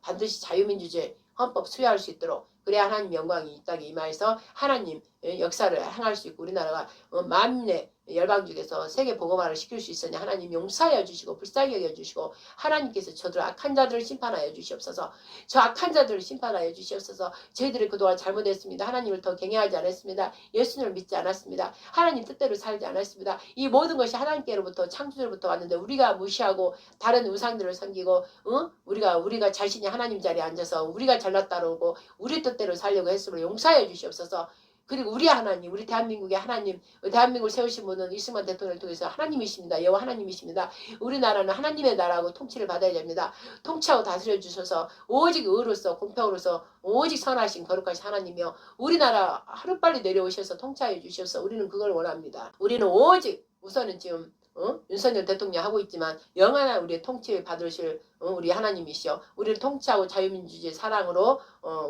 반드시 자유민주주의 헌법 수여할 수 있도록 그래야 하나님 영광이 이 땅에 임하여서 하나님 역사를 행할 수 있고 우리나라가 만민의 열방 중에서 세계 복음화를 시킬 수 있으니 하나님 용서하여 주시고 불쌍히 여겨 주시고 하나님께서 저들 악한 자들을 심판하여 주시옵소서. 저 악한 자들을 심판하여 주시옵소서. 저희들이 그동안 잘못했습니다. 하나님을 더 경외하지 않았습니다. 예수님을 믿지 않았습니다. 하나님 뜻대로 살지 않았습니다. 이 모든 것이 하나님께로부터 창조절부터 왔는데 우리가 무시하고 다른 우상들을 섬기고 우리가 자신이 하나님 자리에 앉아서 우리가 잘났다 그러고 우리 뜻대로 살려고 했으므로 용서하여 주시옵소서. 그리고 우리 하나님, 우리 대한민국의 하나님, 대한민국을 세우신 분은 이승만 대통령을 통해서 하나님이십니다. 여호와 하나님이십니다. 우리나라는 하나님의 나라하고 통치를 받아야 됩니다. 통치하고 다스려 주셔서 오직 의로서 공평으로서 오직 선하신 거룩하신 하나님이여 우리나라 하루빨리 내려오셔서 통치하여 주셔서 우리는 그걸 원합니다. 우리는 오직 우선은 지금 윤석열 대통령 하고 있지만 영원한 우리의 통치를 받으실 우리 하나님이시여 우리를 통치하고 자유민주주의 사랑으로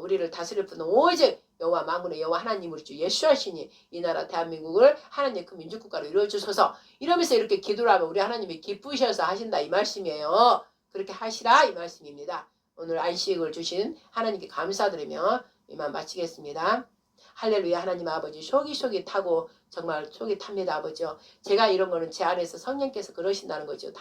우리를 다스릴 분은 오직 여호와 만군의 여호와 하나님 우리 주 예수하시니 이 나라 대한민국을 하나님의 그 민주국가로 이루어주소서. 이러면서 이렇게 기도를 하면 우리 하나님이 기쁘셔서 하신다 이 말씀이에요. 그렇게 하시라 이 말씀입니다. 오늘 안식을 주신 하나님께 감사드리며 이만 마치겠습니다. 할렐루야. 하나님 아버지 속이 타고 정말 속이 탑니다. 아버지요. 제가 이런 거는 제 안에서 성령께서 그러신다는 거죠.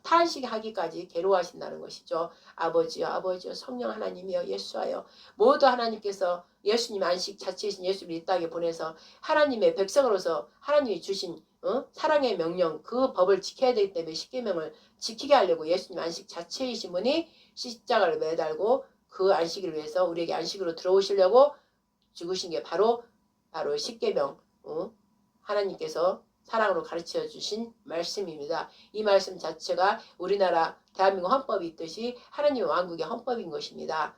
탄식하기까지 괴로워하신다는 것이죠. 아버지요 성령 하나님이여 예수하여 모두 하나님께서 예수님 안식 자체이신 예수를 이 땅에 보내서 하나님의 백성으로서 하나님이 주신 사랑의 명령 그 법을 지켜야 되기 때문에 십계명을 지키게 하려고 예수님 안식 자체이신 분이 십자가를 매달고 그 안식을 위해서 우리에게 안식으로 들어오시려고 죽으신 게 바로 십계명 하나님께서 사랑으로 가르쳐 주신 말씀입니다. 이 말씀 자체가 우리나라 대한민국 헌법이 있듯이 하나님의 왕국의 헌법인 것입니다.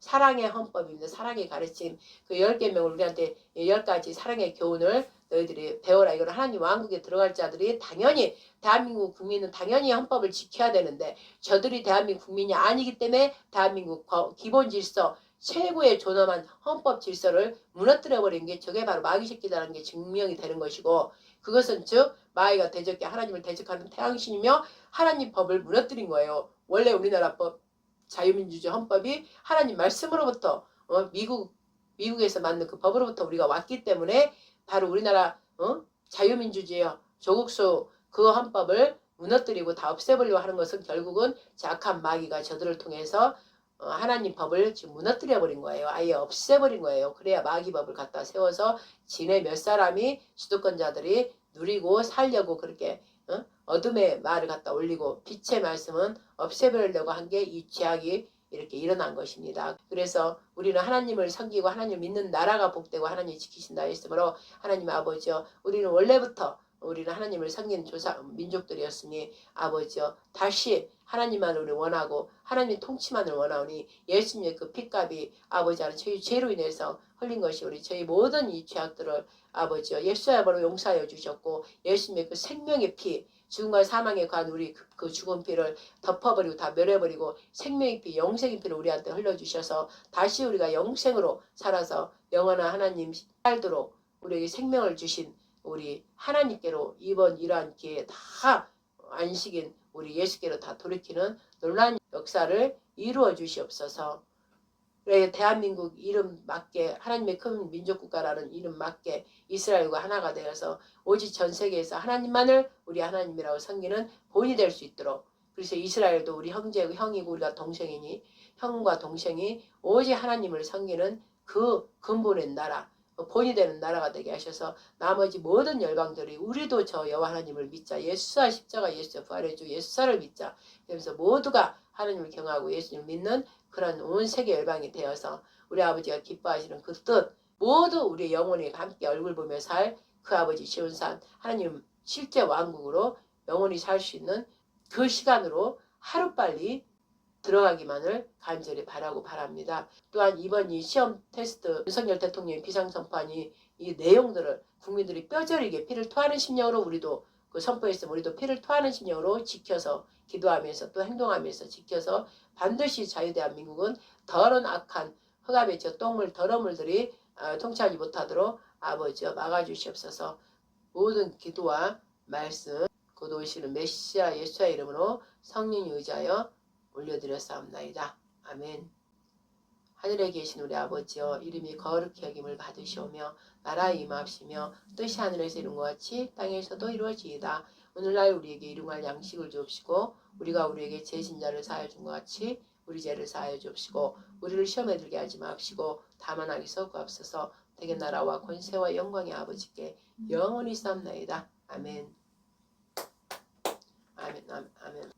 사랑의 헌법입니다. 사랑의 가르침 그 10계명을 우리한테 10가지 사랑의 교훈을 너희들이 배워라. 이걸 하나님 왕국에 들어갈 자들이 당연히 대한민국 국민은 당연히 헌법을 지켜야 되는데 저들이 대한민국 국민이 아니기 때문에 대한민국 기본 질서 최고의 존엄한 헌법 질서를 무너뜨려버린 게 저게 바로 마귀 새끼다라는 게 증명이 되는 것이고 그것은 즉 마귀가 대적해 하나님을 대적하는 태양신이며 하나님 법을 무너뜨린 거예요. 원래 우리나라 법 자유민주주의 헌법이 하나님 말씀으로부터 미국에서 만든 그 법으로부터 우리가 왔기 때문에 바로 우리나라 자유민주주의 조국수 그 헌법을 무너뜨리고 다 없애버리려고 하는 것은 결국은 악한 마귀가 저들을 통해서 하나님 법을 지금 무너뜨려버린 거예요. 아예 없애버린 거예요. 그래야 마귀 법을 갖다 세워서 지네 몇 사람이 주도권자들이 누리고 살려고 그렇게 어둠의 말을 갖다 올리고 빛의 말씀은 없애버리려고 한 게 이 죄악이 이렇게 일어난 것입니다. 그래서 우리는 하나님을 섬기고 하나님을 믿는 나라가 복되고 하나님이 지키신다 했으므로 하나님 아버지여 우리는 원래부터 우리는 하나님을 섬기는 민족들이었으니 아버지여 다시 하나님만을 우리 원하고 하나님의 통치만을 원하오니 예수님의 그 핏값이 아버지 하는 저희 죄로 인해서 흘린 것이 우리 저희 모든 이 죄악들을 아버지여 예수야말로 용서하여 주셨고 예수님의 그 생명의 피 죽음과 사망에 관한 우리 그 죽은 피를 덮어버리고 다 멸해버리고 생명의 피 영생의 피를 우리한테 흘려주셔서 다시 우리가 영생으로 살아서 영원한 하나님 살도록 우리에게 생명을 주신 우리 하나님께로 이번 이러한 기회에 다 안식인 우리 예수께로 다 돌이키는 놀라운 역사를 이루어 주시옵소서. 그래 대한민국 이름 맞게 하나님의 큰 민족국가라는 이름 맞게 이스라엘과 하나가 되어서 오직 전 세계에서 하나님만을 우리 하나님이라고 섬기는 본이 될 수 있도록 그래서 이스라엘도 우리 형이고 우리가 동생이니 형과 동생이 오직 하나님을 섬기는 그 근본의 나라 본이 되는 나라가 되게 하셔서 나머지 모든 열방들이 우리도 저 여호와 하나님을 믿자. 예수와 십자가 예수와 부활의 주 예수사를 믿자. 그러면서 모두가 하나님을 경외하고 예수님을 믿는 그런 온 세계 열방이 되어서 우리 아버지가 기뻐하시는 그 뜻 모두 우리의 영혼이 함께 얼굴 보며 살 그 아버지 시온산 하나님 실제 왕국으로 영원히 살 수 있는 그 시간으로 하루빨리 들어가기만을 간절히 바라고 바랍니다. 또한 이번 이 시험 테스트 윤석열 대통령의 비상선포안이 이 내용들을 국민들이 뼈저리게 피를 토하는 심령으로 우리도 그 선포했으면 우리도 피를 토하는 심령으로 지켜서 기도하면서 또 행동하면서 지켜서 반드시 자유대한민국은 더러운 악한 흑암의 저 똥물 더러물들이 통치하지 못하도록 아버지여 막아주시옵소서. 모든 기도와 말씀 곧 오시는 메시아 예수의 이름으로 성령이 의지하여 올려드렸사옵나이다. 아멘. 하늘에 계신 우리 아버지여 이름이 거룩히 여김을 받으시오며 나라에 임하옵시며 뜻이 하늘에서 이룬 것 같이 땅에서도 이루어지이다. 오늘날 우리에게 일용할 양식을 주옵시고 우리가 우리에게 죄진자를 사하여 준 것 같이 우리 죄를 사하여 주옵시고 우리를 시험에 들게 하지 마옵시고 다만 악에서 구하옵소서. 대개 나라와 권세와 영광의 아버지께 영원히 싸움나이다. 아멘. 아멘. 아멘.